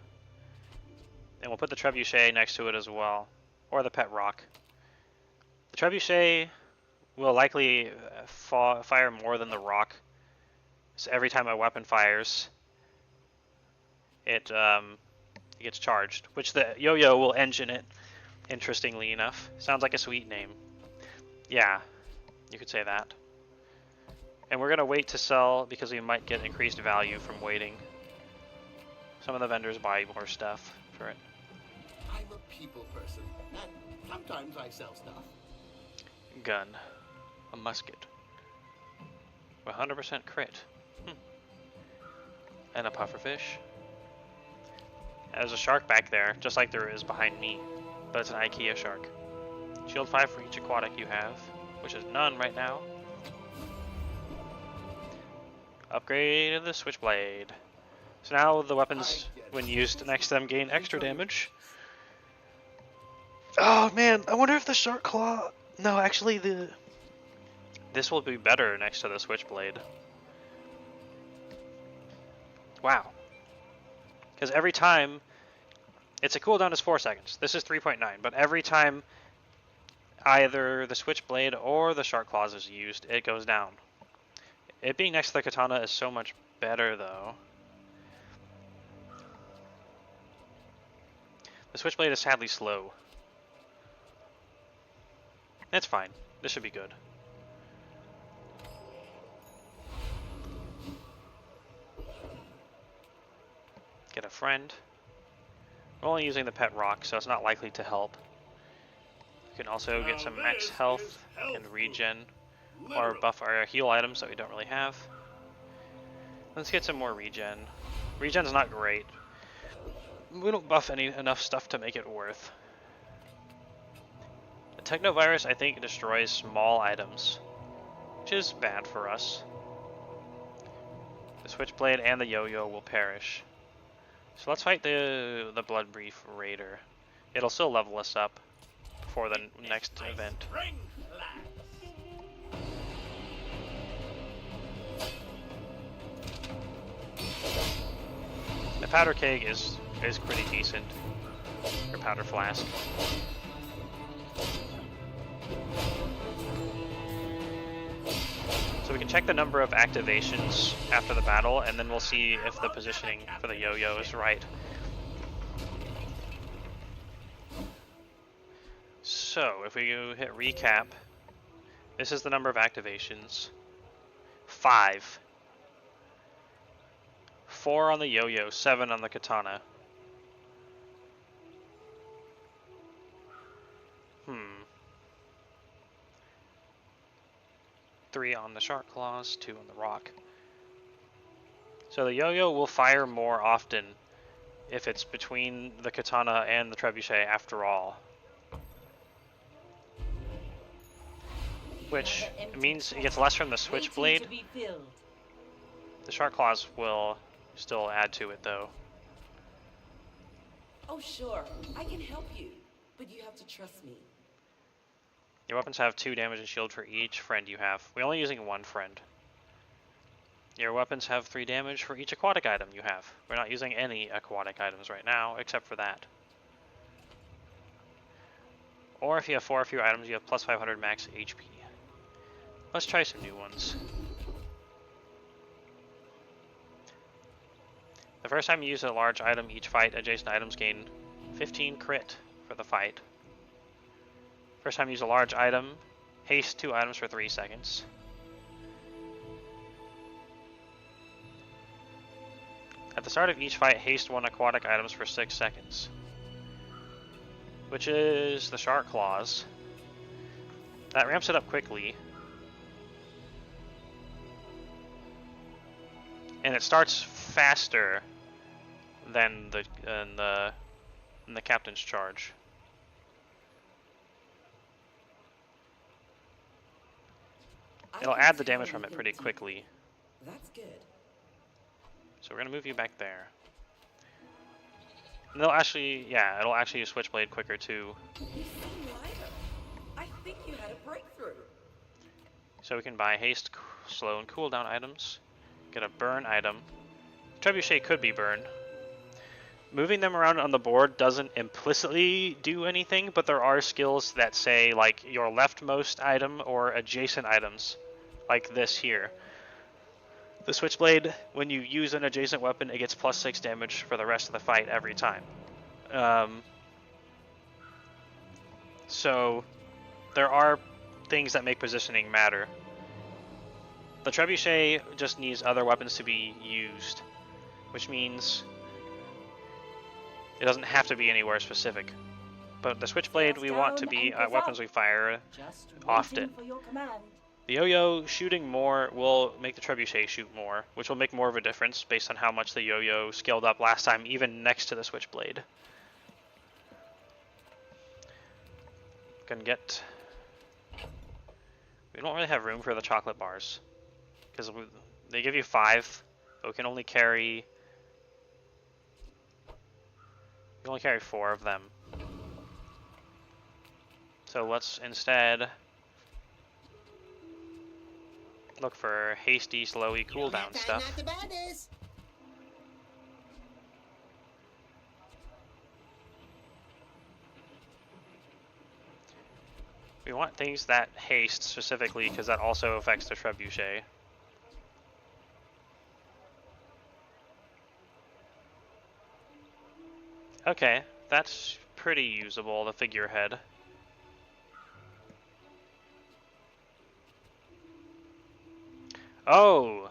And we'll put the trebuchet next to it as well, or the pet rock. The trebuchet will likely fire more than the rock, so every time a weapon fires, it gets charged, which the yo-yo will engine it, interestingly enough. Sounds like a sweet name. Yeah, you could say that. And we're going to wait to sell because we might get increased value from waiting. Some of the vendors buy more stuff for it.
I'm a people person, and sometimes I sell stuff.
Gun. A musket. 100% crit. And a pufferfish. There's a shark back there, just like there is behind me. but it's an IKEA shark. Shield 5 for each aquatic you have, which is none right now. Upgrade the Switchblade. So now the weapons, when used next to them, gain extra damage. Oh man, I wonder if the Shark Claw... No, actually this will be better next to the Switchblade. Wow. Because every time... Its cooldown is 4 seconds. This is 3.9, but every time either the Switchblade or the Shark Claws is used, it goes down. It being next to the Katana is so much better, though. The Switchblade is sadly slow. That's fine. This should be good. Get a friend. We're only using the pet rock, so it's not likely to help. You can also get some max health and regen, or buff our heal items that we don't really have. Let's get some more regen. Regen's not great. We don't buff enough stuff to make it worth. The Technovirus, I think, destroys small items, which is bad for us. The Switchblade and the Yo-Yo will perish. So let's fight the Bloodbrief Raider. It'll still level us up for the next event. The Powder Keg is pretty decent. Or Powder Flask. So we can check the number of activations after the battle, and then we'll see if the positioning for the Yo-Yo is right. So, if we hit recap, this is the number of activations. 5. 4 on the Yo-Yo, 7 on the Katana. Hmm. 3 on the Shark Claws, 2 on the Rock. So the Yo-Yo will fire more often if it's between the Katana and the Trebuchet after all. Which means it gets less from the Switchblade. The Shark Claws will still add to it though.
Oh sure, I can help you, but you have to trust me.
Your weapons have 2 damage and shield for each friend you have. We're only using 1 friend. Your weapons have 3 damage for each aquatic item you have. We're not using any aquatic items right now, except for that. Or if you have 4 or fewer items, you have plus 500 max HP. Let's try some new ones. The first time you use a large item, each fight, adjacent items gain 15 crit for the fight. First time you use a large item, haste 2 items for 3 seconds. At the start of each fight, haste 1 aquatic items for 6 seconds. Which is the Shark Claws. That ramps it up quickly. And it starts faster than the Captain's Charge. It'll add the damage from it pretty quickly.
That's good.
So we're gonna move you back there. And they'll actually, yeah, it'll actually use Switchblade quicker too.
You seem lighter. I think you had a breakthrough.
So we can buy haste, slow, and cooldown items. Get a burn item. Trebuchet could be burn. Moving them around on the board doesn't implicitly do anything, but there are skills that say like your leftmost item or adjacent items, like this here. The Switchblade, when you use an adjacent weapon, it gets plus 6 damage for the rest of the fight every time. So there are things that make positioning matter. The Trebuchet just needs other weapons to be used, which means it doesn't have to be anywhere specific. But the Switchblade we want to be weapons we fire often. The Yo-Yo shooting more will make the Trebuchet shoot more, which will make more of a difference based on how much the Yo-Yo scaled up last time, even next to the Switchblade. Can get... We don't really have room for the chocolate bars. Because they give you 5, but we can only carry... We can only carry 4 of them. So let's instead look for hasty, slowy cooldown stuff.
Not to buy this.
We want things that haste specifically because that also affects the trebuchet. Okay, that's pretty usable, the figurehead. Oh!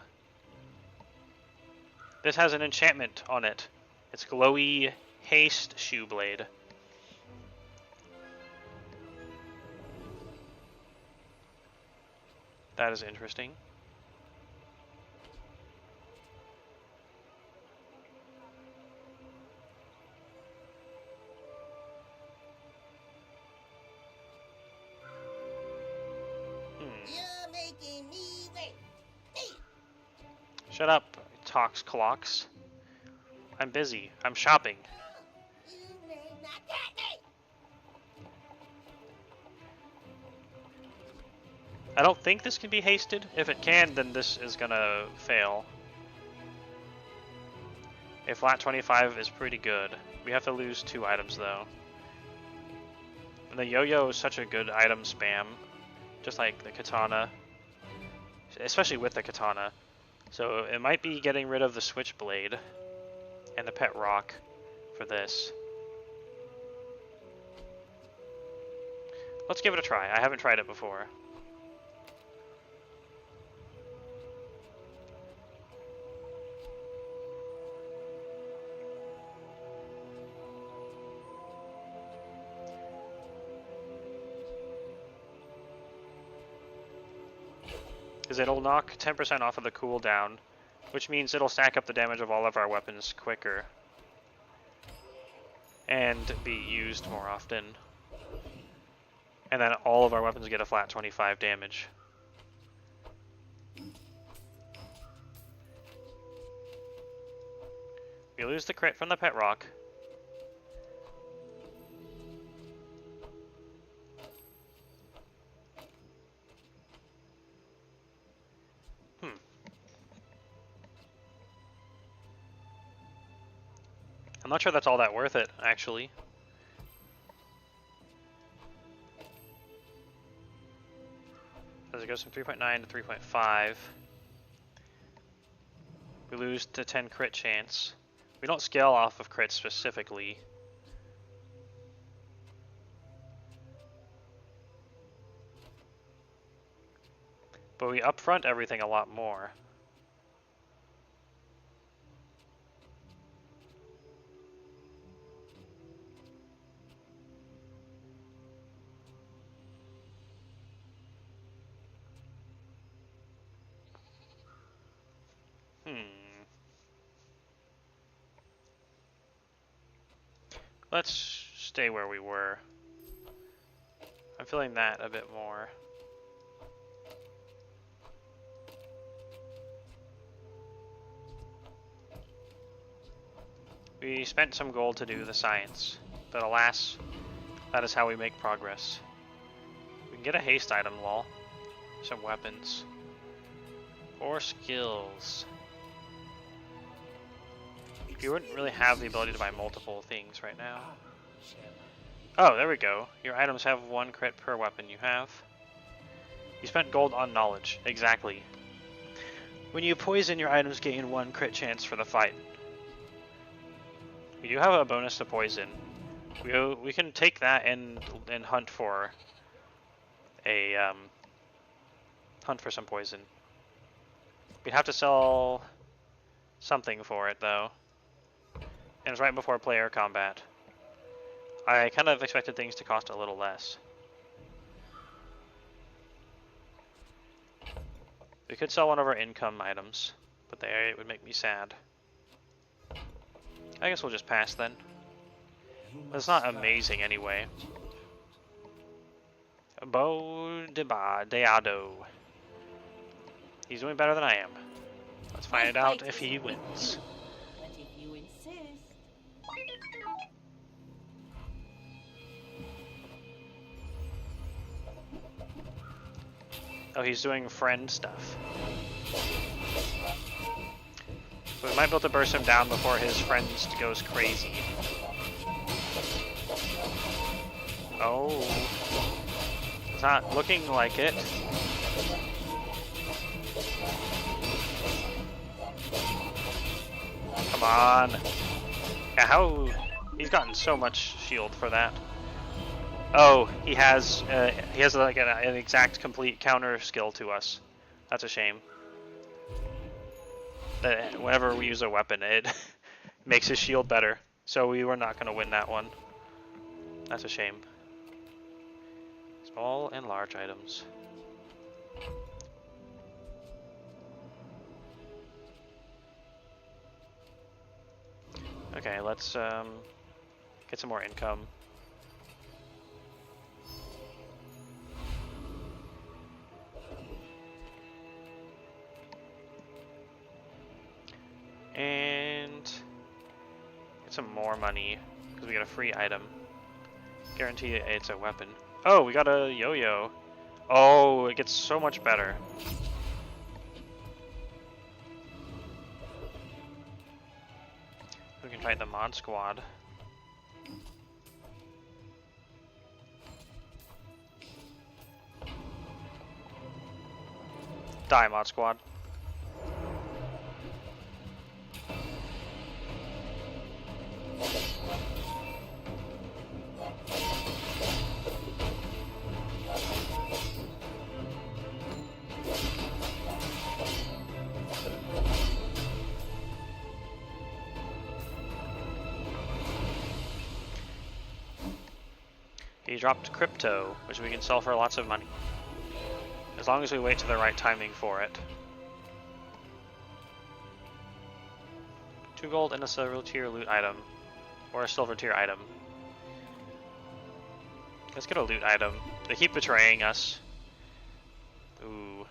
This has an enchantment on it. It's glowy haste shoe blade. That is interesting.
You're making me wait. Hey.
Shut up, Tox Clocks. I'm busy. I'm shopping.
You may not get me.
I don't think this can be hasted. If it can, then this is gonna fail. A flat 25 is pretty good. We have to lose 2 items though. And the yo-yo is such a good item spam. Just like the katana. Especially with the katana. So it might be getting rid of the switchblade and the pet rock for this. Let's give it a try. I haven't tried it before. Because it'll knock 10% off of the cooldown, which means it'll stack up the damage of all of our weapons quicker and be used more often. And then all of our weapons get a flat 25 damage. We lose the crit from the pet rock. I'm not sure that's all that worth it, actually. As it goes from 3.9 to 3.5. We lose to 10 crit chance. We don't scale off of crits specifically. But we upfront everything a lot more. Let's stay where we were. I'm feeling that a bit more. We spent some gold to do the science, but alas, that is how we make progress. We can get a haste item, lol. Some weapons. Or skills. You wouldn't really have the ability to buy multiple things right now. Oh, there we go. Your items have 1 crit per weapon you have. You spent gold on knowledge. Exactly. When you poison, your items gain 1 crit chance for the fight. We do have a bonus to poison. We can take that and hunt for a hunt for some poison. We'd have to sell something for it though. And it's right before player combat. I kind of expected things to cost a little less. We could sell one of our income items, but it would make me sad. I guess we'll just pass then. It's not amazing anyway. Bo Deado. He's doing better than I am. Let's find out if he wins.
But if you insist.
Oh, he's doing friend stuff. So we might be able to burst him down before his friend goes crazy. Oh. It's not looking like it. Come on. Yeah, how... He's gotten so much shield for that. Oh, he has like an exact complete counter skill to us. That's a shame. That whenever we use a weapon, it makes his shield better. So we were not going to win that one. That's a shame. Small and large items. Okay, let's get some more income. And get some more money because we get a free item. Guarantee it's a weapon. Oh, we got a yo-yo. Oh, it gets so much better. We can fight the mod squad. Die, mod squad. He dropped crypto, which we can sell for lots of money. As long as we wait to the right timing for it. 2 gold and a silver tier loot item. Or a silver tier item. Let's get a loot item. They keep betraying us. Ooh.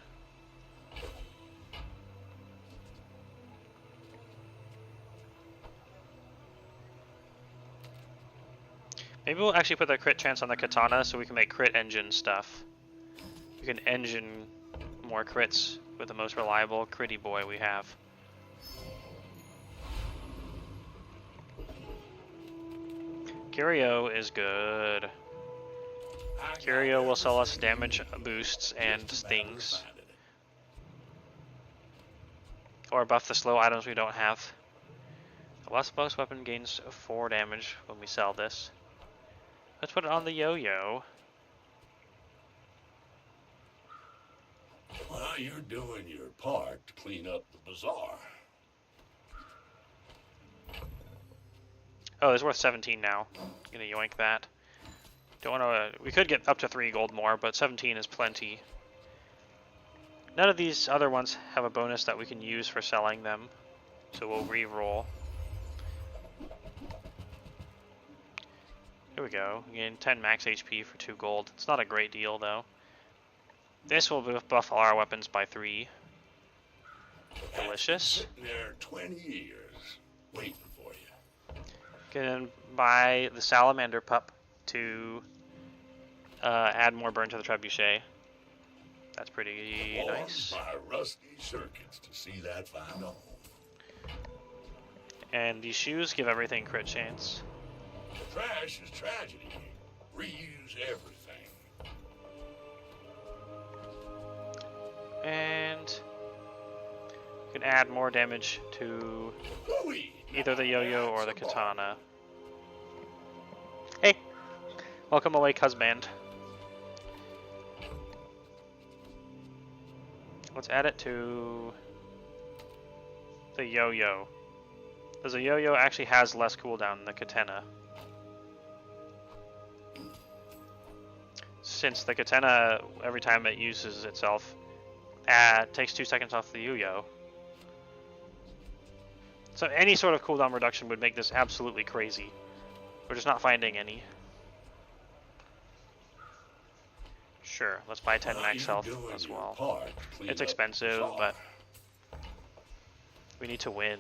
Maybe we'll actually put the crit chance on the katana so we can make crit engine stuff. We can engine more crits with the most reliable critty boy we have. Curio is good. Curio will sell us damage boosts and things. Or buff the slow items we don't have. The less boss weapon gains 4 damage when we sell this. Let's put it on the yo-yo.
Well, you're doing your part to clean up the bazaar.
Oh, it's worth 17 now. Gonna yoink that. Don't wanna. We could get up to 3 gold more, but 17 is plenty. None of these other ones have a bonus that we can use for selling them, so we'll re-roll. Here we go. Again, 10 max HP for 2 gold. It's not a great deal though. This will buff all our weapons by 3. Delicious.
Sitting there 20 years, waiting for you.
Can buy the salamander pup to add more burn to the trebuchet. That's pretty nice.
My rusty circuits to see that find home.
And these shoes give everything crit chance.
Trash is tragedy. Reuse everything.
And you can add more damage to either the yo-yo or the katana. Hey! Welcome away, Cuzband. Let's add it to the yo-yo. Because the yo-yo actually has less cooldown than the katana. Since the katana, every time it uses itself, takes 2 seconds off the yo-yo. So any sort of cooldown reduction would make this absolutely crazy. We're just not finding any. Sure, let's buy 10 max health
Doing
as
your
well.
part to clean
It's
up
expensive,
Bizaar.
but we need to win.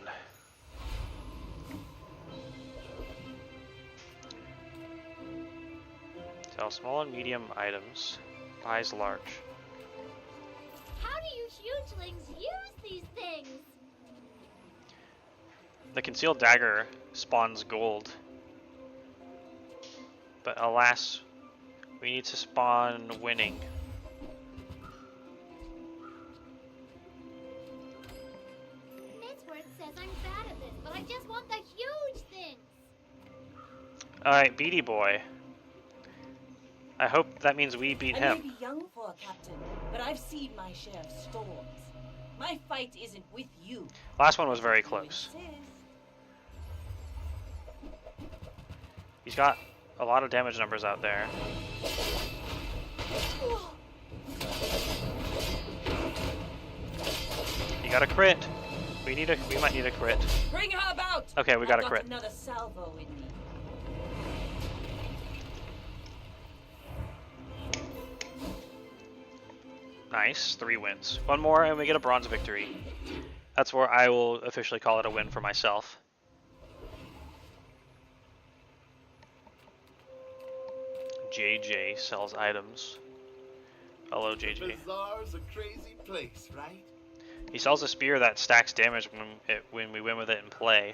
Sell small and medium items. Buys large.
How do you hugelings use these things?
The concealed dagger spawns gold. But alas, we need to spawn winning.
Midsworth says I'm bad at this, but I just want the huge things.
Alright, Beady Boy. I hope that means we beat
I
him.
may be young for a captain, but I've seen my share of storms. My fight isn't with you.
Last one was very close. He's got a lot of damage numbers out there. He got a crit. We might need a crit.
Bring her about.
Okay, we got a
I've
crit.
Another salvo in me.
Nice, 3 wins. One more and we get a bronze victory. That's where I will officially call it a win for myself. JJ sells items. Hello, JJ.
Bizaar's a crazy place, right?
He sells a spear that stacks damage when we win with it in play.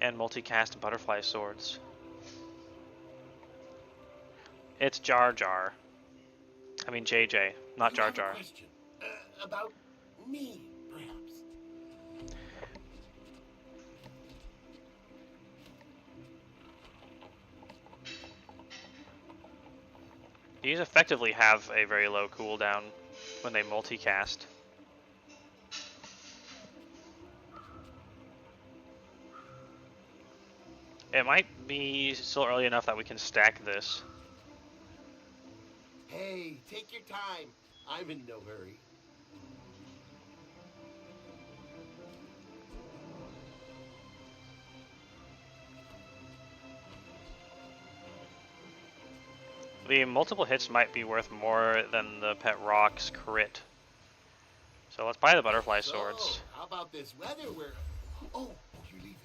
And multicast butterfly swords. It's Jar Jar. I mean JJ, not Jar
I have a
Jar.
question. About me, perhaps.
These effectively have a very low cooldown when they multicast. It might be still early enough that we can stack this.
Hey, take your time. I'm in no hurry.
The multiple hits might be worth more than the Pet Rock's crit. So let's buy the butterfly swords.
So, how about this weather where... Oh, you're leaving.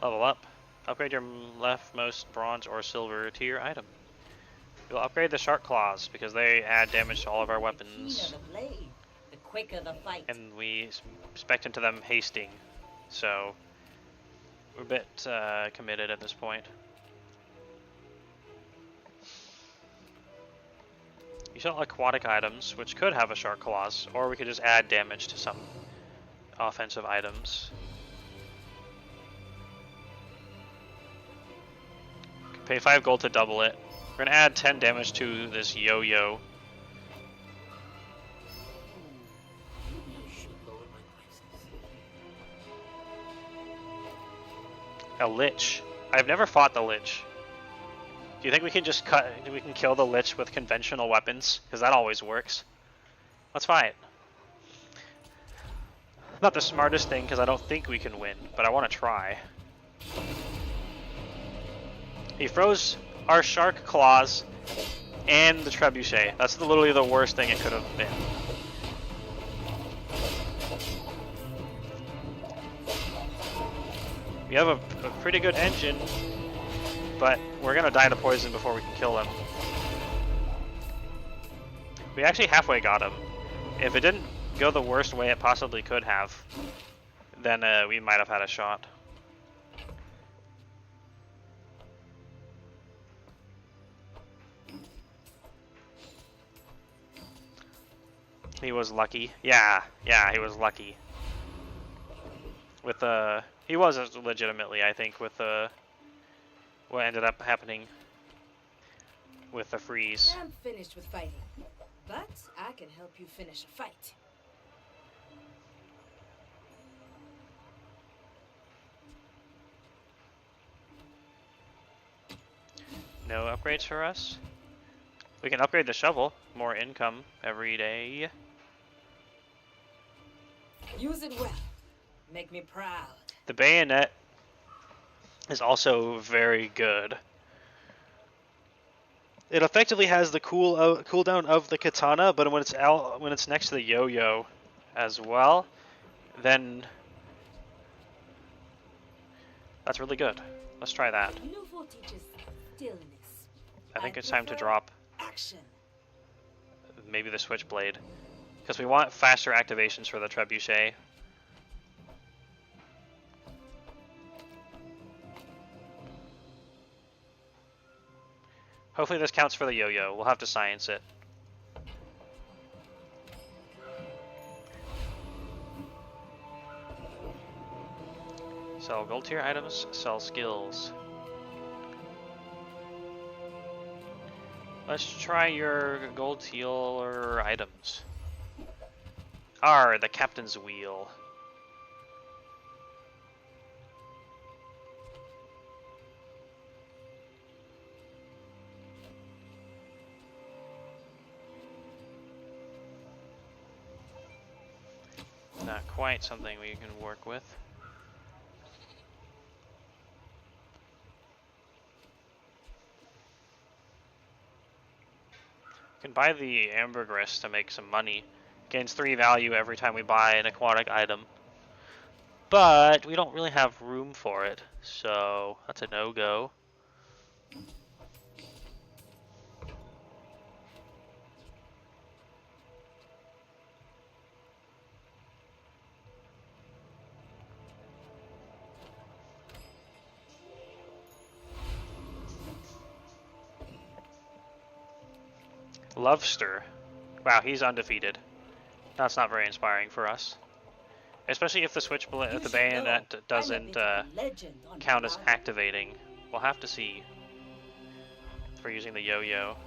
Level up. Upgrade your leftmost bronze or silver tier item. You'll upgrade the shark claws because they add damage to all of our
The
weapons.
keener the blade, the quicker the fight.
And we spec into them hasting. So we're a bit committed at this point. You sell aquatic items, which could have a shark claws, or we could just add damage to some offensive items. Pay 5 gold to double it. We're gonna add 10 damage to this yo-yo.
You should lower my prices.
A lich. I've never fought the lich. Do you think we can just kill the lich with conventional weapons? Because that always works. Let's fight. Not the smartest thing because I don't think we can win, but I want to try. He froze our shark claws and the trebuchet. That's literally the worst thing it could have been. We have a pretty good engine, but we're gonna die to poison before we can kill him. We actually halfway got him. If it didn't go the worst way it possibly could have, then we might have had a shot. He was lucky. Yeah, he was lucky. With he was legitimately, I think, with what ended up happening with the freeze.
I'm finished with fighting, but I can help you finish a fight.
No upgrades for us. We can upgrade the shovel. More income every day.
Use it well. Make me proud.
The bayonet is also very good. It effectively has the cooldown of the katana, but when it's next to the yo-yo as well, then that's really good. Let's try that.
Nouveau teaches stillness.
I think it's time to
prefer
drop
action.
maybe the switchblade, because we want faster activations for the trebuchet. Hopefully this counts for the yo-yo. We'll have to science it. Sell gold tier items, sell skills. Let's try your gold tier items. The captain's wheel. Not quite something we can work with. We can buy the ambergris to make some money. Gains 3 value every time we buy an aquatic item. But we don't really have room for it, so that's a no-go. Lovester. Wow, he's undefeated. That's not very inspiring for us. Especially if the if the bayonet doesn't count as activating. We'll have to see if we're using the yo-yo.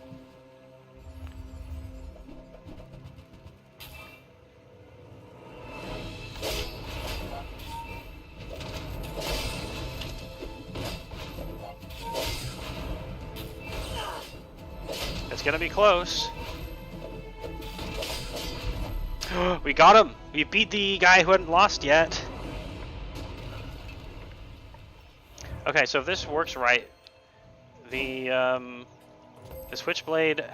It's gonna be close. We got him! We beat the guy who hadn't lost yet. Okay, so if this works right, the switchblade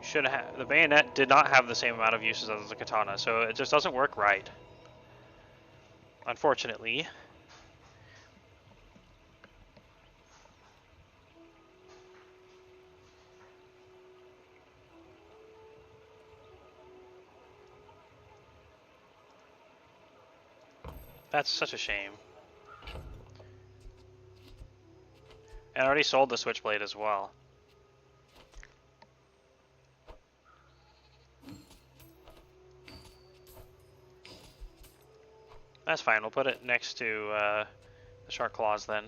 should have, the bayonet did not have the same amount of uses as the katana, so it just doesn't work right. Unfortunately. That's such a shame. And I already sold the switchblade as well. That's fine, we'll put it next to the shark claws then.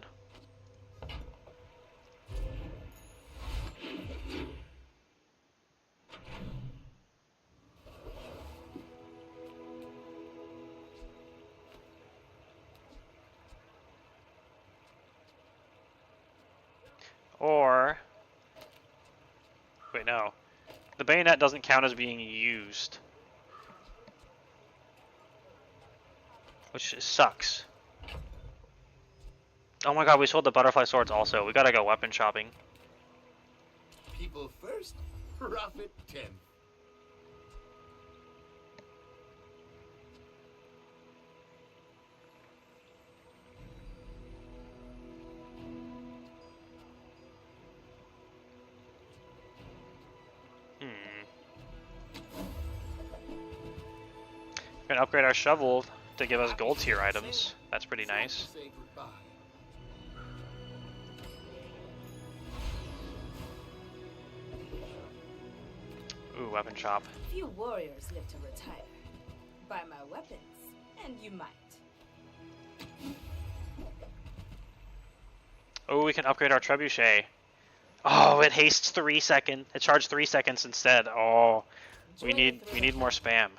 Or, wait, no. The bayonet doesn't count as being used. Which sucks. Oh my god, we sold the butterfly swords also. We gotta go weapon shopping.
People first, profit 10.
We're gonna upgrade our shovel to give us gold tier items. That's pretty nice.
Say goodbye.
Ooh, weapon shop.
Few warriors live to retire. Buy my weapons, and you might.
Oh, we can upgrade our trebuchet. Oh, it hastes 3 seconds. It charged 3 seconds instead. Oh, we need more spam.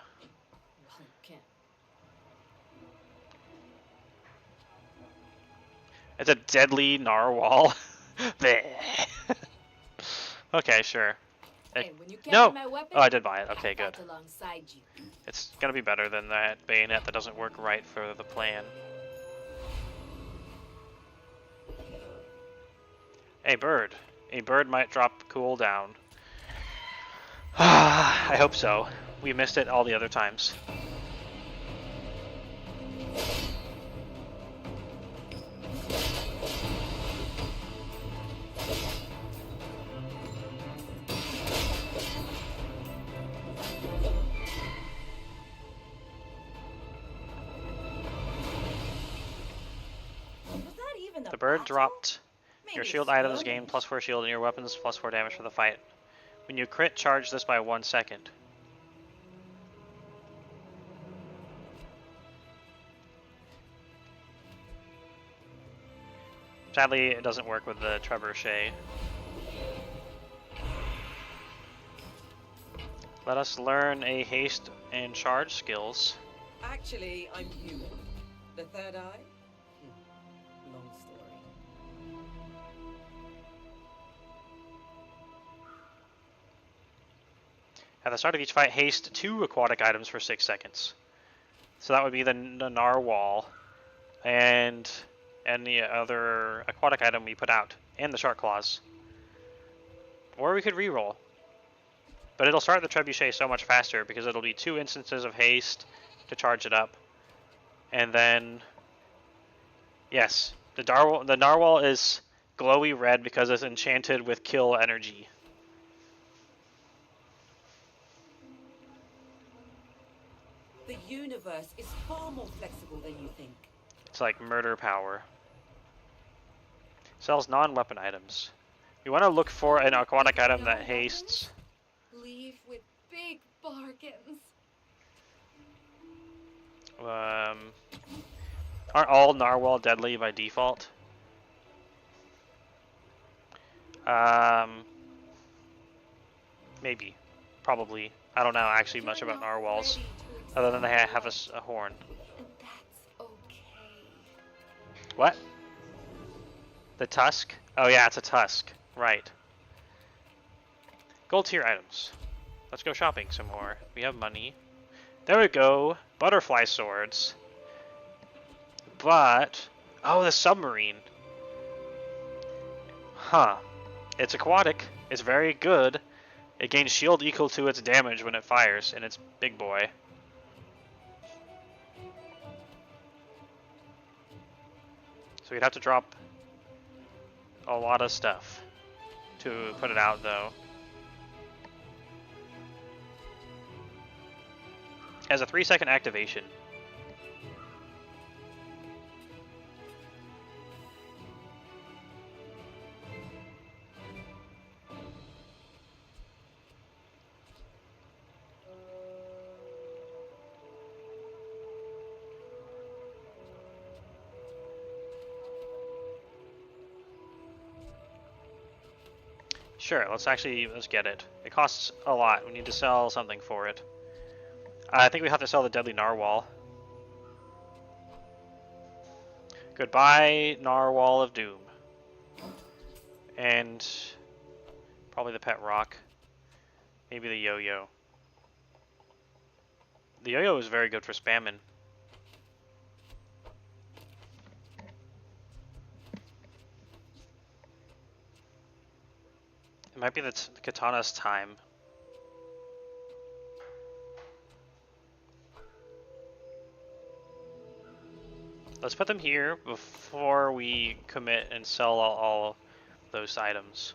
It's a deadly narwhal. Okay, sure. It-
And when you get
no!
my weapon,
Oh, I did buy it. Okay,
I
good.
fight alongside you.
It's gonna be better than that bayonet that doesn't work right for the plan. A bird. A bird might drop cooldown. I hope so. We missed it all the other times.
Was that even a
The bird
battle?
dropped
Maybe
your
a
shield items
skirmish.
gain +4 shield and your weapons +4 damage for the fight. When you crit, charge this by 1 second. Sadly, it doesn't work with the trebuchet. Let us learn a haste and charge skills.
Actually, I'm human. The third eye? Long story.
At the start of each fight, haste 2 aquatic items for 6 seconds. So that would be the narwhal and any other aquatic item we put out, and the shark claws. Or we could reroll. But it'll start the trebuchet so much faster because it'll be 2 instances of haste to charge it up. And then, yes, the narwhal is glowy red because it's enchanted with kill energy.
The universe is far more flexible than you think.
It's like murder power. Sells non-weapon items. You want to look for an aquatic item that hastes.
Leave with big bargains.
Aren't all narwhal deadly by default? Maybe. Probably. I don't know actually much about narwhals, other than they have a horn.
And that's okay.
What? The tusk? Oh yeah, it's a tusk. Right. Gold tier items. Let's go shopping some more. We have money. There we go. Butterfly swords. But... oh, the submarine. Huh. It's aquatic. It's very good. It gains shield equal to its damage when it fires, and it's big boy. So we'd have to drop a lot of stuff to put it out, though. It has a 3-second activation. Sure, let's get it. It costs a lot. We need to sell something for it. I think we have to sell the deadly narwhal. Goodbye, narwhal of doom. And probably the pet rock. Maybe the yo-yo. The yo-yo is very good for spamming. It might be the katana's time. Let's put them here before we commit and sell all those items.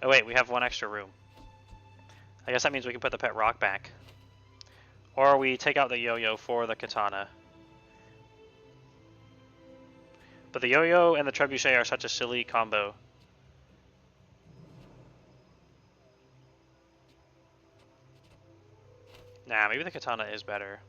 Oh wait, we have 1 extra room. I guess that means we can put the pet rock back. Or we take out the yo-yo for the katana. But the yo-yo and the trebuchet are such a silly combo. Nah, maybe the katana is better.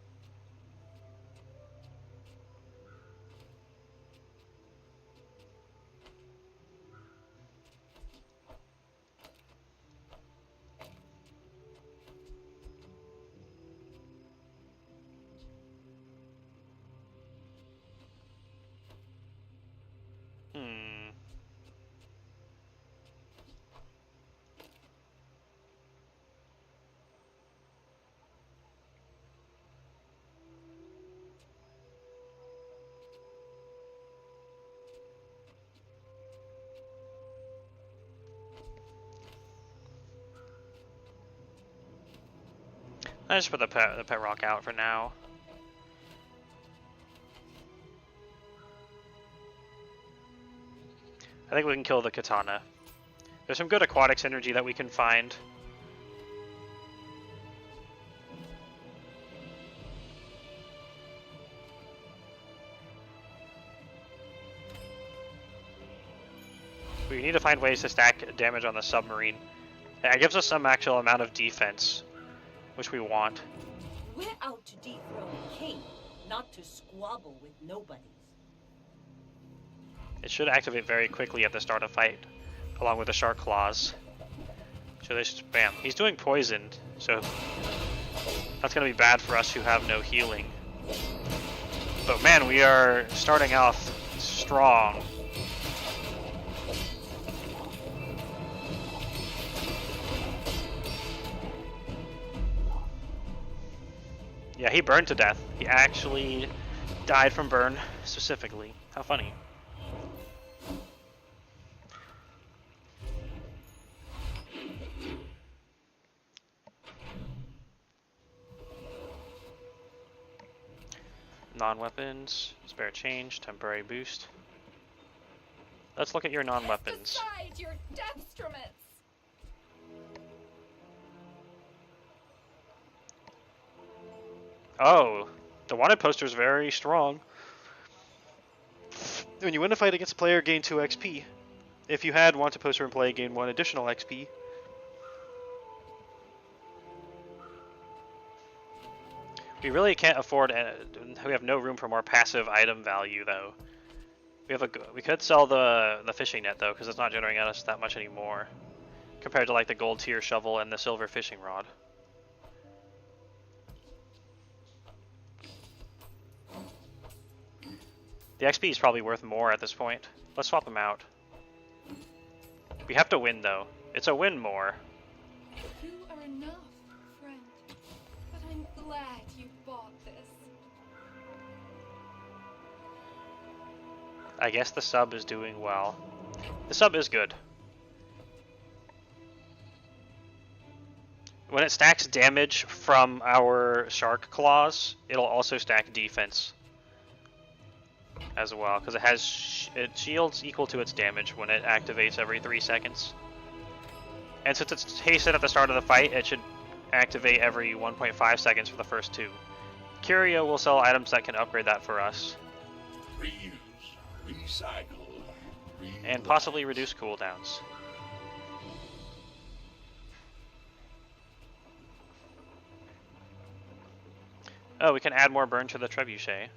I just put the pet rock out for now. I think we can kill the katana. There's some good aquatic synergy that we can find. We need to find ways to stack damage on the submarine. It gives us some actual amount of defense, which we want.
We're out to dethrone a king, not to squabble with nobodies.
It should activate very quickly at the start of fight, along with the shark claws. So they just, bam. He's doing poisoned, so that's going to be bad for us who have no healing. But man, we are starting off strong. Yeah, he burned to death. He actually died from burn, specifically. How funny. Non-weapons, spare change, temporary boost. Let's look at your non-weapons.
Decide your deathstroments.
Oh, the wanted poster is very strong. When you win a fight against a player, gain 2 XP. If you had wanted poster in play, gain 1 additional XP. We really can't afford. We have no room for more passive item value, though. We could sell the fishing net though, because it's not generating us that much anymore, compared to like the gold tier shovel and the silver fishing rod. The XP is probably worth more at this point. Let's swap them out. We have to win though. It's a win more.
You are enough, friend. But I'm glad you bought this.
I guess the sub is doing well. The sub is good. When it stacks damage from our shark claws, it'll also stack defense as well, because it shields equal to its damage when it activates every 3 seconds. And since it's hasted at the start of the fight, it should activate every 1.5 seconds for the first 2. Curio will sell items that can upgrade that for us.
Reuse, recycle,
and possibly reduce cooldowns. Oh, we can add more burn to the trebuchet.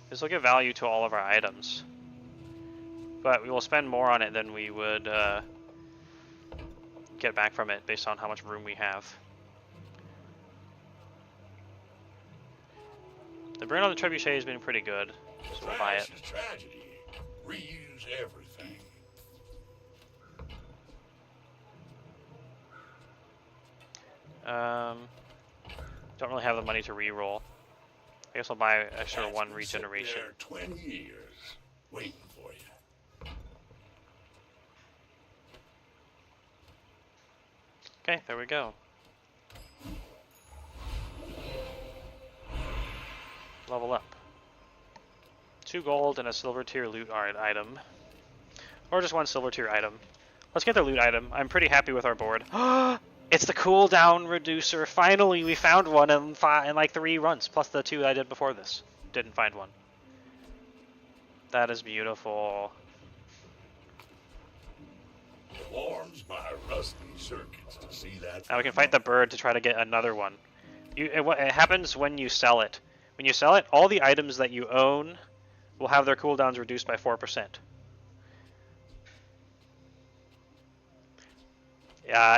This will give value to all of our items, but we will spend more on it than we would get back from it based on how much room we have. The burn on the trebuchet has been pretty good, so we'll buy it.
Tragedy. Reuse everything.
Don't really have the money to re-roll. I guess I'll buy extra 1 regeneration.
There 20 years waiting for you.
Okay, there we go. Level up. 2 gold and a silver tier loot item. Or just 1 silver tier item. Let's get the loot item. I'm pretty happy with our board. It's the cooldown reducer. Finally, we found one in like 3 runs, plus the 2 I did before this. Didn't find one. That is beautiful.
Warms my rusty circuits to see that.
Now we can fight the bird to try to get another one. It happens when you sell it. When you sell it, all the items that you own will have their cooldowns reduced by 4%.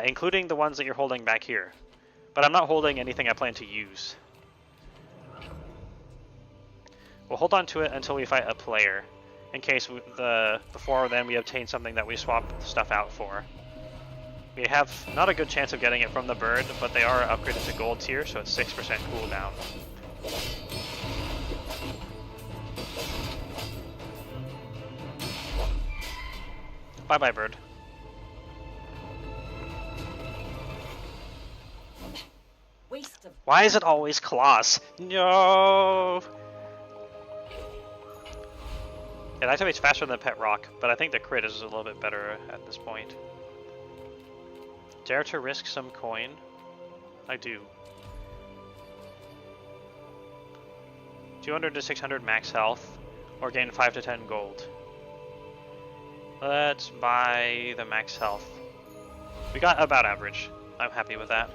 Including the ones that you're holding back here. But I'm not holding anything I plan to use. We'll hold on to it until we fight a player, in case before then we obtain something that we swap stuff out for. We have not a good chance of getting it from the bird, but they are upgraded to gold tier, so it's 6% cooldown. Bye-bye, bird.
must have.
Why is it always claws? No! It activates faster than Pet Rock, but I think the crit is a little bit better at this point. Dare to risk some coin? I do. 200 to 600 max health, or gain 5 to 10 gold. Let's buy the max health. We got about average. I'm happy with that.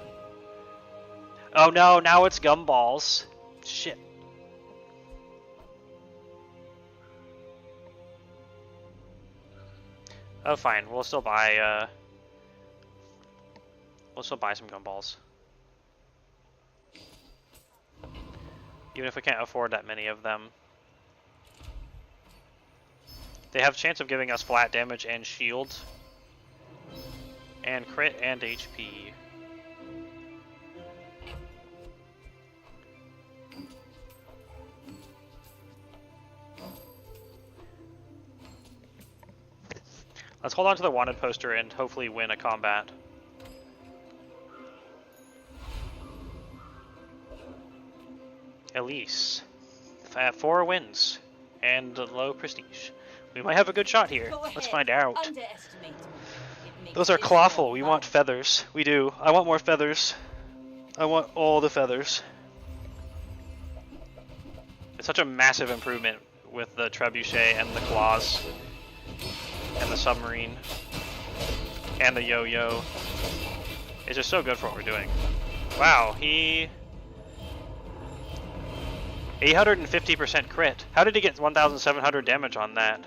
Oh no, now it's gumballs. Shit. Oh fine, we'll still buy some gumballs. Even if we can't afford that many of them. They have a chance of giving us flat damage and shield. And crit and HP. Let's hold on to the wanted poster and hopefully win a combat. Elise. 4 wins. And low prestige. We might have a good shot here. Let's find out.
Underestimate.
Those are clawful. We want feathers. We do. I want more feathers. I want all the feathers. It's such a massive improvement with the trebuchet and the claws. And the submarine. And the yo-yo. It's just so good for what we're doing. Wow, he... 850% crit. How did he get 1,700 damage on that?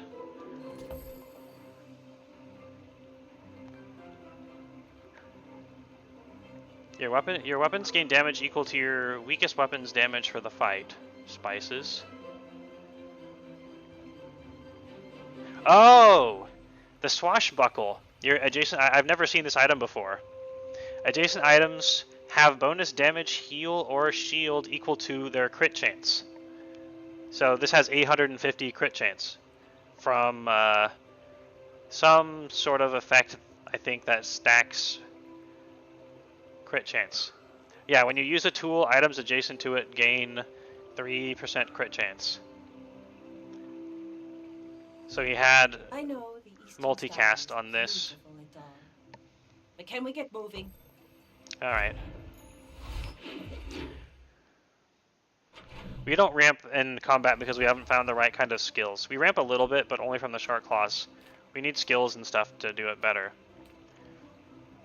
Your weapons gain damage equal to your weakest weapon's damage for the fight. Spices. Oh! The swashbuckle. Your adjacent. I've never seen this item before. Adjacent items have bonus damage, heal, or shield equal to their crit chance. So this has 850 crit chance from some sort of effect. I think that stacks crit chance. Yeah, when you use a tool, items adjacent to it gain 3% crit chance. So he had multicast on this.
But can we get moving?
Alright. We don't ramp in combat because we haven't found the right kind of skills. We ramp a little bit, but only from the shark claws. We need skills and stuff to do it better.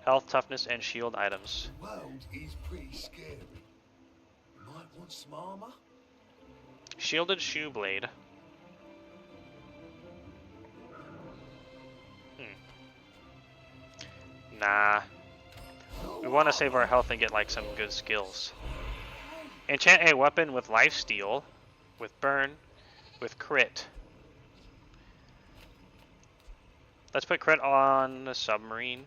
Health, toughness, and shield items.
The world is pretty scary. You might want some armor.
Shielded shoe blade. Nah. We want to save our health and get like some good skills. Enchant a weapon with lifesteal, with burn, with crit. Let's put crit on the submarine.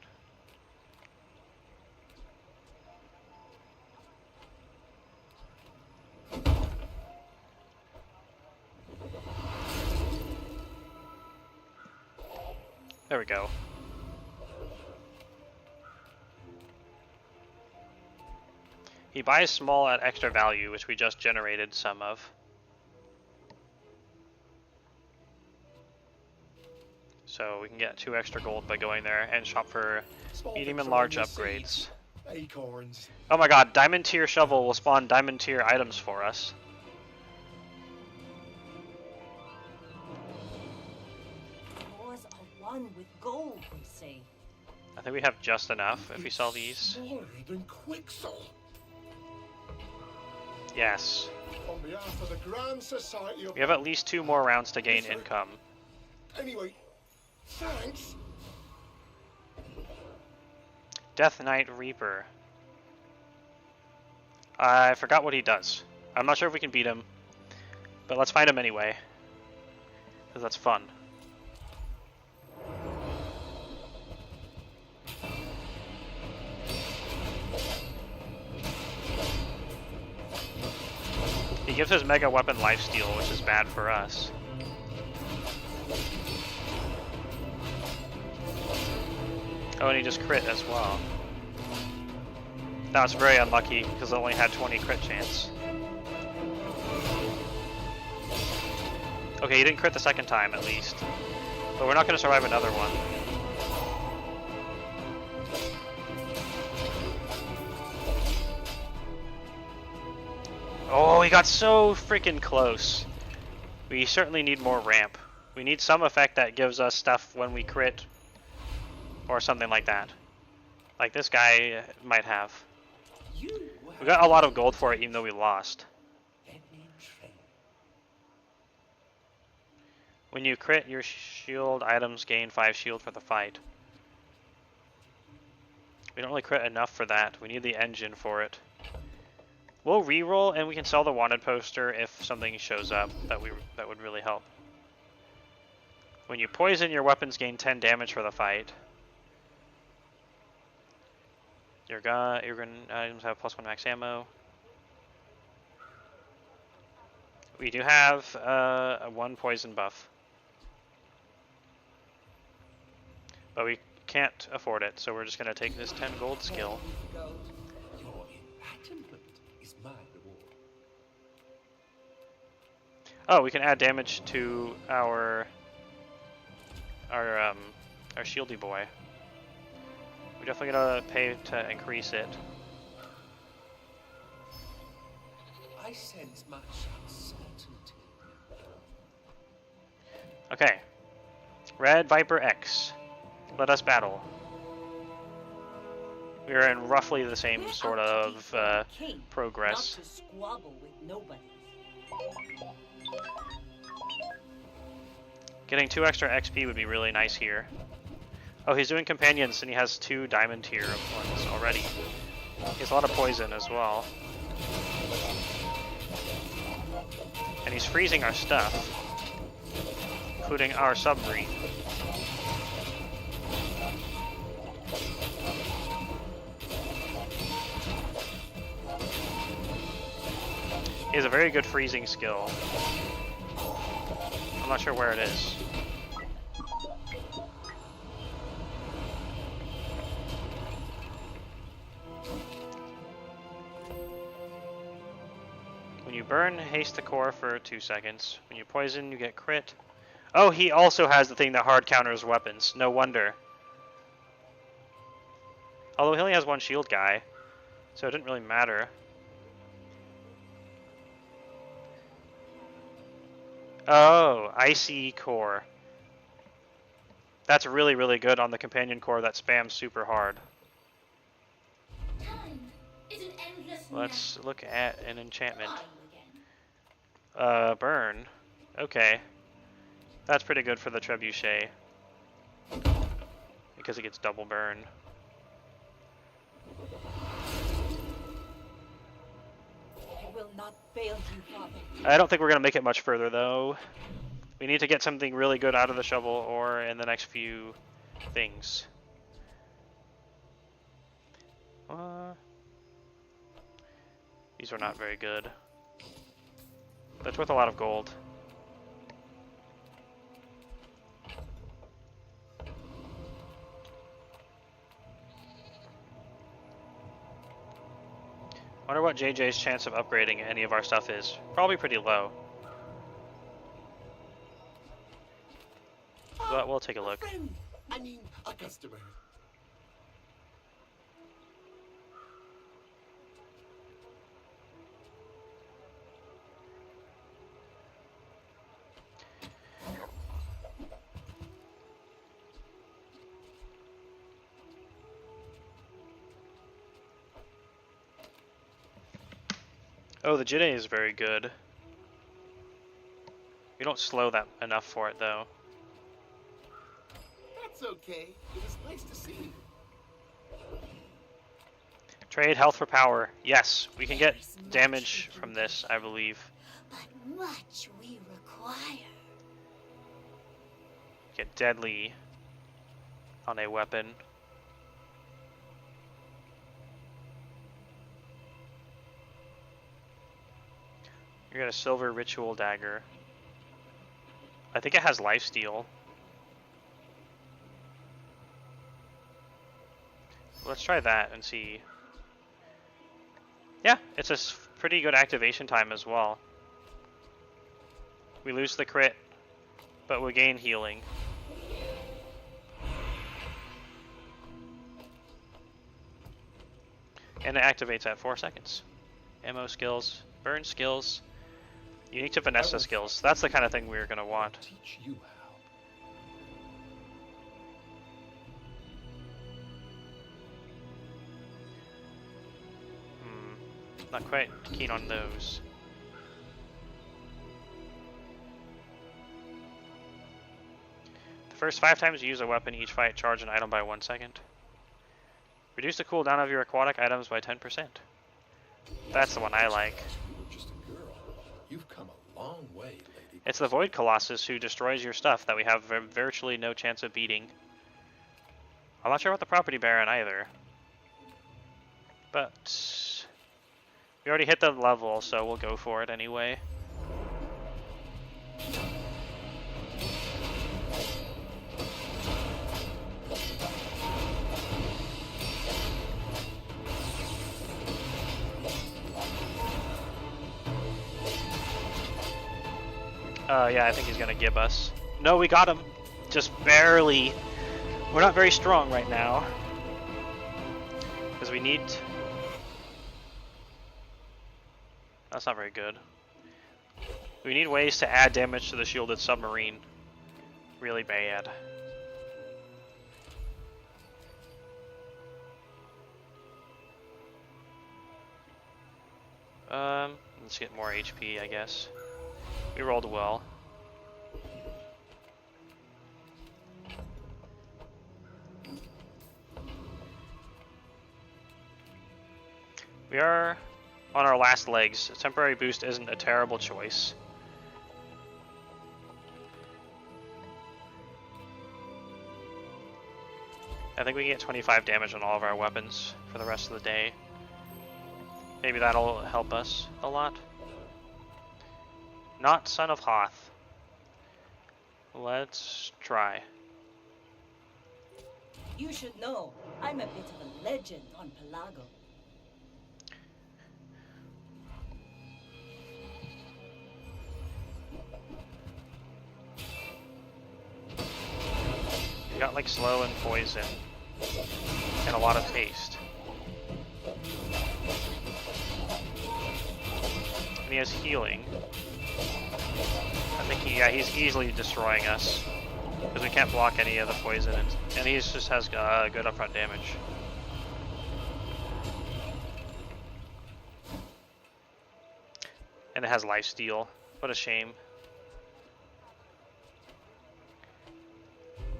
There we go. He buys small at extra value, which we just generated some of. So we can get 2 extra gold by going there and shop for medium and large upgrades.
Acorns.
Oh my god, diamond tier shovel will spawn diamond tier items for us.
Wars are won with gold, they say.
I think we have just enough if we sell these.
Smaller than Quixel.
Yes.
On behalf of the Grand Society of...
We have at least 2 more rounds to gain income.
Anyway, thanks.
Death Knight Reaper. I forgot what he does. I'm not sure if we can beat him, but let's find him anyway, because that's fun. He gives his mega weapon lifesteal, which is bad for us. Oh, and he just crit as well. That was very unlucky because it only had 20 crit chance. Okay, he didn't crit the second time at least. But we're not going to survive another one. Oh, he got so freaking close. We certainly need more ramp. We need some effect that gives us stuff when we crit. Or something like that. Like this guy might have. We got a lot of gold for it even though we lost. When you crit, your shield items gain 5 shield for the fight. We don't really crit enough for that. We need the engine for it. We'll reroll and we can sell the wanted poster if something shows up that would really help. When you poison, your weapons gain 10 damage for the fight. Your gun items have +1 max ammo. We do have a 1 poison buff. But we can't afford it, so we're just going to take this 10 gold skill.
Your enlightenment is my reward.
Oh, we can add damage to our shieldy boy. We're definitely going to pay to increase it.
I sense much uncertainty.
Okay. Red Viper X. Let us battle. We are in roughly the same sort of progress.
Not to squabble with nobody.
Getting 2 extra XP would be really nice here. Oh, he's doing companions and he has 2 diamond tier ones already. He has a lot of poison as well. And he's freezing our stuff, including our submarine. He has a very good freezing skill. I'm not sure where it is. When you burn, haste the core for 2 seconds. When you poison, you get crit. Oh, he also has the thing that hard counters weapons. No wonder. Although he only has 1 shield guy, so it didn't really matter. Oh, icy core. That's really, really good on the companion core that spams super hard.
Time is an endless
Let's look at an enchantment.
again.
Burn. Okay. That's pretty good for the trebuchet. Because it gets double burn.
I will not fail you, Father.
I don't think we're going to make it much further, though. We need to get something really good out of the shovel or in the next few things. These are not very good. That's worth a lot of gold. Wonder what JJ's chance of upgrading any of our stuff is. Probably pretty low. But we'll take a look.
Friend, I mean, a customer.
Oh, the Jide is very good. We don't slow that enough for it, though.
That's okay. It was nice to see you.
Trade health for power. Yes, we can get damage from this, I believe.
But much we require.
Get deadly on a weapon. You got a silver ritual dagger. I think it has lifesteal. Let's try that and see. Yeah, it's a pretty good activation time as well. We lose the crit, but we gain healing. And it activates at 4 seconds. Ammo skills, burn skills, unique to Vanessa skills. That's the kind of thing we're going to want.
Teach you how.
Not quite keen on those. The first 5 times you use a weapon each fight, charge an item by 1 second. Reduce the cooldown of your aquatic items by 10%. That's the one I like.
You're just a girl. You've come a long way, lady.
It's the Void Colossus who destroys your stuff that we have virtually no chance of beating. I'm not sure about the Property Baron either. But we already hit the level, so we'll go for it anyway. Yeah, I think he's gonna give us. No, we got him. Just barely. We're not very strong right now. Because we need... That's not very good. We need ways to add damage to the shielded submarine. Really bad. Let's get more HP, I guess. We rolled well. We are on our last legs. A temporary boost isn't a terrible choice. I think we can get 25 damage on all of our weapons for the rest of the day. Maybe that'll help us a lot. Not Son of Hoth. Let's try.
You should know, I'm a bit of a legend on Pelago.
We got like slow and poison. And a lot of taste. And he has healing. I think he's easily destroying us. Because we can't block any of the poison. And he just has good upfront damage. And it has lifesteal. What a shame.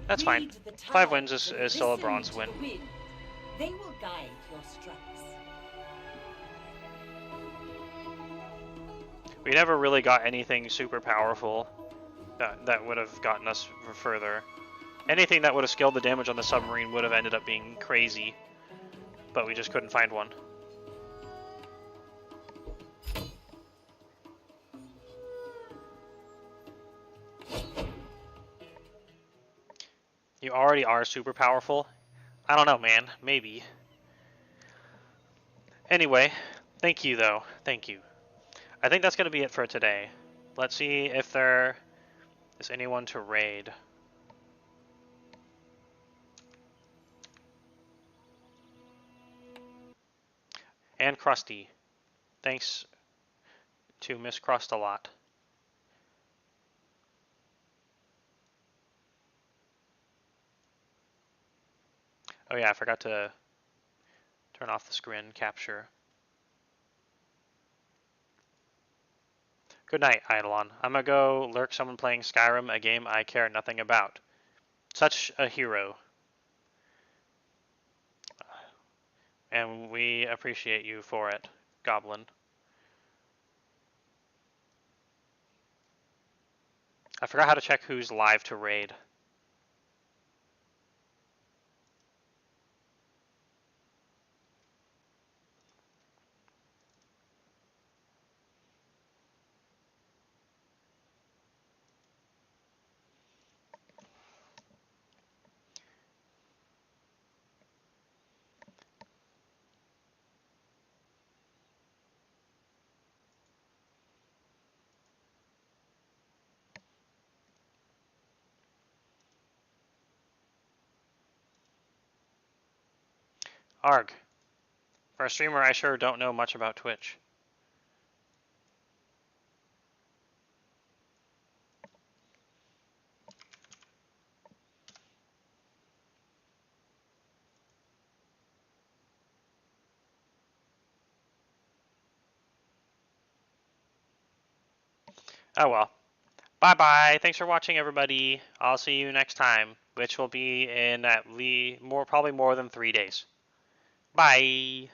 That's fine. 5 wins is still a bronze win.
They will guide your strikes.
We never really got anything super powerful that would have gotten us further. Anything that would have scaled the damage on the submarine would have ended up being crazy, but we just couldn't find one. You already are super powerful? I don't know, man. Maybe. Anyway, thank you, though. Thank you. I think that's going to be it for today. Let's see if there is anyone to raid. And Krusty. Thanks to Miss Crust a lot. Oh yeah, I forgot to turn off the screen capture. Good night, Eidolon. I'm gonna go lurk someone playing Skyrim, a game I care nothing about. Such a hero. And we appreciate you for it, Goblin. I forgot how to check who's live to raid. Arg. For a streamer, I sure don't know much about Twitch. Oh well. Bye-bye. Thanks for watching, everybody. I'll see you next time, which will be in probably more than 3 days. Bye.